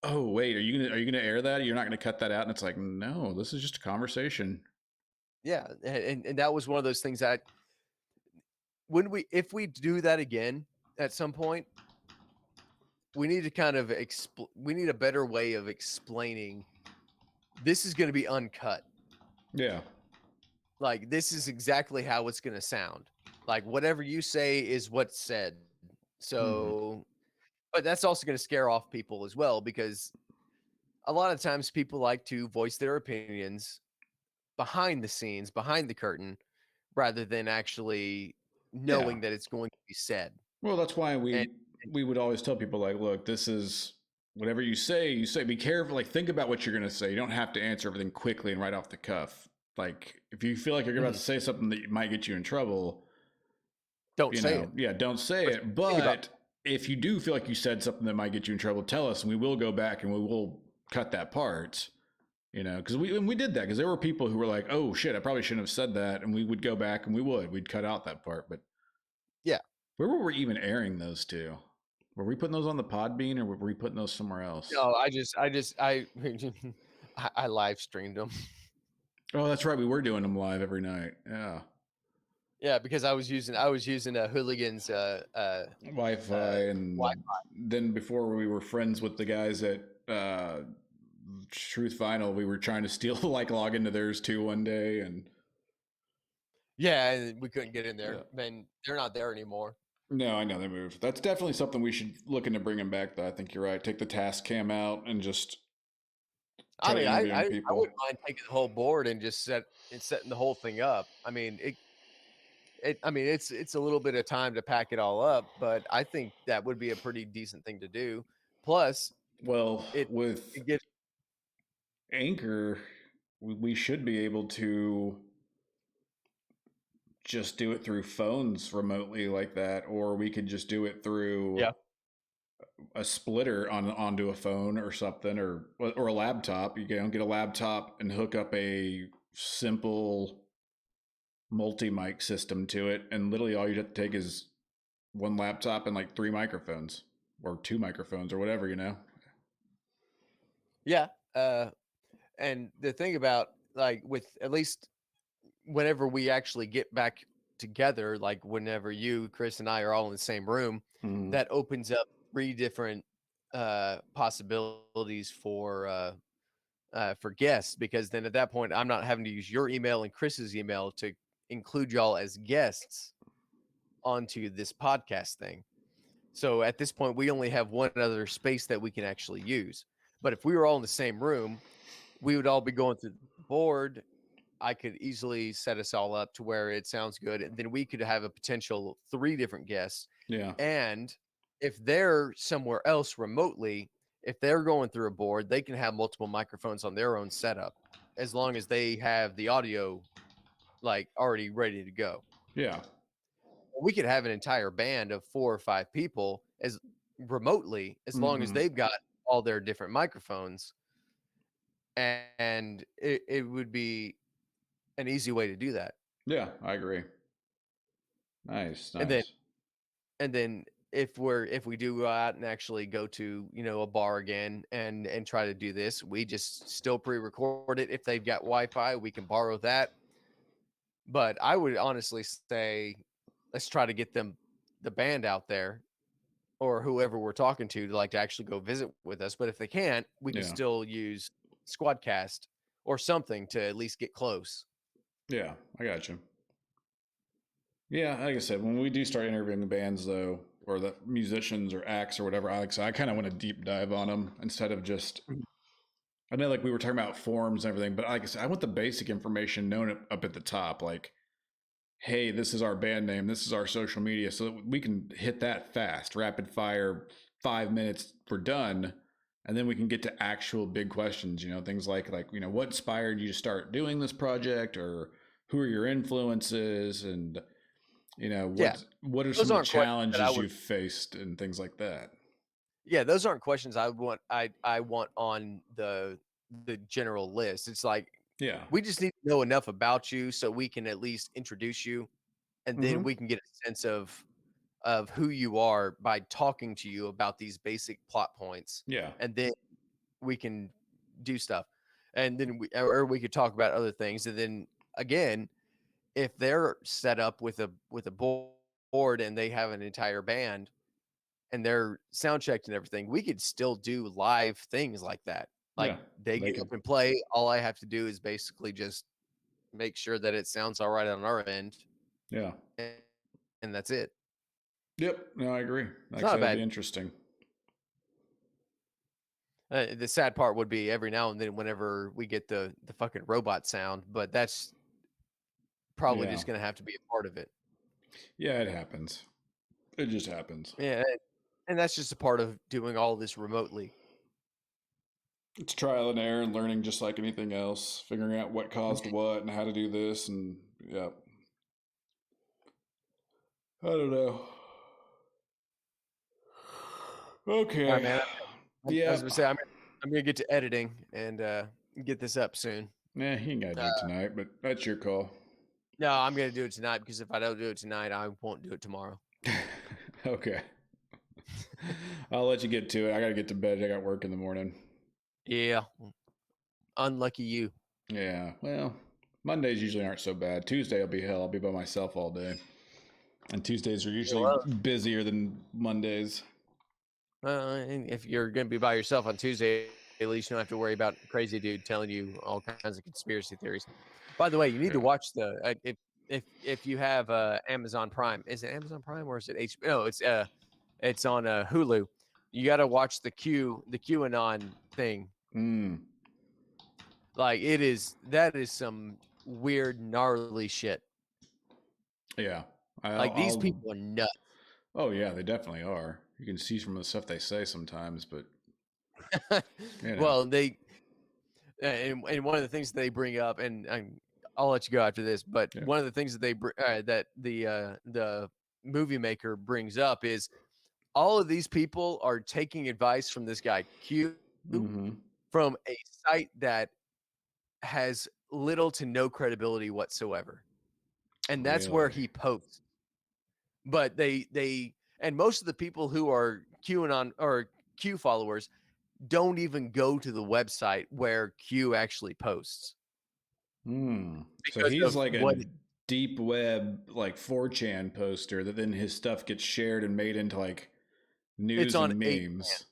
"Oh, wait, are you gonna air that? You're not gonna cut that out?" And it's like, "No, this is just a conversation." Yeah, and that was one of those things that if we do that again at some point, we need to kind of we need a better way of explaining this is going to be uncut. Yeah. Like, this is exactly how it's going to sound. Like, whatever you say is what's said. So, but that's also going to scare off people as well, because a lot of times people like to voice their opinions behind the scenes, behind the curtain, rather than actually knowing that it's going to be said. Well, that's why And we would always tell people like, "Look, this is whatever you say. You say, be careful. Like, think about what you're gonna say. You don't have to answer everything quickly and right off the cuff. Like, if you feel like you're about to say something that might get you in trouble, don't say it. Yeah, don't say it. But if you do feel like you said something that might get you in trouble, tell us, and we will go back and we will cut that part." Because we did that because there were people who were like, "Oh shit, I probably shouldn't have said that," and we would go back and we'd cut out that part. But yeah, where were we even airing those to? Were we putting those on the Podbean or were we putting those somewhere else? no, I live streamed them. Oh, that's right. We were doing them live every night. Yeah. Yeah, because I was using Hooligans Wi-Fi, and then before we were friends with the guys at Truth Final, we were trying to steal log into theirs too one day, and yeah, and we couldn't get in there. Man, they're not there anymore. No, I know they moved. That's definitely something we should look into bringing back, though. I think you're right. Take the task cam out and just. I mean, I wouldn't mind taking the whole board and just setting the whole thing up. I mean, it's a little bit of time to pack it all up, but I think that would be a pretty decent thing to do. Plus, with it gives Anchor, we should be able to just do it through phones remotely like that, or we could just do it through a splitter onto a phone or something, or a laptop. You get a laptop and hook up a simple multi-mic system to it, and literally all you'd have to take is one laptop and like 3 microphones or 2 microphones or whatever, Yeah. And the thing about, like, with at least whenever we actually get back together, like whenever you, Chris, and I are all in the same room, that opens up 3 different possibilities for guests, because then at that point I'm not having to use your email and Chris's email to include y'all as guests onto this podcast thing. So at this point we only have one other space that we can actually use. But if we were all in the same room, we would all be going through the board. I could easily set us all up to where it sounds good, and then we could have a potential 3 different guests. Yeah. And if they're somewhere else remotely, if they're going through a board, they can have multiple microphones on their own setup, as long as they have the audio like already ready to go. Yeah. We could have an entire band of 4 or 5 people as remotely, as long as they've got all their different microphones, and it would be an easy way to do that. Yeah, I agree. Nice. And then if we do go out and actually go to, a bar again and try to do this, we just still pre-record it. If they've got Wi-Fi, we can borrow that. But I would honestly say, let's try to get the band out there, or whoever we're talking to actually go visit with us. But if they can't, we can still use Squadcast or something to at least get close. Yeah, I got you. Yeah, like I said, when we do start interviewing the bands, though, or the musicians or acts or whatever, I kind of want to deep dive on them instead of just. I know, like we were talking about forums and everything, but like I said, I want the basic information known up at the top. Like, hey, this is our band name, this is our social media, so that we can hit that fast, rapid fire, 5 minutes, we're done. and then we can get to actual big questions, things like what inspired you to start doing this project, or who are your influences, and what are Those some of the aren't questions that I challenges would. you've faced and things like that. Yeah, those aren't questions I want. I want on the general list. It's like Yeah. we just need to know enough about you so we can at least introduce you, and then we can get a sense of who you are by talking to you about these basic plot points, Yeah. and then we can do stuff, and then we could talk about other things, and then again, if they're set up with a board and they have an entire band and they're sound checked and everything, we could still do live things like that. Like Yeah. they get up and play. All I have to do is basically just make sure that it sounds all right on our end. Yeah. And that's it. Yep. No, I agree. It's Like not that'd bad. be interesting. The sad part would be every now and then whenever we get the fucking robot sound, but that's probably just going to have to be a part of it. Yeah, it happens. It just happens. Yeah. And that's just a part of doing all this remotely. It's trial and error and learning just like anything else, figuring out what caused what and how to do this. And yeah, I don't know. Okay. All right, man. Yeah. I was going to say, I'm going to get to editing and get this up soon. Nah, you ain't got to do it tonight, but that's your call. No, I'm going to do it tonight because if I don't do it tonight, I won't do it tomorrow. Okay. I'll let you get to it. I got to get to bed. I got work in the morning. Yeah. Unlucky you. Yeah. Well, Mondays usually aren't so bad. Tuesday will be hell. I'll be by myself all day. And Tuesdays are usually busier than Mondays. And if you're going to be by yourself on Tuesday, at least you don't have to worry about a crazy dude telling you all kinds of conspiracy theories. By the way, you need to watch the if you have Amazon Prime. Is it Amazon Prime or is it HBO? No, it's on Hulu. You got to watch the QAnon thing. Like that is some weird gnarly shit. Yeah. These people are nuts. Oh yeah, they definitely are. You can see from the stuff they say sometimes, but well, they and one of the things they bring up, and I'll let you go after this, but one of the things that they that the movie maker brings up is all of these people are taking advice from this guy Q from a site that has little to no credibility whatsoever, and that's where he posts. But they and most of the people who are QAnon or Q followers don't even go to the website where Q actually posts. So he's like a deep web, like 4chan poster that then his stuff gets shared and made into like news and memes.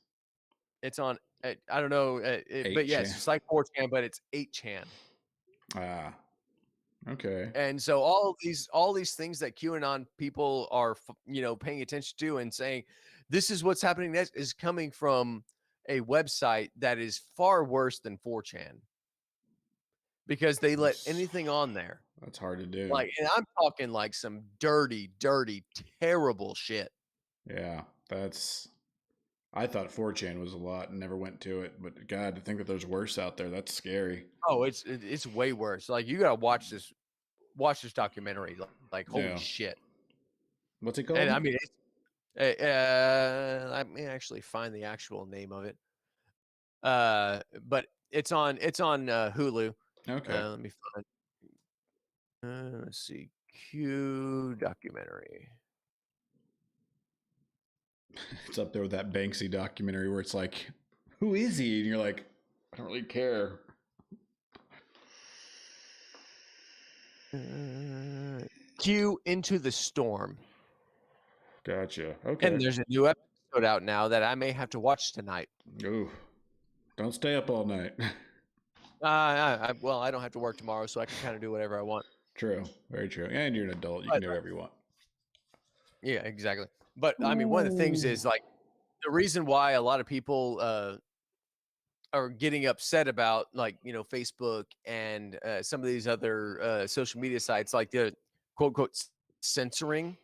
It's on, I don't know, but yes, it's like 4chan, but it's 8chan. Ah, okay. And so all these things that QAnon people are, paying attention to and saying, this is what's happening next, is coming from a website that is far worse than 4chan. Because they let anything on there. That's hard to do. Like, and I'm talking like some dirty, terrible shit. Yeah, I thought 4chan was a lot and never went to it, but God, to think that there's worse out there, that's scary. Oh, it's way worse. Like, you gotta watch this documentary. Like holy shit. What's it called? And I mean, let me actually find the actual name of it. But it's on Hulu. Okay. Let me find. Let's see. Q documentary. It's up there with that Banksy documentary where it's like, who is he? And you're like, I don't really care. Q Into the Storm. Gotcha. Okay. And there's a new episode out now that I may have to watch tonight. Ooh. Don't stay up all night. Well, I don't have to work tomorrow, so I can kind of do whatever I want. True. Very true. And you're an adult. You can do whatever you want. Yeah, exactly. But I mean, one of the things is like the reason why a lot of people are getting upset about like, Facebook and some of these other social media sites, like the quote unquote censoring,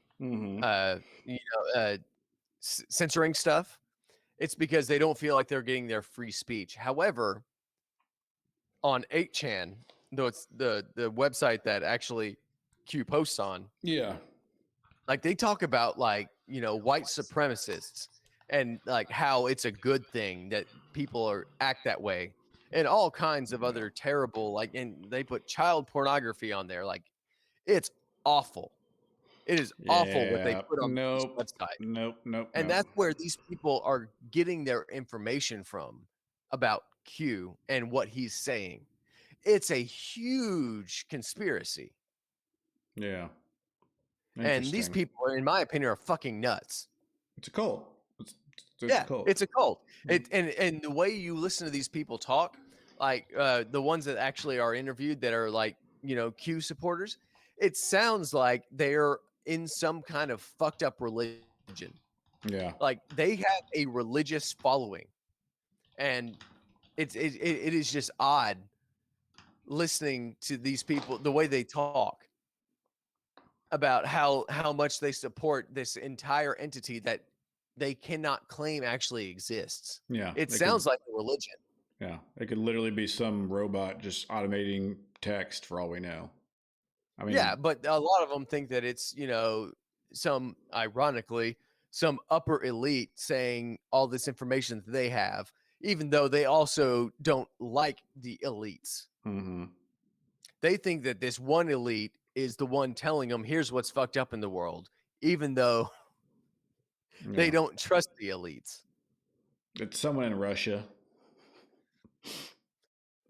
censoring stuff, it's because they don't feel like they're getting their free speech. However, on 8chan, though it's the website that actually Q posts on, Yeah. like they talk about like, you know, white supremacists and like how it's a good thing that people are act that way and all kinds of other terrible, like, and they put child pornography on there. Like it's awful. It is awful what they Yeah. put on this Nope. website. Nope. Nope. And Nope. that's where these people are getting their information from about Q and what he's saying. It's a huge conspiracy. Yeah. And these Interesting. people, in my opinion, are fucking nuts. It's a cult. It's Yeah, a cult. it's a cult. Yeah. And the way you listen to these people talk, like the ones that actually are interviewed that are like, you know, Q supporters, it sounds like they're in some kind of fucked up religion. Yeah. Like they have a religious following, and it is just odd listening to these people, the way they talk about how much they support this entire entity that they cannot claim actually exists. Yeah. It It sounds could, like a religion. yeah. It could literally be some robot just automating text for all we know. I mean, Yeah, but a lot of them think that it's, you know, some ironically, some upper elite saying all this information that they have, even though they also don't like the elites. mhm. They think that this one elite is the one telling them, here's what's fucked up in the world, even though they Yeah. don't trust the elites. It's someone in Russia.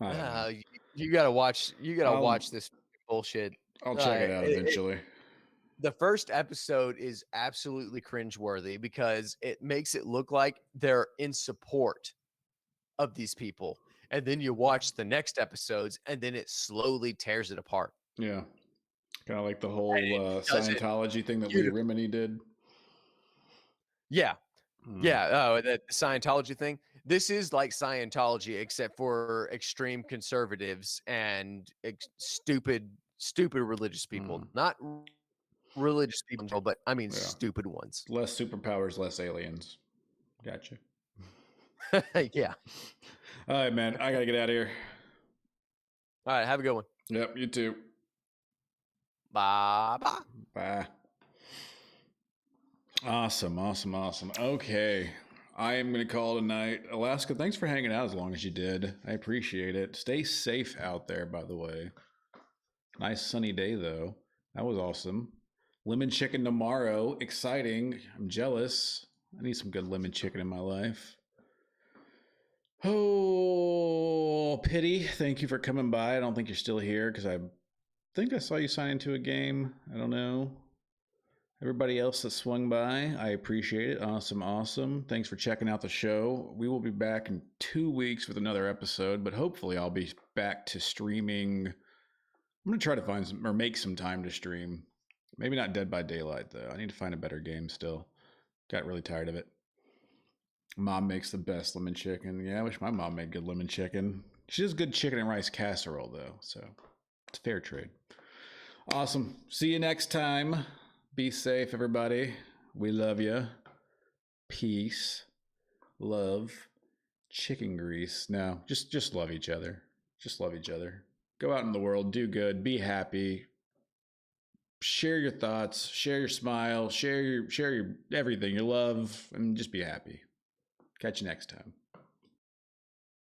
I don't know. You gotta watch. You gotta I'll watch this bullshit. I'll check it out eventually. The first episode is absolutely cringeworthy because it makes it look like they're in support of these people, and then you watch the next episodes, and then it slowly tears it apart. Yeah. Kind of like the whole And it does it Scientology thing that Lee beautifully. Remini did. Yeah, Hmm. yeah. Oh, the Scientology thing. This is like Scientology, except for extreme conservatives and stupid religious people. Not religious people, but I mean Yeah. stupid ones. Less superpowers, less aliens. Gotcha. Yeah. All right, man. I gotta get out of here. All right. Have a good one. Yep, you too. Bye bye. Bye. Awesome. Okay. I am going to call it a night. Alaska, thanks for hanging out as long as you did. I appreciate it. Stay safe out there, by the way. Nice sunny day, though. That was awesome. Lemon chicken tomorrow. Exciting. I'm jealous. I need some good lemon chicken in my life. Oh, Pity, thank you for coming by. I don't think you're still here because I think I saw you sign into a game. I don't know. Everybody else that swung by, I appreciate it. Awesome. Thanks for checking out the show. We will be back in 2 weeks with another episode, but hopefully I'll be back to streaming. I'm going to try to find some or make some time to stream. Maybe not Dead by Daylight, though. I need to find a better game still. Got really tired of it. Mom makes the best lemon chicken. Yeah, I wish my mom made good lemon chicken. She does good chicken and rice casserole, though, so it's fair trade. Awesome. See you next time. Be safe, everybody. We love you. Peace. Love. Chicken grease. No, just love each other. Just love each other. Go out in the world, do good, be happy. Share your thoughts, share your smile, share your everything, your love, and just be happy. Catch you next time.